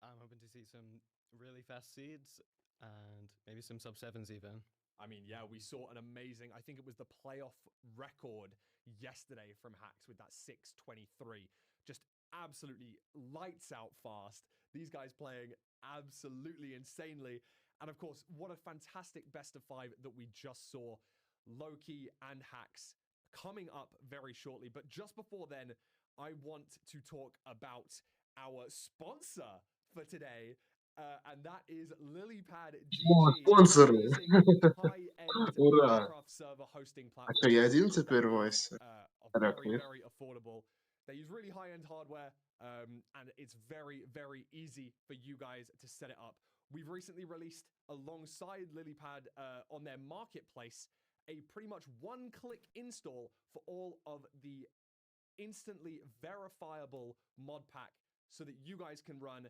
Speaker 2: I'm hoping to see some really fast seeds and maybe some sub sevens even.
Speaker 1: I mean, yeah, we saw an amazing, I think it was the playoff record yesterday from Hacks with that 6:23. Just absolutely lights out fast. These guys playing absolutely insanely. And of course, what a fantastic best of 5 that we just saw. Loki and Hacks coming up very shortly. But just before then, I want to talk about our sponsor for today. And that is LilyPad
Speaker 3: О,
Speaker 1: GG,
Speaker 3: спонсоры!
Speaker 1: amazing high-end
Speaker 3: Ура!
Speaker 1: Minecraft server hosting
Speaker 3: А что,
Speaker 1: platform
Speaker 3: я один
Speaker 1: that
Speaker 3: теперь в
Speaker 1: is
Speaker 3: Васе?
Speaker 1: very,
Speaker 3: Раклив.
Speaker 1: very affordable. They use really high-end hardware, and it's very easy for you guys to set it up. We've recently released, alongside LilyPad on their marketplace, a pretty much one-click install for all of the instantly verifiable mod pack so that you guys can run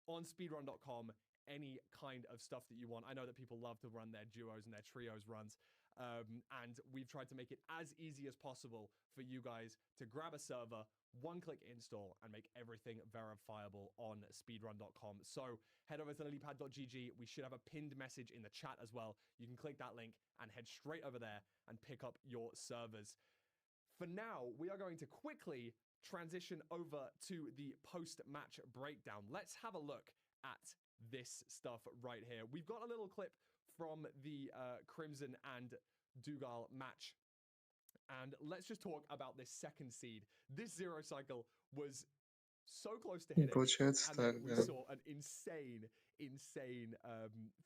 Speaker 1: on speedrun.com any kind of stuff that you want. I know that people love to run their duos and their trios runs, and we've tried to make it as easy as possible for you guys to grab a server, one-click install, and make everything verifiable on speedrun.com. So head over to lilypad.gg. We should have a pinned message in the chat as well. You can click that link and head straight over there and pick up your servers. For now, we are going to quickly transition over to the post-match breakdown. Let's have a look at this stuff right here. We've got a little clip from the Crimson and Dugal match. And let's just talk about this second seed. This zero cycle was so close to hitting,
Speaker 3: Получается
Speaker 1: and
Speaker 3: так,
Speaker 1: then we
Speaker 3: да.
Speaker 1: saw an insane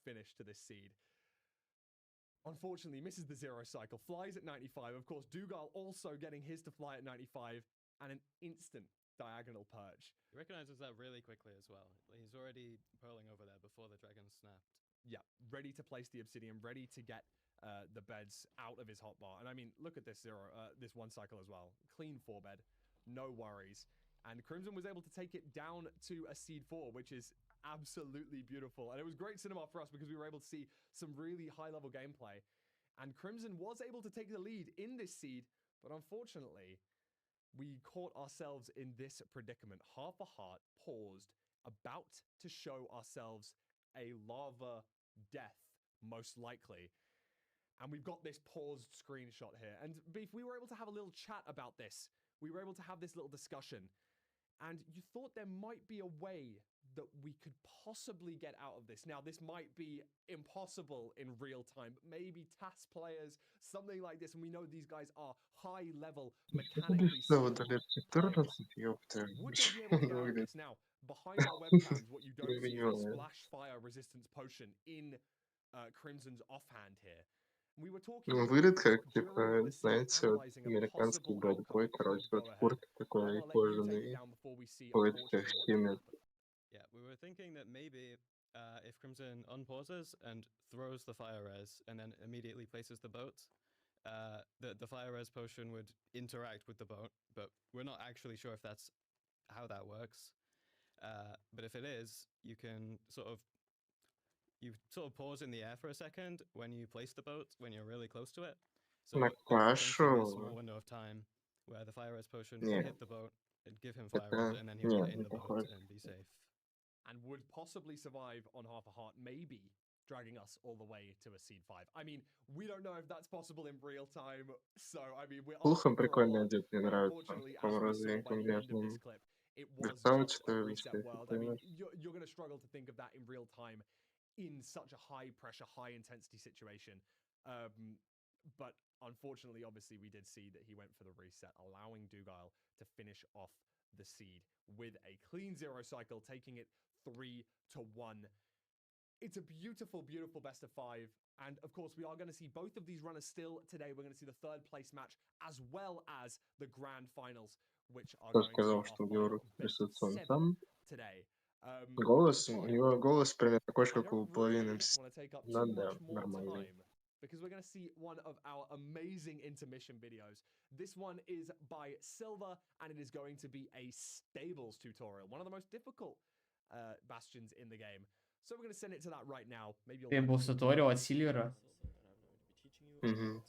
Speaker 1: finish to this seed. Unfortunately, misses the zero cycle, flies at 95. Of course, Dugal also getting his to fly at 95, and an instant diagonal perch.
Speaker 2: He recognizes that really quickly as well. He's already pearling over there before the dragon snapped.
Speaker 1: Yeah, ready to place the obsidian, ready to get the beds out of his hotbar. And I mean, look at this this one cycle as well. Clean 4 bed. no worries. And Crimson was able to take it down to a seed 4, which is absolutely beautiful. And it was great cinema for us because we were able to see some really high-level gameplay. And Crimson was able to take the lead in this seed, but unfortunately, we caught ourselves in this predicament. Half a Heart paused, about to show ourselves a lava death, most likely. And we've got this paused screenshot here. And Beef, we were able to have a little chat about this. We were able to have this little discussion. And you thought there might be a way that we could possibly get out of this. Now, this might be impossible in real time, but maybe TAS players, something like this, and we know these guys are high-level, mechanically skilled players. Would they be able to get out of this? Now, behind our webcams, what you don't see is a splash fire resistance potion in Crimson's offhand here. We were talking
Speaker 3: Ну,
Speaker 1: with
Speaker 3: выглядит
Speaker 1: Beef
Speaker 3: как,
Speaker 1: during
Speaker 3: типа,
Speaker 1: the scene,
Speaker 3: знаете, вот
Speaker 1: analyzing a
Speaker 3: американский
Speaker 1: possible outcome
Speaker 3: бэтбой,
Speaker 1: that could
Speaker 3: короче, вот
Speaker 1: go ahead.
Speaker 3: куртка
Speaker 1: I'm
Speaker 3: такой
Speaker 1: gonna let you take it
Speaker 3: кожаный,
Speaker 1: down before we see,
Speaker 3: ходит в
Speaker 1: unfortunately, what
Speaker 3: костюме.
Speaker 1: happen.
Speaker 2: Yeah, we were thinking that maybe if Crimson unpauses and throws the fire res and then immediately places the boat, the fire res potion would interact with the boat, but we're not actually sure if that's how that works. But if it is, you sort of pause in the air for a second when you place the boat, when you're really close to it. So
Speaker 3: На
Speaker 2: there's essentially a small
Speaker 3: кашу.
Speaker 2: window of time where the fire res potion
Speaker 3: Не,
Speaker 2: will hit the boat and give him fire res,
Speaker 3: это...
Speaker 2: and then he will
Speaker 3: Нет,
Speaker 2: get in
Speaker 3: не
Speaker 2: the boat
Speaker 3: похоже.
Speaker 2: and be safe.
Speaker 1: And would possibly survive on Half a Heart, maybe dragging us all the way to a seed 5. I mean, we don't know if that's possible in real time, so I mean, we're
Speaker 3: Плохо
Speaker 1: asking for a
Speaker 3: прикольно
Speaker 1: lot,
Speaker 3: одет, мне
Speaker 1: but
Speaker 3: нравится.
Speaker 1: unfortunately,
Speaker 3: По
Speaker 1: as we saw
Speaker 3: розовенькому
Speaker 1: by the end of this
Speaker 3: нежному.
Speaker 1: clip, it was
Speaker 3: Берцовый,
Speaker 1: just
Speaker 3: что
Speaker 1: a
Speaker 3: ли,
Speaker 1: reset
Speaker 3: если
Speaker 1: world. I mean,
Speaker 3: это...
Speaker 1: you're going to struggle to think of that in real time in such a high-pressure, high-intensity situation. But unfortunately, obviously, we did see that he went for the reset, allowing Dugile to finish off the seed with a clean 0 cycle, taking it 3-1. It's a beautiful, beautiful best of 5. And of course, we are going to see both of these runners still today. We're going to see the third place match as well as the grand finals, which are
Speaker 3: Кто
Speaker 1: going to be
Speaker 3: сказал,
Speaker 1: our
Speaker 3: что
Speaker 1: final
Speaker 3: Георг
Speaker 1: best of
Speaker 3: присутствует
Speaker 1: 7
Speaker 3: там?
Speaker 1: today.
Speaker 3: Голос, у
Speaker 1: But
Speaker 3: него голос примерно такой же,
Speaker 1: I
Speaker 3: как у
Speaker 1: don't
Speaker 3: половины
Speaker 1: really
Speaker 3: МС.
Speaker 1: want to take up
Speaker 3: Ну
Speaker 1: too
Speaker 3: да,
Speaker 1: much more
Speaker 3: нормальный.
Speaker 1: time because we're going to see one of our amazing intermission videos. This one is by Silver, and it is going to be a stables tutorial, one of the most difficult bastions in the game. So we're going to send it to that right now. Maybe you'll learn
Speaker 4: Tables tutorial от Сильвера.
Speaker 3: Угу.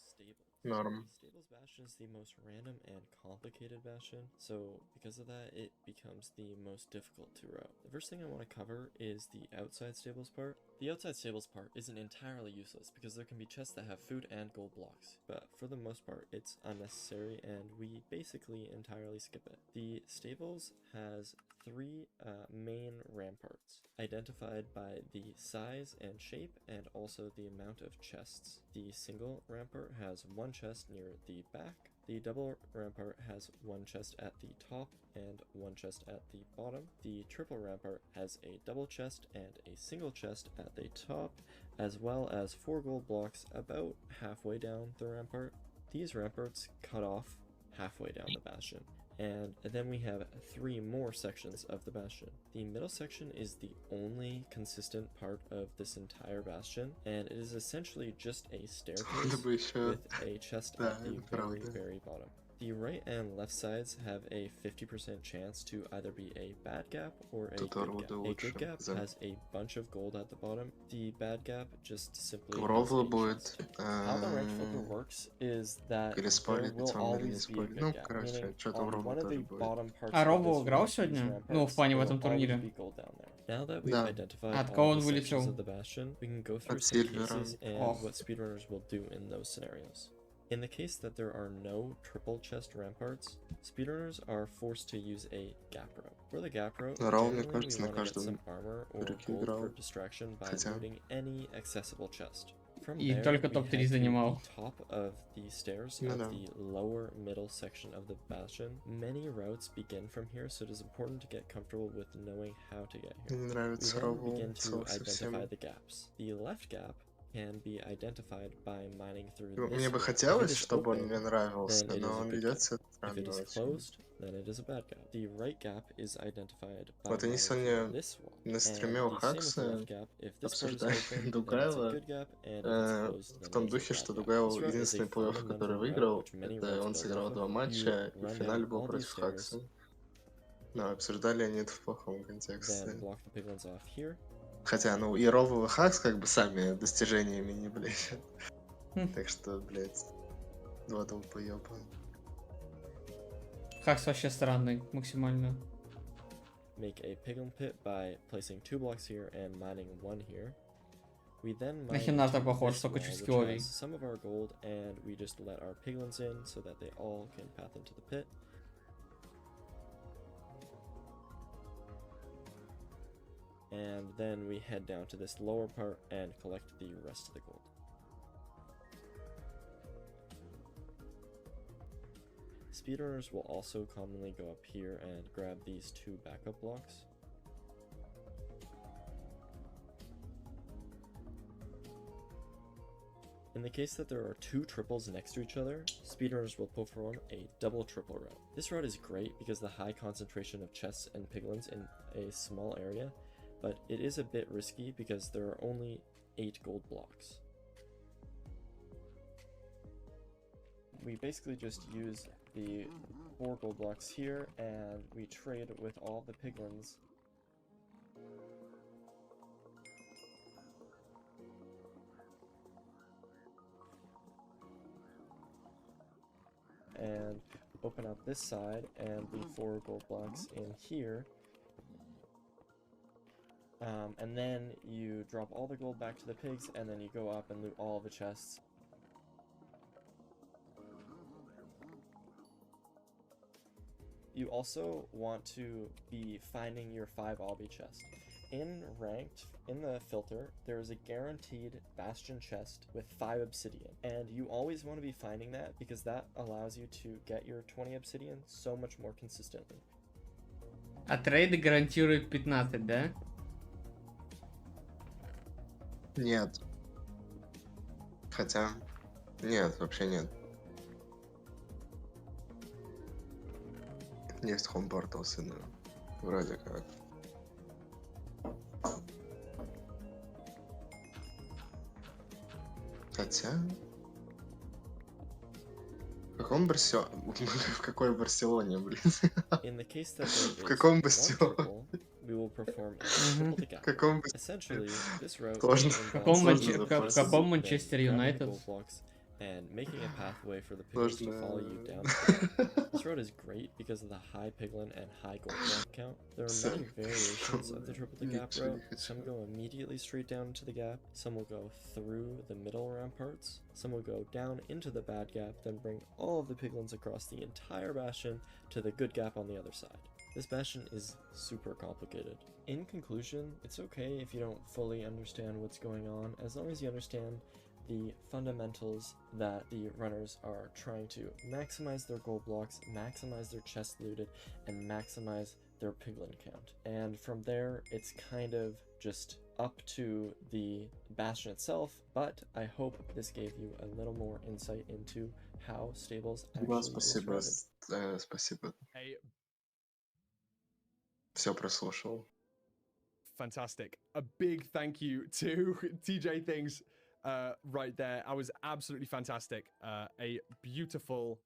Speaker 3: Норм.
Speaker 8: Stables Bastion is the most random and complicated bastion, so because of that, it becomes the most difficult to route. The first thing I want to cover is the outside stables part. The outside stables part isn't entirely useless because there can be chests that have food and gold blocks, but for the most part, it's unnecessary and we basically entirely skip it. The stables has 3 main ramparts, identified by the size and shape and also the amount of chests. The single rampart has 1 chest near the back. The double rampart has 1 chest at the top and 1 chest at the bottom. The triple rampart has a double chest and a single chest at the top, as well as 4 gold blocks about halfway down the rampart. These ramparts cut off halfway down the bastion. And then we have 3 more sections of the bastion. The middle section is the only consistent part of this entire bastion, and it is essentially just a staircase with a chest at the very, very bottom. The right and left sides have a 50% chance to either be a bad gap or a good gap. A good gap has a bunch of gold at the bottom. The bad gap just simply has a chest. How the range filter works is that there will always be a good gap, meaning on one of the bottom parts
Speaker 4: А
Speaker 8: of
Speaker 4: Робо
Speaker 8: this
Speaker 4: играл
Speaker 8: range, these
Speaker 4: сегодня? Ну, в
Speaker 8: ramparts,
Speaker 4: плане в
Speaker 8: there
Speaker 4: этом
Speaker 8: will always
Speaker 4: турнире.
Speaker 8: be gold down there. Now that we've
Speaker 3: Да.
Speaker 8: identified
Speaker 4: От кого
Speaker 8: all
Speaker 4: он
Speaker 8: the sections
Speaker 4: вылетел?
Speaker 8: of the bastion, we can go through
Speaker 3: От
Speaker 8: some
Speaker 3: Сильвера.
Speaker 8: cases and
Speaker 4: Ох.
Speaker 8: what speedrunners will do in those scenarios. In the case that there are no triple chest ramparts, speedrunners are forced to use a gap route. For the gap route,
Speaker 3: Рау, мне
Speaker 8: generally we
Speaker 3: кажется, на
Speaker 8: want to get
Speaker 3: каждом
Speaker 8: some armor or
Speaker 3: трюке
Speaker 8: gold
Speaker 3: играл.
Speaker 8: for distraction by
Speaker 3: Хотя...
Speaker 8: looting any accessible chest. From
Speaker 4: И
Speaker 8: there,
Speaker 4: только
Speaker 8: we
Speaker 4: топ-3
Speaker 8: head to
Speaker 4: занимал.
Speaker 8: the top of the stairs
Speaker 3: Ну
Speaker 8: of
Speaker 3: да.
Speaker 8: the lower middle section of the bastion. Many routes begin from here, so it is important to get comfortable with knowing how to get here.
Speaker 3: Мне не
Speaker 8: We
Speaker 3: нравится
Speaker 8: then
Speaker 3: Раву
Speaker 8: begin to
Speaker 3: совсем.
Speaker 8: identify the gaps. The left gap can be identified by mining through
Speaker 3: Ну,
Speaker 8: this
Speaker 3: мне бы
Speaker 8: road. If it
Speaker 3: хотелось,
Speaker 8: is
Speaker 3: чтобы он мне
Speaker 8: open,
Speaker 3: нравился,
Speaker 8: then it
Speaker 3: но
Speaker 8: is a
Speaker 3: он
Speaker 8: good
Speaker 3: ведет
Speaker 8: gap.
Speaker 3: себя
Speaker 8: If it
Speaker 3: странно
Speaker 8: is
Speaker 3: очень.
Speaker 8: closed, then it is a bad gap. The right gap is identified by
Speaker 3: Вот они
Speaker 8: mining
Speaker 3: сегодня
Speaker 8: through this wall.
Speaker 3: на
Speaker 8: And
Speaker 3: стриме у
Speaker 8: the same with the
Speaker 3: Хакса
Speaker 8: left gap. If this part is
Speaker 3: обсуждали
Speaker 8: open, then it's a
Speaker 3: Дугайла
Speaker 8: good gap, and if it's closed,
Speaker 3: в
Speaker 8: then
Speaker 3: том
Speaker 8: it is a
Speaker 3: духе,
Speaker 8: bad
Speaker 3: что
Speaker 8: gap.
Speaker 3: Дугайл
Speaker 8: This route is a
Speaker 3: единственный плей-офф, который
Speaker 8: fundamental route,
Speaker 3: выиграл,
Speaker 8: which many
Speaker 3: это
Speaker 8: routes
Speaker 3: он
Speaker 8: build
Speaker 3: сыграл
Speaker 8: off of.
Speaker 3: 2
Speaker 8: You
Speaker 3: матча, и в
Speaker 8: run
Speaker 3: финале
Speaker 8: down
Speaker 3: был
Speaker 8: all
Speaker 3: против
Speaker 8: these stairs,
Speaker 3: Хакса. Но обсуждали они это в плохом
Speaker 8: then
Speaker 3: контексте.
Speaker 8: block the piglins off here.
Speaker 3: Хотя, ну, и Ровов и Хакс как бы сами достижениями не блещут.
Speaker 4: Хм.
Speaker 3: Так что, блядь, два долбоёба.
Speaker 4: Хакс вообще странный, максимально.
Speaker 8: Make a piglin pit by placing 2 blocks here and mining 1 here. We then
Speaker 4: На
Speaker 8: mine
Speaker 4: Хината
Speaker 8: into
Speaker 4: похож,
Speaker 8: this
Speaker 4: только
Speaker 8: wall,
Speaker 4: чуть
Speaker 8: which
Speaker 4: скилловей.
Speaker 8: has some of our gold, and we just let our piglins in so that they all can path into the pit. And then we head down to this lower part and collect the rest of the gold. Speedrunners will also commonly go up here and grab these 2 backup blocks. In the case that there are 2 triples next to each other, speedrunners will perform a double triple route. This route is great because of the high concentration of chests and piglins in a small area, but it is a bit risky because there are only 8 gold blocks. We basically just use the 4 gold blocks here and we trade with all the piglins. And open up this side and the 4 gold blocks in here. And then you drop all the gold back to the pigs, and then you go up and loot all the chests. You also want to be finding your 5 obby chests. In ranked, in the filter, there is a guaranteed bastion chest with 5 obsidian, and you always want to be finding that because that allows you to get your 20 obsidian so much more consistently.
Speaker 4: А трейды гарантируют 15, да?
Speaker 3: Нет. Хотя... Нет, вообще нет. Есть хомпортал сына. Вроде как. Хотя... В каком В какой Барселоне, блин?
Speaker 8: In the case that there
Speaker 3: В каком
Speaker 8: is one
Speaker 3: бастионе?
Speaker 8: triple, we will perform a triple to
Speaker 3: В
Speaker 8: gap.
Speaker 3: каком
Speaker 8: Essentially, this route
Speaker 3: Сложно.
Speaker 8: involves
Speaker 4: Каком
Speaker 8: using
Speaker 3: Манче-
Speaker 8: the
Speaker 3: в
Speaker 8: chests,
Speaker 4: каком
Speaker 8: then
Speaker 4: Манчестер
Speaker 8: grabbing the
Speaker 4: Юнайтед?
Speaker 8: gold blocks, and making a pathway for the piglins to
Speaker 3: Сложно.
Speaker 8: follow you down. This road is great because of the high piglin and high gold block count. There are many variations of the triple to gap route. Some go immediately straight down into the gap, some will go through the middle ramparts, some will go down into the bad gap, then bring all of the piglins across the entire bastion to the good gap on the other side. This bastion is super complicated. In conclusion, it's okay if you don't fully understand what's going on, as long as you understand the fundamentals that the runners are trying to maximize their gold blocks, maximize their chests looted, and maximize their piglin count. And from there, it's kind of just up to the bastion itself, but I hope this gave you a little more insight into how stables
Speaker 3: Да,
Speaker 8: actually is
Speaker 3: спасибо.
Speaker 8: routed.
Speaker 3: Спасибо.
Speaker 1: A
Speaker 3: Все прослушал.
Speaker 1: fantastic. A big thank you to TJ Things right there. I was absolutely fantastic. A beautiful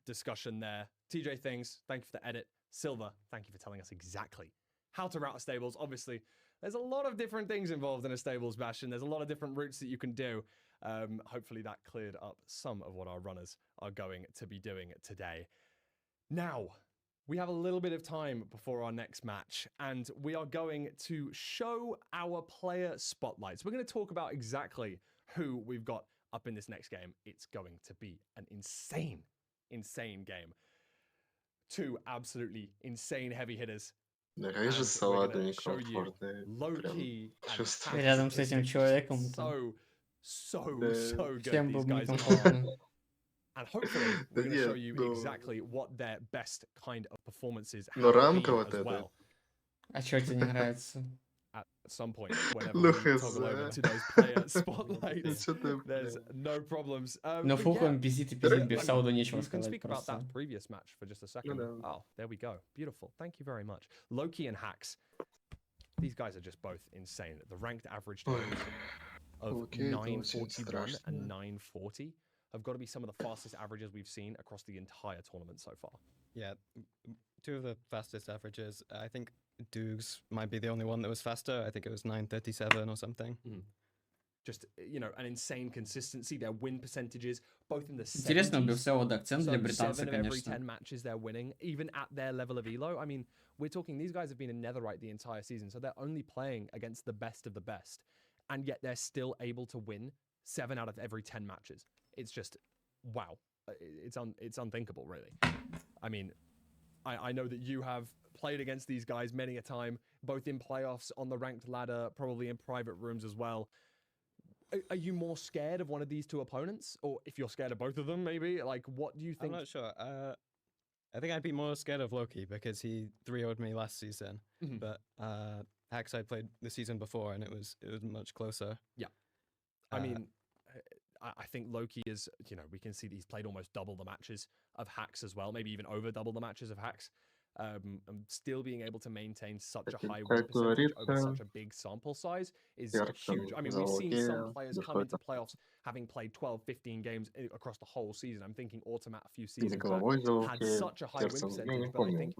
Speaker 1: discussion there. TJ Things, thank you for the edit. Silver, thank you for telling us exactly how to route stables. Obviously, there's a lot of different things involved in a stables bastion. There's a lot of different routes that you can do. Hopefully that cleared up some of what our runners are going to be doing today. Now, we have a little bit of time before our next match, and we are going to show our player spotlights. We're going to talk about exactly who we've got up in this next game. It's going to be an insane, insane game. 2 absolutely insane heavy hitters.
Speaker 3: Да как же
Speaker 1: And
Speaker 3: салат
Speaker 1: we're gonna show you
Speaker 3: некомфортный.
Speaker 1: low-key and
Speaker 3: чувствую.
Speaker 4: Рядом с этим
Speaker 1: tactically
Speaker 4: человеком.
Speaker 1: so good
Speaker 4: Всем
Speaker 1: these
Speaker 4: было
Speaker 1: guys are.
Speaker 4: некомфортно.
Speaker 1: And hopefully we're
Speaker 3: Да
Speaker 1: going to show
Speaker 3: нет,
Speaker 1: you
Speaker 3: ну-
Speaker 1: exactly what their best kind of performances
Speaker 3: Но
Speaker 1: have
Speaker 3: рамка
Speaker 1: been
Speaker 3: вот
Speaker 1: as
Speaker 3: эта.
Speaker 1: well.
Speaker 4: А чё тебе не нравится?
Speaker 1: at some point whenever we toggle over to those player spotlights.
Speaker 3: Что-то,
Speaker 1: There's
Speaker 3: блин.
Speaker 1: no problems.
Speaker 4: Но
Speaker 1: But yeah,
Speaker 4: Фухом пиздит и пиздит, без
Speaker 1: I
Speaker 4: Сауду
Speaker 1: mean,
Speaker 4: нечего
Speaker 1: we can
Speaker 4: сказать
Speaker 1: speak about
Speaker 4: просто.
Speaker 1: that previous match for just a second.
Speaker 3: да.
Speaker 1: Oh, there we go. Beautiful. Thank you very much. Loki and Hacks. These guys are just both insane. The ranked average
Speaker 3: Ой,
Speaker 1: times of
Speaker 3: Окей, это очень
Speaker 1: 941
Speaker 3: страшно.
Speaker 1: and 940 have got to be some of the fastest averages we've seen across the entire tournament so far.
Speaker 2: Yeah, two of the fastest averages. I think Doogs might be the only one that was faster. I think it was 937 or something.
Speaker 1: Just, you know, an insane consistency. Their win percentages, both in the
Speaker 4: Интересно, у
Speaker 1: 70s.
Speaker 4: Белсеода акцент для
Speaker 1: So
Speaker 4: британца,
Speaker 1: 7 of every
Speaker 4: конечно.
Speaker 1: 10 matches they're winning, even at their level of elo. I mean, we're talking, these guys have been in Netherite the entire season, so they're only playing against the best of the best, and yet they're still able to win 7 out of every 10 matches. It's just, wow. It's unthinkable, really. I mean, I know that you have played against these guys many a time, both in playoffs, on the ranked ladder, probably in private rooms as well. Are you more scared of one of these two opponents? Or if you're scared of both of them, maybe? Like, what do you think?
Speaker 2: I'm not sure. I think I'd be more scared of Loki because he 3-0'd me last season. But Hacks I played the season before and it was much closer.
Speaker 1: Yeah. I mean, I think Loki is, you know, we can see that he's played almost double the matches of Hacks as well, maybe even over double the matches of Hacks. And still being able to maintain such a high win percentage over such a big sample size is huge. I mean, we've seen some players come into playoffs having played 12, 15 games across the whole season. I'm thinking Automat a few seasons back had such a high win percentage, but I think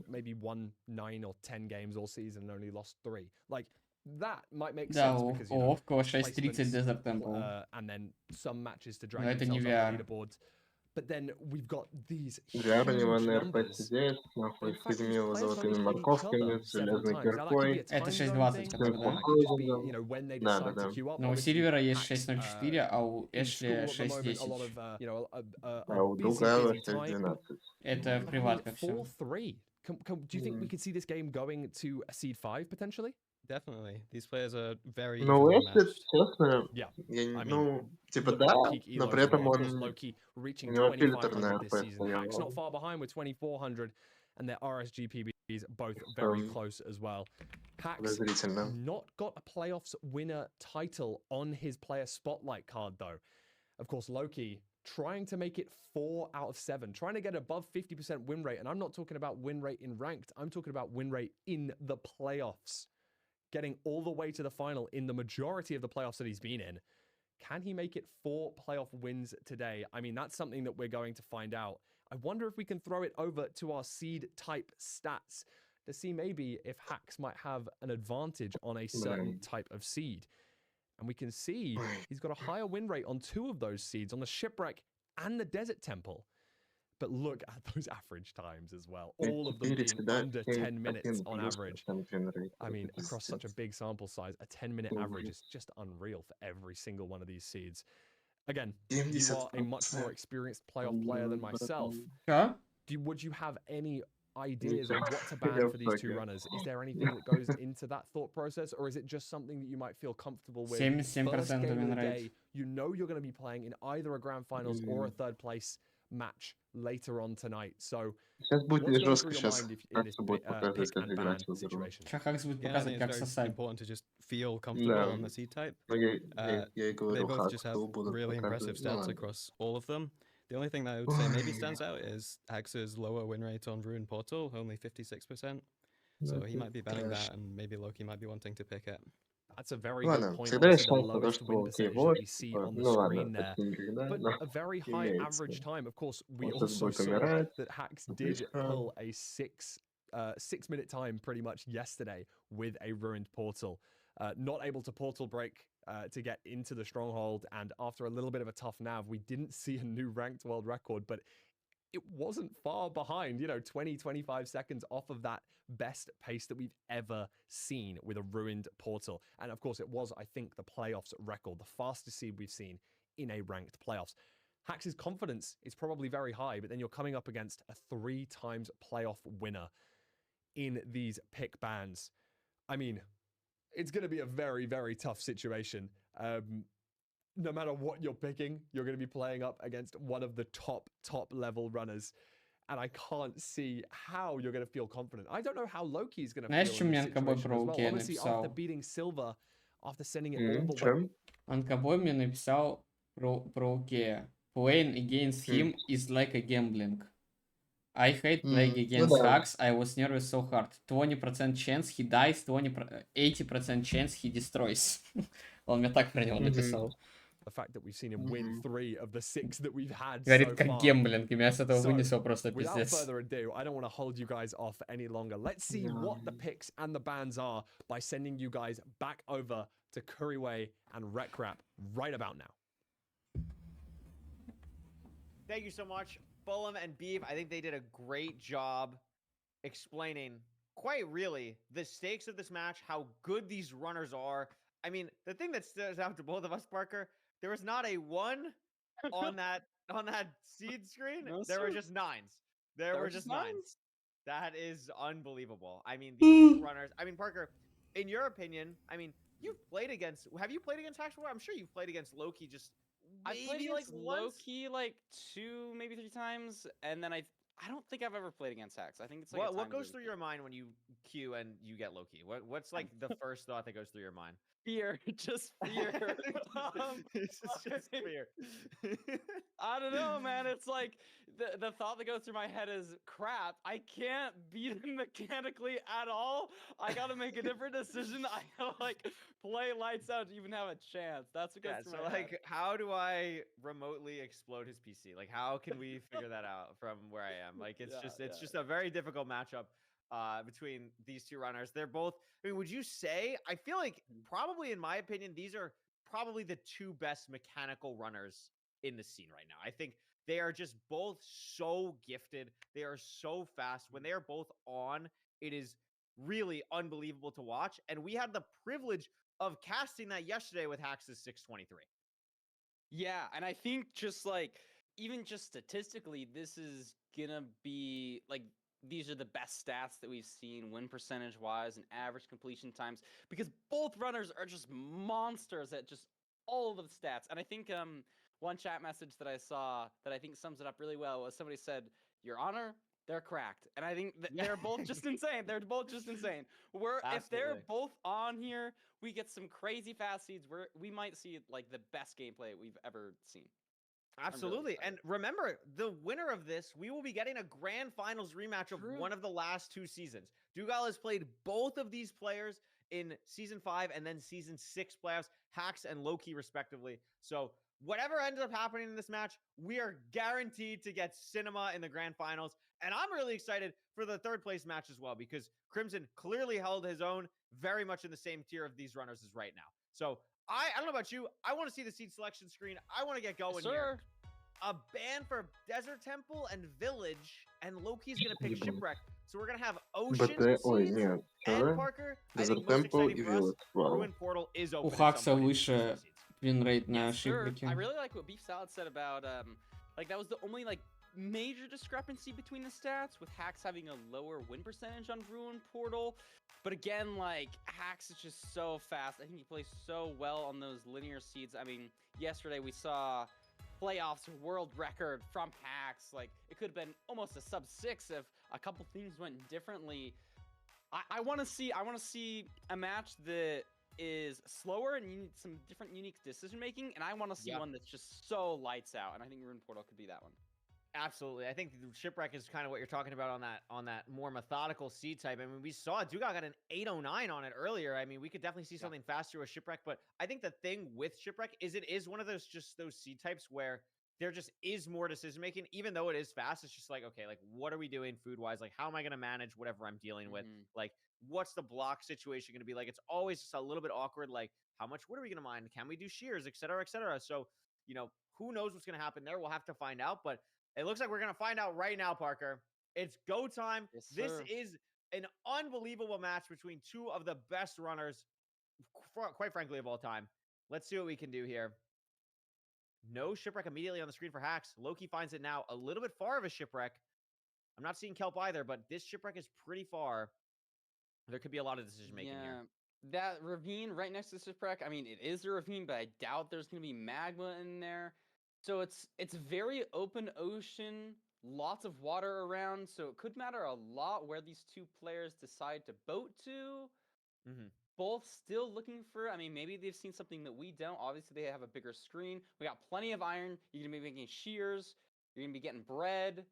Speaker 1: maybe won 9 or 10 games all season and only lost 3. Like, that might make
Speaker 4: Да,
Speaker 1: sense
Speaker 4: у
Speaker 1: because, you know,
Speaker 4: Овкова 6.30 Desert Temple.
Speaker 1: and then some matches to drag
Speaker 4: Но это не
Speaker 1: themselves up the
Speaker 4: VR.
Speaker 1: leaderboards. But then we've got these
Speaker 3: VR у него
Speaker 1: huge
Speaker 3: на РП
Speaker 1: numbers.
Speaker 3: сидит,
Speaker 1: But
Speaker 3: нахуй,
Speaker 1: in
Speaker 3: с
Speaker 1: fact, these
Speaker 3: изменил
Speaker 1: players have
Speaker 3: золотыми
Speaker 1: only played each
Speaker 3: морковками,
Speaker 1: other
Speaker 3: с
Speaker 1: 7
Speaker 3: железной
Speaker 1: times. Now, that could be a
Speaker 3: киркой,
Speaker 4: Это
Speaker 1: time zone
Speaker 4: 6.20,
Speaker 1: thing.
Speaker 4: который, да?
Speaker 1: That could just be, you know, when they
Speaker 3: Да,
Speaker 1: decide
Speaker 3: да,
Speaker 1: to
Speaker 3: да.
Speaker 1: queue up.
Speaker 4: Но у
Speaker 1: Obviously,
Speaker 4: Сильвера есть
Speaker 1: Hacks,
Speaker 4: 6.04, а у
Speaker 1: in school
Speaker 4: Эшли
Speaker 1: at the moment, a lot
Speaker 4: 6.10.
Speaker 1: of, you know,
Speaker 3: А у
Speaker 1: a
Speaker 3: Дуга
Speaker 1: busy time.
Speaker 3: 6-12.
Speaker 4: Это в приватках все.
Speaker 1: 4-3. Do you think we could see this game going to a seed 5 potentially?
Speaker 2: Definitely. These players are very
Speaker 3: Ну,
Speaker 2: evenly
Speaker 3: если
Speaker 2: matched.
Speaker 3: честно,
Speaker 1: Yeah.
Speaker 3: я,
Speaker 1: I mean,
Speaker 3: ну, типа
Speaker 1: look
Speaker 3: да,
Speaker 1: at peak
Speaker 3: но
Speaker 1: elo
Speaker 3: при
Speaker 1: as
Speaker 3: этом
Speaker 1: well. Of course,
Speaker 3: он,
Speaker 1: Loki
Speaker 3: у
Speaker 1: reaching
Speaker 3: него фильтр
Speaker 1: 2500
Speaker 3: на
Speaker 1: this
Speaker 3: РП
Speaker 1: season. Hacks not
Speaker 3: стоял.
Speaker 1: far behind with 2400, and their RSGPBs both very close as well. Hacks
Speaker 3: Подозрительно.
Speaker 1: not got a playoffs winner title on his player spotlight card though. Of course, Loki trying to make it 4 out of 7, trying to get above 50% win rate. And I'm not talking about win rate in ranked. I'm talking about win rate in the playoffs. Getting all the way to the final in the majority of the playoffs that he's been in. Can he make it 4 playoff wins today? I mean, that's something that we're going to find out. I wonder if we can throw it over to our seed type stats to see maybe if Hacks might have an advantage on a certain type of seed. And we can see he's got a higher win rate on 2 of those seeds, on the Shipwreck and the Desert Temple. But look at those average times as well. All of them being under 10 minutes on average. I mean, across such a big sample size, a 10-minute average is just unreal for every single one of these seeds. Again, you are a much more experienced playoff player than myself.
Speaker 4: Что?
Speaker 1: Would you have any ideas on what to ban for these 2 runners? Is there anything that goes into that thought process, or is it just something that you might feel comfortable with?
Speaker 4: 77%
Speaker 1: First game of
Speaker 4: win
Speaker 1: the
Speaker 4: rate.
Speaker 1: day, you know you're going to be playing in either a grand finals or a third place match later on tonight. So
Speaker 3: Сейчас
Speaker 1: what's
Speaker 3: будет
Speaker 1: going
Speaker 3: жестко,
Speaker 1: through your
Speaker 3: сейчас
Speaker 1: mind in this
Speaker 3: Хаксу будет показывать,
Speaker 1: pick
Speaker 3: как
Speaker 1: and
Speaker 3: играть
Speaker 1: ban
Speaker 3: в игру.
Speaker 1: situation?
Speaker 4: Хакс будет
Speaker 2: Yeah, I
Speaker 4: показывать,
Speaker 2: think it's
Speaker 4: как
Speaker 2: very
Speaker 4: сосать.
Speaker 2: important to just feel comfortable
Speaker 3: Да.
Speaker 2: on the C type.
Speaker 3: Ну, я и
Speaker 2: They
Speaker 3: говорю,
Speaker 2: both just have
Speaker 3: Хаксу будут
Speaker 2: really impressive
Speaker 3: показывать. Ну,
Speaker 2: stats
Speaker 3: ладно.
Speaker 2: across all of them. The only thing that I would say maybe stands out is Hax's lower win rate on Ruin Portal, only 56%. So he might be banning that, and maybe Loki might be wanting to pick it.
Speaker 1: That's a very good
Speaker 3: Ладно,
Speaker 1: point.
Speaker 3: всегда есть
Speaker 1: Obviously, the
Speaker 3: шанс на то,
Speaker 1: lowest
Speaker 3: что
Speaker 1: win
Speaker 3: окей,
Speaker 1: percentage that
Speaker 3: вот,
Speaker 1: we see
Speaker 3: типа,
Speaker 1: on the
Speaker 3: ну ладно,
Speaker 1: screen there,
Speaker 3: такие никогда,
Speaker 1: but
Speaker 3: но
Speaker 1: a very high
Speaker 3: имеется.
Speaker 1: average time. Of course, we
Speaker 3: Он сейчас
Speaker 1: also
Speaker 3: будет
Speaker 1: saw
Speaker 3: умирать.
Speaker 1: that Hacks did
Speaker 3: Отлично.
Speaker 1: pull a 6-minute time pretty much yesterday with a ruined portal. Not able to portal break to get into the stronghold, and after a little bit of a tough nav, we didn't see a new ranked world record, but it wasn't far behind, you know, 20, 25 seconds off of that best pace that we've ever seen with a ruined portal. And of course, it was, I think, the playoffs record, the fastest seed we've seen in a ranked playoffs. Hax's confidence is probably very high, but then you're coming up against a 3 times playoff winner in these pick bans. I mean, it's going to be a very, very tough situation. No matter what you're picking, you're going to be playing up against one of the top level runners. and I can't see how you're going to feel confident. I don't know how Loki's going to
Speaker 4: Знаешь,
Speaker 1: feel
Speaker 4: что
Speaker 1: in
Speaker 4: мне
Speaker 1: this
Speaker 4: Анкабой
Speaker 1: situation
Speaker 4: про
Speaker 1: as well.
Speaker 4: Луки
Speaker 1: Obviously, after
Speaker 4: написал?
Speaker 1: beating Silver, after sending it all the way.
Speaker 3: Чем?
Speaker 4: Анкабой мне написал про Луки. Playing against him is like a gambling. I hate playing
Speaker 3: Ну
Speaker 4: against
Speaker 3: да.
Speaker 4: hacks. I was nervous so hard. 20% chance he dies, 80% chance he destroys. Он мне так про него написал.
Speaker 1: The fact that we've seen him win 3 of the 6 that we've had
Speaker 4: Говорит,
Speaker 1: so
Speaker 4: как
Speaker 1: far.
Speaker 4: гемблинг, и меня с этого
Speaker 1: So,
Speaker 4: вынесло просто
Speaker 1: without
Speaker 4: пиздец.
Speaker 1: further ado, I don't want to hold you guys off any longer. Let's see what the picks and the bans are by sending you guys back over to Kuriway and Rekrap right about now.
Speaker 5: Thank you so much, Fulham and Beef. I think they did a great job explaining, quite really, the stakes of this match, how good these runners are. I mean, the thing that stands out to both of us, Parker, there was not a 1 on that seed screen.
Speaker 6: No,
Speaker 5: there were
Speaker 6: sir.
Speaker 5: just 9s. There were just 9s. That is unbelievable. I mean, these two runners. I mean, Parker, in your opinion, I mean, have you played against Hax before? I'm sure you've played against Loki just
Speaker 6: I played
Speaker 5: maybe like
Speaker 6: against
Speaker 5: once.
Speaker 6: Loki like 2, maybe 3 times, and then I don't think I've ever played against Hax. I think it's like
Speaker 5: What goes through your mind when you queue and you get Loki? What's like the first thought that goes through your mind?
Speaker 6: fear, just fear.
Speaker 5: It's just fear.
Speaker 6: I don't know, man. It's like the thought that goes through my head is crap. I can't beat him mechanically at all. I gotta make a different decision. I gotta like play lights out to even have a chance. That's what goes through
Speaker 5: so
Speaker 6: my
Speaker 5: like,
Speaker 6: head.
Speaker 5: how do I remotely explode his PC? Like, how can we figure that out from where I am? Like, it's just a very difficult matchup between these two runners. They're both. I mean, would you say? I feel like probably, in my opinion, these are probably the two best mechanical runners in the scene right now. I think they are just both so gifted. They are so fast. When they are both on, it is really unbelievable to watch. And we had the privilege of casting that yesterday with Hax's 623.
Speaker 6: Yeah, and I think just like even just statistically, this is gonna be like these are the best stats that we've seen win percentage wise and average completion times because both runners are just monsters at just all of the stats. And I think one chat message that I saw that I think sums it up really well was somebody said, "Your Honor, they're cracked." And I think that they're both just insane. They're both just insane. If they're both on here, we get some crazy fast seeds where we might see like the best gameplay we've ever seen.
Speaker 5: Absolutely. And remember, the winner of this, we will be getting a grand finals rematch of one of the last 2 seasons. Dugal has played both of these players in season 5 and then season 6 playoffs, Hax and Loki respectively. So whatever ends up happening in this match, we are guaranteed to get cinema in the grand finals. And I'm really excited for the 3rd place match as well, because Crimson clearly held his own, very much in the same tier of these runners as right now. So I don't know about you. I want to see the seed selection screen. I want to get going here. A ban for Desert Temple and Village, and Loki's going to pick Shipwreck. So we're going to have Ocean seeds and Parker. I think most exciting for us, Ruin Portal is open.
Speaker 4: У Хакса выше винрейт на шипбеке.
Speaker 6: I really like what Beef Salad said about like that was the only like major discrepancy between the stats, with Hax having a lower win percentage on Ruin Portal. But again, like, Hax is just so fast. I think he plays so well on those linear seeds. I mean, yesterday we saw playoffs world record from Hax. Like, it could have been almost a sub-6 if a couple things went differently. I want to see a match that is slower and you need some different unique decision making, and I want to see one that's just so lights out, and I think Ruin Portal could be that one.
Speaker 5: Absolutely. I think Shipwreck is kind of what you're talking about on that more methodical seed type. I mean, we saw Dugal got an 809 on it earlier. I mean, we could definitely see something faster with Shipwreck, but I think the thing with Shipwreck is it is one of those seed types where there just is more decision making, even though it is fast. It's just like, okay, like what are we doing food wise? Like, how am I going to manage whatever I'm dealing with? Like, what's the block situation going to be like? It's always just a little bit awkward. Like, how much wood are we going to mine? Can we do shears, et cetera, et cetera? So, you know, who knows what's going to happen there? We'll have to find out, but it looks like we're going to find out right now, Parker. It's go time.
Speaker 6: Yes,
Speaker 5: this is an unbelievable match between two of the best runners, quite frankly, of all time. Let's see what we can do here. No Shipwreck immediately on the screen for Hax. Loki finds it now. A little bit far of a Shipwreck. I'm not seeing Kelp either, but this Shipwreck is pretty far. There could be a lot of decision making here.
Speaker 6: That ravine right next to Shipwreck, I mean, it is a ravine, but I doubt there's going to be magma in there. So it's very open ocean lots of water around, so it could matter a lot where these two players decide to boat to. Both still looking for, I mean, maybe they've seen something that we don't. Obviously, they have a bigger screen. We got plenty of iron. You're going to be making shears. You're going to be getting bread.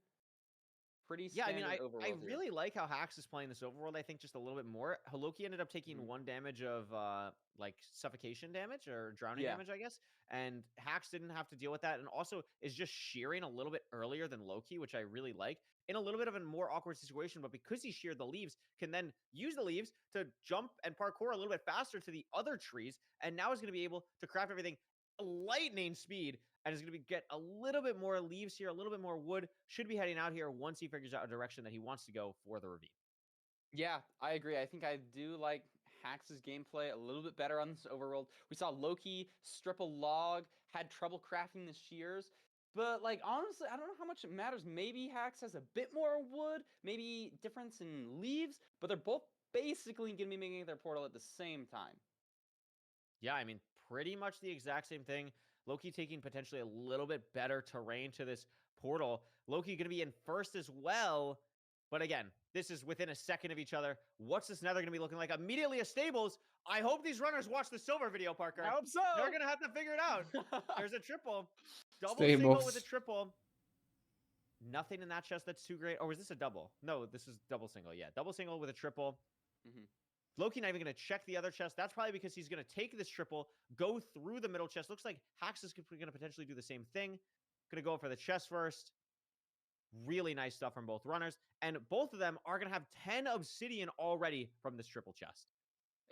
Speaker 6: Pretty
Speaker 5: Yeah, I mean,
Speaker 6: standard
Speaker 5: I
Speaker 6: overworld here.
Speaker 5: really like how Hax is playing this overworld. I think just a little bit more. Loki ended up taking 1 damage of like suffocation damage or drowning
Speaker 6: Yeah.
Speaker 5: damage, I guess. And Hax didn't have to deal with that, and also is just shearing a little bit earlier than Loki, which I really like. In a little bit of a more awkward situation, but because he sheared the leaves, can then use the leaves to jump and parkour a little bit faster to the other trees, and now is going to be able to craft everything lightning speed, and is going to get a little bit more leaves here, a little bit more wood. Should be heading out here once he figures out a direction that he wants to go for the ravine.
Speaker 6: Yeah, I agree. I think I do like Hax's gameplay a little bit better on this overworld. We saw Loki strip a log, had trouble crafting the shears. But, like, honestly, I don't know how much it matters. Maybe Hax has a bit more wood, maybe difference in leaves, but they're both basically going to be making their portal at the same time.
Speaker 5: Yeah, I mean, pretty much the exact same thing. Loki taking potentially a little bit better terrain to this portal. Loki going to be in first as well. But again, this is within a second of each other. What's this nether going to be looking like? Immediately a stables. I hope these runners watch the silver video, Parker.
Speaker 6: I hope so.
Speaker 5: They're going to have to figure it out. There's a triple. Double
Speaker 4: Stables.
Speaker 5: single with a triple. Nothing in that chest that's too great. Or was this a double? No, this is double single. Yeah, double single with a triple. Loki not even going to check the other chest. That's probably because he's going to take this triple, go through the middle chest. Looks like Hax is going to potentially do the same thing. Going to go for the chest first. Really nice stuff from both runners. And both of them are going to have 10 obsidian already from this triple chest.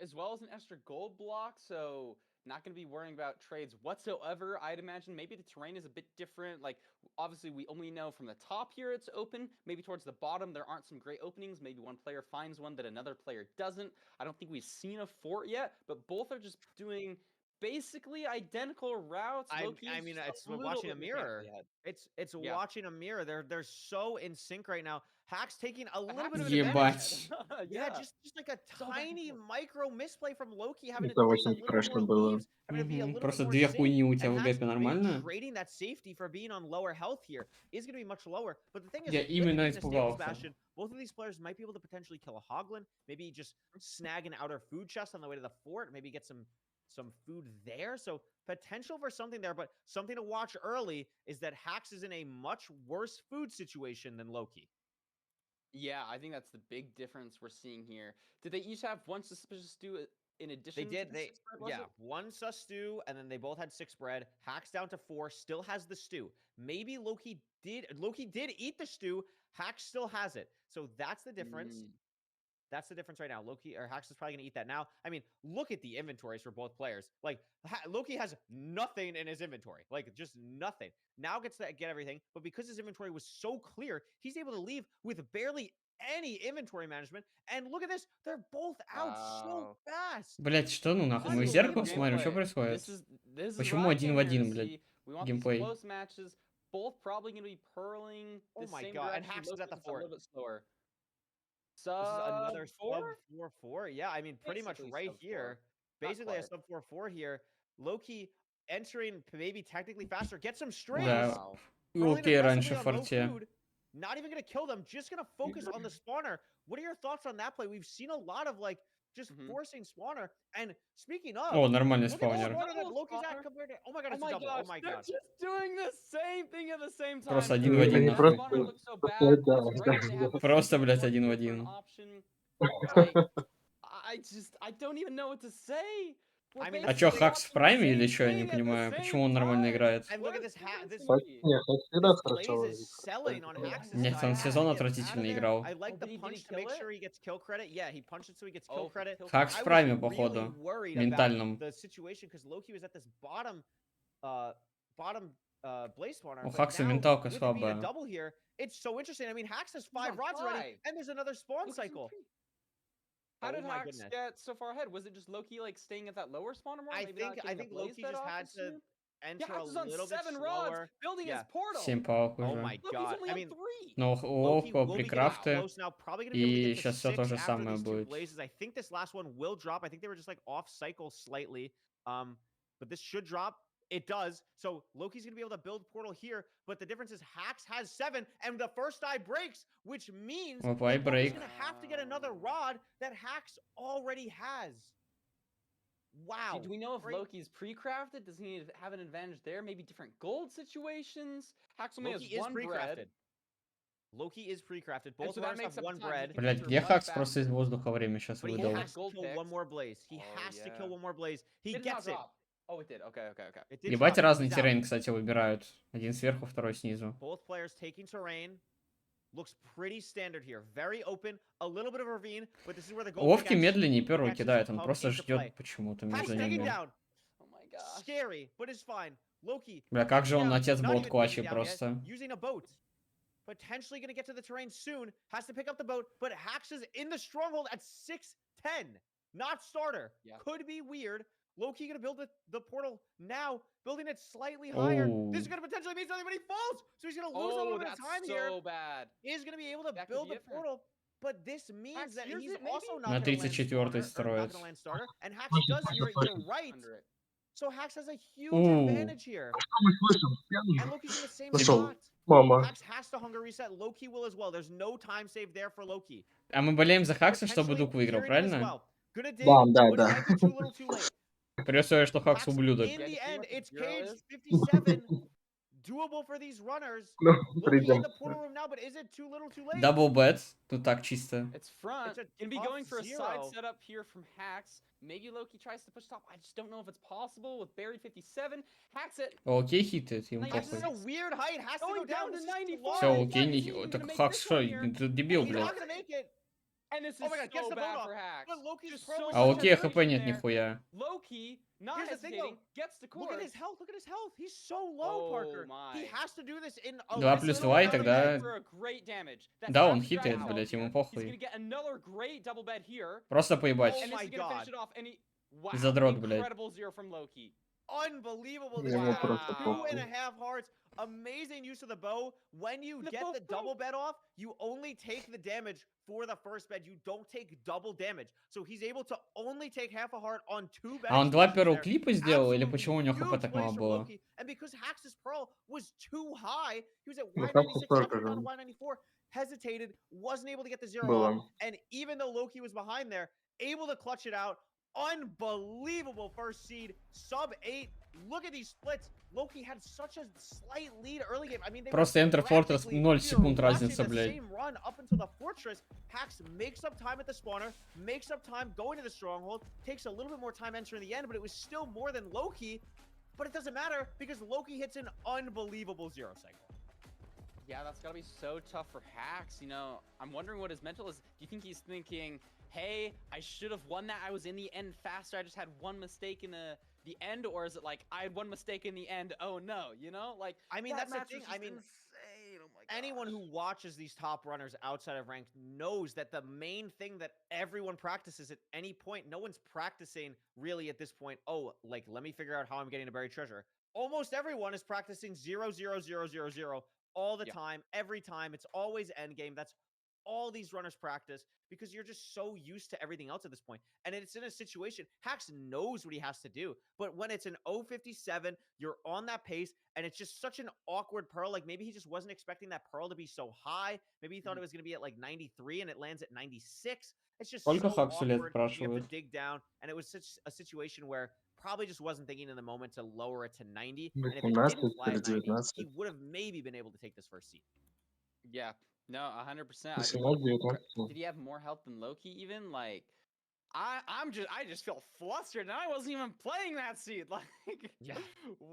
Speaker 6: As well as an extra gold block, so not going to be worrying about trades whatsoever, I'd imagine. Maybe the terrain is a bit different. Like, obviously, we only know from the top here it's open. Maybe towards the bottom there aren't some great openings. Maybe one player finds one that another player doesn't. I don't think we've seen a fort yet, but both are just doing basically identical routes.
Speaker 5: I mean, it's watching a mirror. It's watching a mirror. They're so in sync right now. Hax taking a little bit of an advantage. Yeah, just like a tiny micro misplay from Loki, having to
Speaker 3: Это
Speaker 5: take a
Speaker 3: очень
Speaker 5: little
Speaker 3: страшно
Speaker 5: more
Speaker 3: было.
Speaker 5: leaves, having to be a little
Speaker 4: Просто
Speaker 5: bit more
Speaker 4: две
Speaker 5: safe.
Speaker 4: хуйни у тебя
Speaker 5: And
Speaker 4: в
Speaker 5: Hax
Speaker 4: гэпе
Speaker 5: maybe
Speaker 4: нормально?
Speaker 5: trading that safety for being on lower health here is going to be much lower. But the thing is,
Speaker 4: Я
Speaker 5: with it
Speaker 4: именно
Speaker 5: being a Stables
Speaker 4: испугался.
Speaker 5: Bastion, both of these players might be able to potentially kill a Hoglin, maybe just snag an outer food chest on the way to the fort, maybe get some food there. So potential for something there, but something to watch early is that Hax is in a much worse food situation than Loki.
Speaker 6: Yeah, I think that's the big difference we're seeing here. Did they each have one suspicious stew in addition?
Speaker 5: They did.
Speaker 6: To the six bread, was it?
Speaker 5: One sus stew, and then they both had 6 bread. Hax down to 4, still has the stew. Maybe Loki did eat the stew. Hax still has it. So that's the difference. That's the difference right now. Loki or Hax is probably going to eat that now. I mean, look at the inventories for both players. Like, Loki has nothing in his inventory. Like, just nothing. Now gets to get everything. But because his inventory was so clear, he's able to leave with barely any inventory management. And look at this. They're both out so fast.
Speaker 4: Блять, что ну нахуй? Мы в зеркало смотрим, что происходит? Почему один в один, блядь, геймплей?
Speaker 6: Both probably going to be purling.
Speaker 5: Oh my god. And Hax is at the fort.
Speaker 6: A little bit slower.
Speaker 5: This is another sub 4-4. Yeah, I mean, pretty much right here. Basically a sub 4-4 here. Loki entering maybe technically faster. Get some strings.
Speaker 4: Да. Окей, раньше в форте.
Speaker 5: Not even going to kill them. Just going to focus on the spawner. What are your thoughts on that play? We've seen a lot of, like, just forcing spawner. And speaking of...
Speaker 4: О, нормальный спаунер.
Speaker 5: Oh my god, it's a double. Oh my god.
Speaker 6: They're just doing the same thing at the same time.
Speaker 4: Просто один в один.
Speaker 3: Они
Speaker 4: Просто, блядь, один в один.
Speaker 6: I don't even know what to say.
Speaker 4: А чё, Хакс в прайме или чё? Я не понимаю, почему он нормально играет.
Speaker 3: Не, Хакс всегда хорошо.
Speaker 4: Нет, он сезон отвратительно играл. Хакс в прайме, походу. Ментальном. У Хакса менталка слабая.
Speaker 5: It's so interesting. I mean, Hax has 5 rods already, and there's another spawn cycle.
Speaker 6: How did Hax get so far ahead? Was it just Loki like staying at that lower spawner more?
Speaker 5: I think Loki just had to enter a little bit slower.
Speaker 6: Rods, building his portal.
Speaker 4: 7 палок уже.
Speaker 5: Oh my god. I mean,
Speaker 4: но Око, прикрафты, и сейчас все то же самое будет.
Speaker 5: I think this last one will drop. I think they were just like off cycle slightly. But this should drop. It does. So Loki's going to be able to build portal here, but the difference is Hax has 7, and the first die breaks, which means
Speaker 4: Oh, why
Speaker 5: that Loki's
Speaker 4: break?
Speaker 5: going to have to get another rod that Hax already has. Wow.
Speaker 6: Do we know if
Speaker 5: Great.
Speaker 6: Loki's pre-crafted? Does he have an advantage there? Maybe different gold situations? Hax only has
Speaker 5: Loki is
Speaker 6: one bread.
Speaker 5: pre-crafted. Loki is pre-crafted. Both
Speaker 6: so
Speaker 5: of
Speaker 6: that
Speaker 5: us
Speaker 6: makes
Speaker 5: have
Speaker 6: up
Speaker 5: one
Speaker 6: the time.
Speaker 5: bread.
Speaker 6: He can
Speaker 4: Блять,
Speaker 6: enter
Speaker 4: где
Speaker 6: much
Speaker 4: Хакс просто
Speaker 6: faster.
Speaker 4: из воздуха время сейчас
Speaker 5: But he
Speaker 4: выдал?
Speaker 5: has to
Speaker 6: Gold
Speaker 5: kill
Speaker 6: picks.
Speaker 5: one more blaze. He
Speaker 6: Oh,
Speaker 5: has to
Speaker 6: yeah.
Speaker 5: kill one more blaze. He
Speaker 6: Did not
Speaker 5: gets it.
Speaker 6: drop. Oh, it did. Okay.
Speaker 5: It did
Speaker 4: Ебать,
Speaker 5: drop.
Speaker 4: разный
Speaker 5: He's out.
Speaker 4: террейн, кстати, выбирают. Один сверху, второй снизу.
Speaker 5: Both players taking terrain. Looks pretty standard here. Very open. A little bit of a ravine, but this is where the gold
Speaker 4: Вовки
Speaker 5: pickaxe
Speaker 4: медленнее первого
Speaker 5: pickaxes
Speaker 4: кидает, он
Speaker 5: come
Speaker 4: просто
Speaker 5: into
Speaker 4: ждет
Speaker 5: play.
Speaker 4: почему-то
Speaker 5: Hax
Speaker 4: между
Speaker 5: digging
Speaker 4: ними.
Speaker 5: down.
Speaker 6: Oh my gosh.
Speaker 5: Scary, but it's fine. Loki.
Speaker 4: Бля, как же он
Speaker 5: down,
Speaker 4: отец
Speaker 5: not
Speaker 4: бот
Speaker 5: even digging
Speaker 4: Квачи
Speaker 5: down yet,
Speaker 4: просто.
Speaker 5: using a boat. Potentially going to get to the terrain soon. Has to pick up the boat, but Hax is in the stronghold at 610. Not starter.
Speaker 6: Yeah.
Speaker 5: Could be weird. Loki going to build the portal now, building it slightly higher. This is going to potentially mean something, but he falls. So he's going to lose a little bit of time
Speaker 6: that's
Speaker 5: here.
Speaker 6: so bad.
Speaker 5: Is going to be able to
Speaker 6: That could
Speaker 5: build
Speaker 6: be
Speaker 5: the
Speaker 6: it for him.
Speaker 5: portal, but this means
Speaker 6: Hax
Speaker 5: that
Speaker 6: hears
Speaker 5: he's
Speaker 6: it, maybe?
Speaker 5: also
Speaker 4: На
Speaker 5: not going to land
Speaker 4: 34-й
Speaker 5: spawner, or not
Speaker 4: строит.
Speaker 5: going to land starter. And Hax
Speaker 3: Слышим,
Speaker 5: does hear it. You're
Speaker 3: слышим.
Speaker 5: right.
Speaker 6: Under it.
Speaker 5: So Hax has a huge
Speaker 4: Ooh.
Speaker 5: advantage here.
Speaker 3: Что мы слышим?
Speaker 5: And Loki's in the same
Speaker 3: Пошел.
Speaker 5: spot.
Speaker 3: Мама.
Speaker 5: Hax has to hunger reset. Loki will as well. There's no time save there for Loki.
Speaker 4: А мы болеем за Хакса, чтобы
Speaker 5: Potentially
Speaker 4: Дук выиграл,
Speaker 5: Kieran as
Speaker 4: правильно?
Speaker 5: well. Gonna dig,
Speaker 3: Да, да,
Speaker 5: but it
Speaker 3: да.
Speaker 5: might be too little too late.
Speaker 4: При условии, что Хакс
Speaker 5: Hax,
Speaker 4: ублюдок.
Speaker 5: in the end, it's
Speaker 6: Zero
Speaker 5: caged
Speaker 6: is?
Speaker 5: 57. Doable for these runners.
Speaker 3: Ну,
Speaker 5: Loki in
Speaker 3: придем.
Speaker 5: the portal room now, but is it too little too late?
Speaker 4: Ddouble bet. Тут так чисто.
Speaker 6: It's front.
Speaker 5: It's a
Speaker 6: Gonna be
Speaker 5: tough
Speaker 6: going for a
Speaker 5: zero.
Speaker 6: side setup here from Hax. Maybe Loki tries to push top. I just don't know if it's possible with buried 57. Hacks it.
Speaker 4: Окей, хитает, ему
Speaker 5: Hax
Speaker 4: похуй.
Speaker 5: is a weird height. Has to go
Speaker 6: Going
Speaker 5: down.
Speaker 6: down to
Speaker 5: This is
Speaker 6: 94.
Speaker 4: Все,
Speaker 5: slow.
Speaker 4: окей,
Speaker 6: Is
Speaker 4: не...
Speaker 6: he even
Speaker 4: Так
Speaker 6: gonna make
Speaker 4: Хакс
Speaker 6: this
Speaker 4: что,
Speaker 6: one here?
Speaker 4: ты дебил,
Speaker 5: He's
Speaker 4: блядь.
Speaker 5: not gonna make it.
Speaker 6: And this is
Speaker 5: Oh my God, gets
Speaker 6: so
Speaker 5: the
Speaker 6: bad
Speaker 5: boat
Speaker 6: for
Speaker 5: off.
Speaker 6: Hax.
Speaker 5: But Loki's
Speaker 6: Just
Speaker 5: pro
Speaker 6: so
Speaker 5: was
Speaker 4: А
Speaker 6: much
Speaker 4: окей,
Speaker 6: hesitation
Speaker 4: хп нет
Speaker 6: there.
Speaker 4: нихуя.
Speaker 6: Loki, not
Speaker 5: Here's the thing,
Speaker 6: hesitating,
Speaker 5: though.
Speaker 6: gets the
Speaker 5: Look
Speaker 6: core.
Speaker 5: at his health. Look at his health. He's so low,
Speaker 6: Oh
Speaker 5: Parker.
Speaker 6: my.
Speaker 5: He has to do this in a
Speaker 4: Два
Speaker 5: little
Speaker 4: плюс
Speaker 5: bit
Speaker 4: два, и
Speaker 5: amount of
Speaker 4: тогда-
Speaker 5: time.
Speaker 6: For a great damage. That's
Speaker 4: Да,
Speaker 6: half
Speaker 4: он
Speaker 6: the dragon
Speaker 4: хитает,
Speaker 6: health
Speaker 4: блядь, ему
Speaker 6: here. He's
Speaker 4: похуй.
Speaker 6: gonna get another great double bed here.
Speaker 4: Просто поебать.
Speaker 5: Oh
Speaker 6: And this
Speaker 5: my
Speaker 6: is gonna
Speaker 5: God.
Speaker 6: finish it off. And he, wow,
Speaker 4: Задрот, блядь.
Speaker 6: incredible zero from Loki.
Speaker 5: Unbelievable. This
Speaker 3: Ему
Speaker 5: guy
Speaker 3: просто
Speaker 5: has
Speaker 3: похуй.
Speaker 5: 2.5 hearts. Amazing use of the bow. When you
Speaker 6: The
Speaker 5: get
Speaker 6: bow,
Speaker 5: the double bed off, you only take the damage for the first bed. You don't take double damage. So he's able to only take half a heart on 2 bed.
Speaker 4: А он два
Speaker 5: explosions
Speaker 4: первых
Speaker 5: there.
Speaker 4: клипа сделал, или
Speaker 5: Absolutely
Speaker 4: почему у него
Speaker 5: huge
Speaker 4: хп так
Speaker 5: plays
Speaker 4: мало
Speaker 5: from
Speaker 4: было?
Speaker 5: Loki. And because Hax's Pearl was too high, he was at
Speaker 3: Ну,
Speaker 5: Y96,
Speaker 3: Хакс
Speaker 5: dropped
Speaker 3: тоже
Speaker 5: down to Y94, hesitated, wasn't able to get the zero
Speaker 3: было.
Speaker 5: off. And even though Loki was behind there, able to clutch it out. Unbelievable first seed, sub 8. Look at these splits. Loki had such a slight lead early game. I mean, they
Speaker 4: Просто
Speaker 5: were
Speaker 4: Enter Fortress
Speaker 5: practically
Speaker 4: 0 секунд
Speaker 5: watching
Speaker 4: разница,
Speaker 5: the
Speaker 4: блядь.
Speaker 5: same run up until the fortress. Hax makes up time at the spawner, makes up time going to the stronghold, takes a little bit more time entering the end, but it was still more than Loki. But it doesn't matter because Loki hits an unbelievable zero cycle.
Speaker 6: Yeah, that's gotta be so tough for Hax. You know, I'm wondering what his mental is. Do you think he's thinking, hey, I should have won that. I was in the end faster. I just had one mistake in the end, or is it like I had one mistake in the end? Oh no, you know, like
Speaker 5: I mean,
Speaker 6: that
Speaker 5: that's the
Speaker 6: match
Speaker 5: thing.
Speaker 6: was
Speaker 5: I
Speaker 6: just
Speaker 5: mean,
Speaker 6: insane. Oh my
Speaker 5: anyone
Speaker 6: gosh.
Speaker 5: who watches these top runners outside of ranked knows that the main thing that everyone practices at any point, no one's practicing really at this point. Oh, like, let me figure out how I'm getting a buried treasure. Almost everyone is practicing 0, 0, 0, 0, 0 all the time, every time. It's always end game. That's all these runners practice because you're just so used to everything else at this point. And it's in a situation, Hax knows what he has to do. But when it's an 057, you're on that pace, and it's just such an awkward Pearl. Like, maybe he just wasn't expecting that Pearl to be so high. Maybe he thought it was going to be at like 93, and it lands at 96. It's just
Speaker 4: Сколько
Speaker 5: so
Speaker 4: Хаксу лет,
Speaker 5: awkward. You have to
Speaker 4: спрашивают?
Speaker 5: dig down, and it was such a situation where probably just wasn't thinking in the moment to lower it to 90. And if it
Speaker 3: 18
Speaker 5: didn't fly at 90,
Speaker 3: 19.
Speaker 5: he would have maybe been able to take this first seed.
Speaker 6: Yeah, no, 100%.
Speaker 3: 18, 19.
Speaker 6: Did he have more health than Loki even? Like, I just feel flustered, and I wasn't even playing that seed. Like,
Speaker 5: Yeah,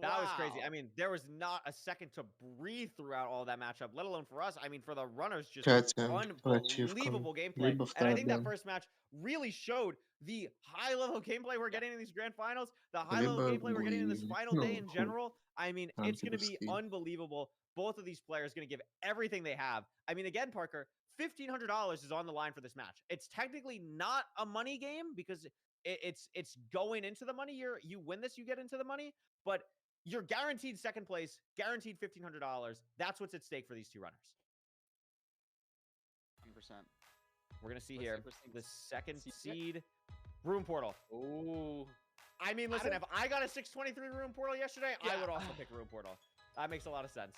Speaker 5: that was crazy.
Speaker 6: wow.
Speaker 5: I mean, there was not a second to breathe throughout all that matchup, let alone for us. I mean, for the runners, just
Speaker 3: Катя, ачивка.
Speaker 5: unbelievable gameplay.
Speaker 3: Либо
Speaker 5: And I
Speaker 3: вторая
Speaker 5: think that
Speaker 3: бен.
Speaker 5: first match really showed the high-level gameplay we're getting in these grand finals, the high-level
Speaker 3: Либо
Speaker 5: gameplay we're getting in this
Speaker 3: мы,
Speaker 5: final day in
Speaker 3: ну, хуй,
Speaker 5: general. I mean, it's going to be
Speaker 3: антиповский.
Speaker 5: unbelievable. Both of these players going to give everything they have. I mean, again, Parker, $1,500 is on the line for this match. It's technically not a money game because it's going into the money. You win this, you get into the money, but you're guaranteed second place, guaranteed $1,500. That's what's at stake for these two runners.
Speaker 6: 100%.
Speaker 5: We're gonna see
Speaker 6: Let's
Speaker 5: here
Speaker 6: see, let's see.
Speaker 5: the second
Speaker 6: See it?
Speaker 5: seed room portal.
Speaker 6: Ooh.
Speaker 5: I mean, listen, if I got a 623 Rune Portal yesterday, I would also pick Rune Portal. That makes a lot of sense.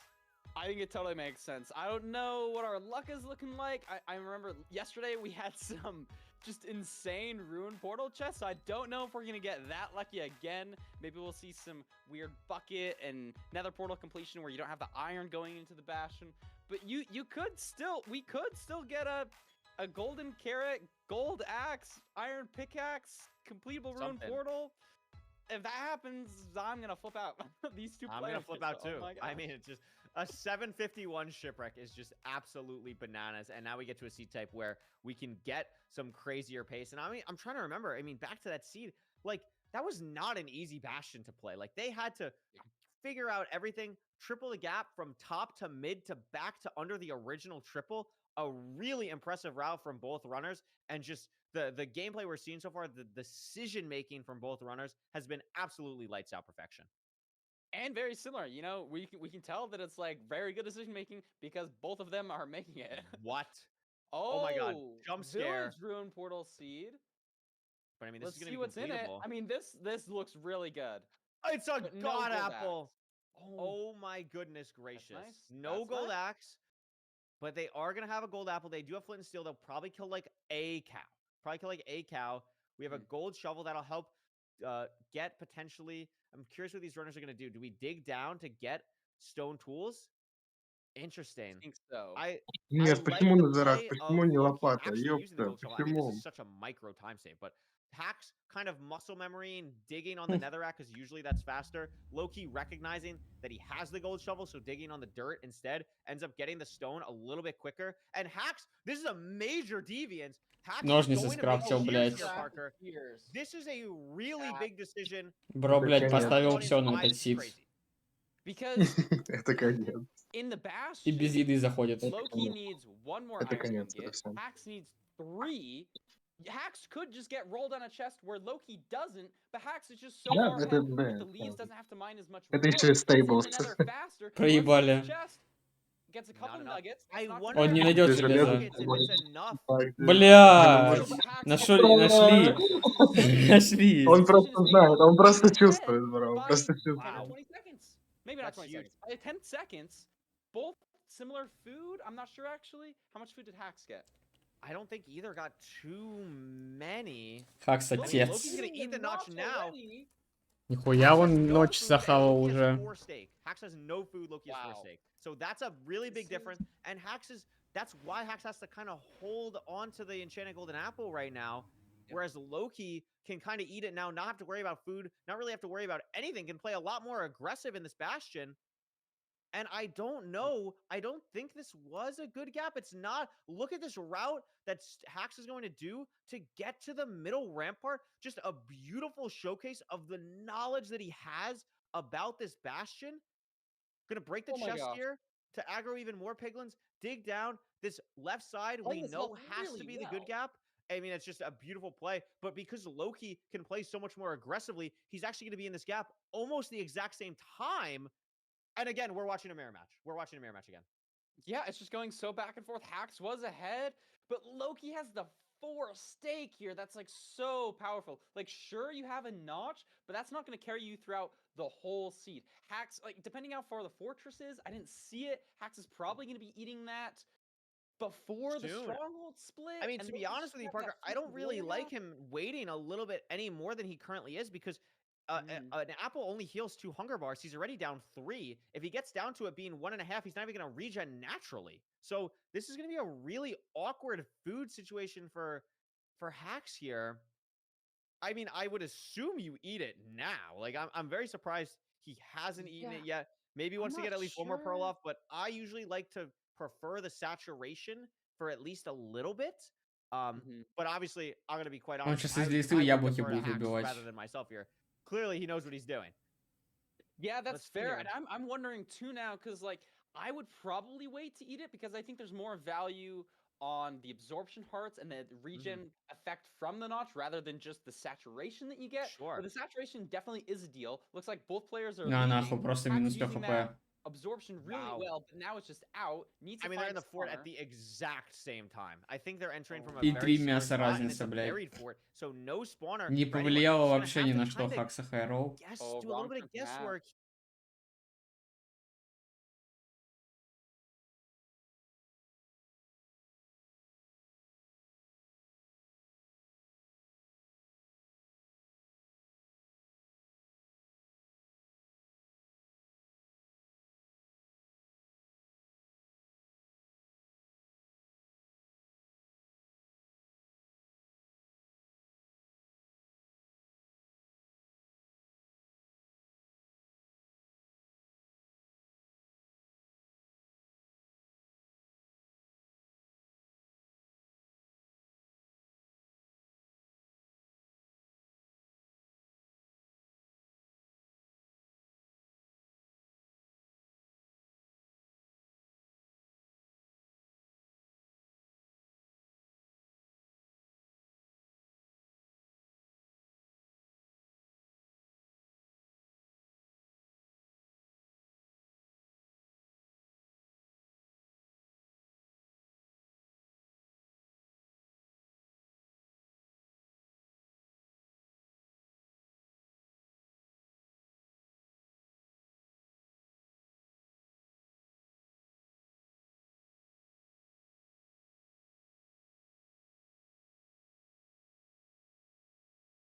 Speaker 6: I think it totally makes sense. I don't know what our luck is looking like. I remember yesterday we had some just insane Rune Portal chests. So I don't know if we're going to get that lucky again. Maybe we'll see some weird bucket and Nether Portal completion where you don't have the iron going into the Bastion. But we could still get a golden carrot, gold axe, iron pickaxe, completable Rune Portal. If that happens, I'm gonna flip out. These two players.
Speaker 5: I'm gonna flip out too.
Speaker 6: Oh
Speaker 5: I mean, it's just a 751 shipwreck is just absolutely bananas. And now we get to a seed type where we can get some crazier pace. And I mean, I'm trying to remember. I mean, back to that seed, like that was not an easy Bastion to play. Like they had to figure out everything, triple the gap from top to mid to back to under the original triple. A really impressive route from both runners, and just the gameplay we're seeing so far, the decision making from both runners has been absolutely lights out perfection.
Speaker 6: And very similar, you know, we can tell that it's like very good decision making because both of them are making it.
Speaker 5: What?
Speaker 6: Oh
Speaker 5: my God! Jump scare!
Speaker 6: Village Rune Portal seed.
Speaker 5: But I mean, this
Speaker 6: Let's
Speaker 5: is gonna
Speaker 6: see
Speaker 5: be
Speaker 6: what's in it.
Speaker 5: completable.
Speaker 6: I mean, this looks really good.
Speaker 5: It's a
Speaker 6: No
Speaker 5: god
Speaker 6: gold
Speaker 5: apple.
Speaker 6: axe.
Speaker 5: Oh my goodness gracious!
Speaker 6: nice.
Speaker 5: No
Speaker 6: That's
Speaker 5: gold
Speaker 6: nice.
Speaker 5: axe, but they are gonna have a gold apple. They do have flint and steel. They'll probably kill like a cow. We have a gold shovel that'll help get potentially. I'm curious what these runners are gonna do. Do we dig down to get stone tools? Interesting.
Speaker 6: I think so.
Speaker 3: Нет, почему
Speaker 5: the
Speaker 3: Назарак?
Speaker 5: play
Speaker 3: Почему
Speaker 5: of
Speaker 3: не
Speaker 5: Loki
Speaker 3: лопата?
Speaker 5: actually using the
Speaker 3: Ёпта,
Speaker 5: gold shovel. I mean, this
Speaker 3: почему?
Speaker 5: is such a micro time save, but Hack's kind of muscle memory and digging on the netherrack, because usually that's faster. Loki recognizing that he has the gold shovel, so digging on the dirt instead ends up getting the stone a little bit quicker. And Hack's, this is a major deviance. Hack's
Speaker 4: Ножницы
Speaker 5: going to make
Speaker 4: скрафтил,
Speaker 5: shears
Speaker 4: блядь.
Speaker 5: here, Parker. This is a really big decision.
Speaker 4: Бро, блядь,
Speaker 3: Конечно.
Speaker 4: поставил все на
Speaker 5: Why
Speaker 4: этот
Speaker 5: this is
Speaker 4: сид.
Speaker 5: crazy.
Speaker 6: Because
Speaker 3: Это конец.
Speaker 6: in the
Speaker 4: И
Speaker 6: Bastion,
Speaker 4: без еды заходит.
Speaker 6: Loki needs one more
Speaker 3: Это
Speaker 6: iron
Speaker 3: конец
Speaker 6: ingot.
Speaker 3: совсем.
Speaker 6: Hax needs 3. Hax could just get rolled on a chest where Loki doesn't, but Hax is just so
Speaker 3: Да,
Speaker 6: far
Speaker 3: это,
Speaker 6: ahead with
Speaker 3: да,
Speaker 6: the leaves, doesn't have to mine as much
Speaker 3: это
Speaker 6: wood,
Speaker 3: еще и
Speaker 6: gets in the
Speaker 3: Stables.
Speaker 6: nether faster,
Speaker 4: Проебали.
Speaker 6: runs to his chest, gets a couple
Speaker 5: enough.
Speaker 6: nuggets.
Speaker 5: I
Speaker 6: It's not
Speaker 5: wonder
Speaker 6: gonna
Speaker 4: Он не
Speaker 5: if
Speaker 4: найдет
Speaker 5: it's
Speaker 4: железо.
Speaker 5: nuggets, if it's enough.
Speaker 4: Блядь!
Speaker 6: Hax
Speaker 4: Нашли! Нашли!
Speaker 3: Он просто знает, он просто
Speaker 6: Ahead
Speaker 3: чувствует, бро, он
Speaker 6: by
Speaker 3: просто
Speaker 6: 10
Speaker 3: чувствует.
Speaker 6: or 20 seconds. Maybe not
Speaker 5: That's
Speaker 6: 20
Speaker 5: huge.
Speaker 6: seconds. By 10 seconds, both similar food. I'm not sure actually. How much food did Hax get?
Speaker 5: I don't think either got too many.
Speaker 4: Хакс
Speaker 5: I mean,
Speaker 4: отец.
Speaker 5: Loki's gonna eat the notch now.
Speaker 4: Нихуя
Speaker 5: Hax has
Speaker 4: он
Speaker 5: no
Speaker 4: ночь
Speaker 5: food, and
Speaker 4: захавал
Speaker 5: Loki has
Speaker 4: уже.
Speaker 5: 4 steak. Hax has no food, Loki has 4
Speaker 6: Wow.
Speaker 5: steak. So that's a really big
Speaker 6: This
Speaker 5: difference. And that's why Hax has to kind of hold on to the enchanted golden apple right now. Whereas Loki can kind of eat it now, not have to worry about food, not really have to worry about anything, can play a lot more aggressive in this Bastion. And I don't know. I don't think this was a good gap. It's not. Look at this route that Hax is going to do to get to the middle rampart. Just a beautiful showcase of the knowledge that he has about this Bastion. Gonna break the chest here to aggro even more piglins. Dig down. This left side we know has to be the good gap. I mean, it's just a beautiful play. But because Loki can play so much more aggressively, he's actually going to be in this gap almost the exact same time. And again, we're watching a mirror match. We're watching a mirror match again.
Speaker 6: Yeah, it's just going so back and forth. Hax was ahead, but Loki has the 4 stake here. That's like so powerful. Like, sure, you have a notch, but that's not going to carry you throughout the whole seed. Hax, like, depending how far the fortress is, I didn't see it. Hax is probably going to be eating that before the stronghold split.
Speaker 5: I mean, to be honest with you, Parker, I don't really like him waiting a little bit any more than he currently is, because an apple only heals 2 hunger bars. He's already down 3. If he gets down to it being 1.5, he's not even going to regen naturally. So this is going to be a really awkward food situation for Hax here. I mean, I would assume you eat it now. Like, I'm very surprised he hasn't eaten it yet. Maybe he wants to get at least one more pearl off, but I usually like to prefer the saturation for at least a little bit. But obviously, I'm going to be quite honest.
Speaker 4: Он сейчас из листвы яблоки будет выбивать.
Speaker 5: Rather than myself here. Clearly, he knows what he's doing.
Speaker 6: Yeah, that's fair. And I'm wondering too now, because like I would probably wait to eat it because I think there's more value on the absorption hearts and the regen effect from the notch rather than just the saturation that you get.
Speaker 5: Sure.
Speaker 6: But the saturation definitely is a deal. Looks like both players are.
Speaker 4: На нахуй, просто минус 5 хп.
Speaker 6: absorption really
Speaker 5: Wow.
Speaker 6: well, but now it's just out. Needs to
Speaker 5: I mean, they're in
Speaker 6: find
Speaker 5: the fort
Speaker 6: spawner.
Speaker 5: at the exact same time. I think they're entering from a
Speaker 4: И
Speaker 5: very
Speaker 4: 3
Speaker 5: similar
Speaker 4: мяса
Speaker 5: spot, and it's
Speaker 4: разница,
Speaker 5: a
Speaker 4: блядь.
Speaker 5: buried fort, so no spawner
Speaker 4: Не
Speaker 5: for anyone.
Speaker 4: повлияло
Speaker 5: Just gonna
Speaker 4: вообще
Speaker 5: have
Speaker 4: ни
Speaker 5: to
Speaker 4: на что
Speaker 5: kinda
Speaker 4: Хакса Хайроу.
Speaker 5: guess,
Speaker 6: Oh,
Speaker 5: do a little
Speaker 6: wrong
Speaker 5: bit of
Speaker 6: trip map.
Speaker 5: guesswork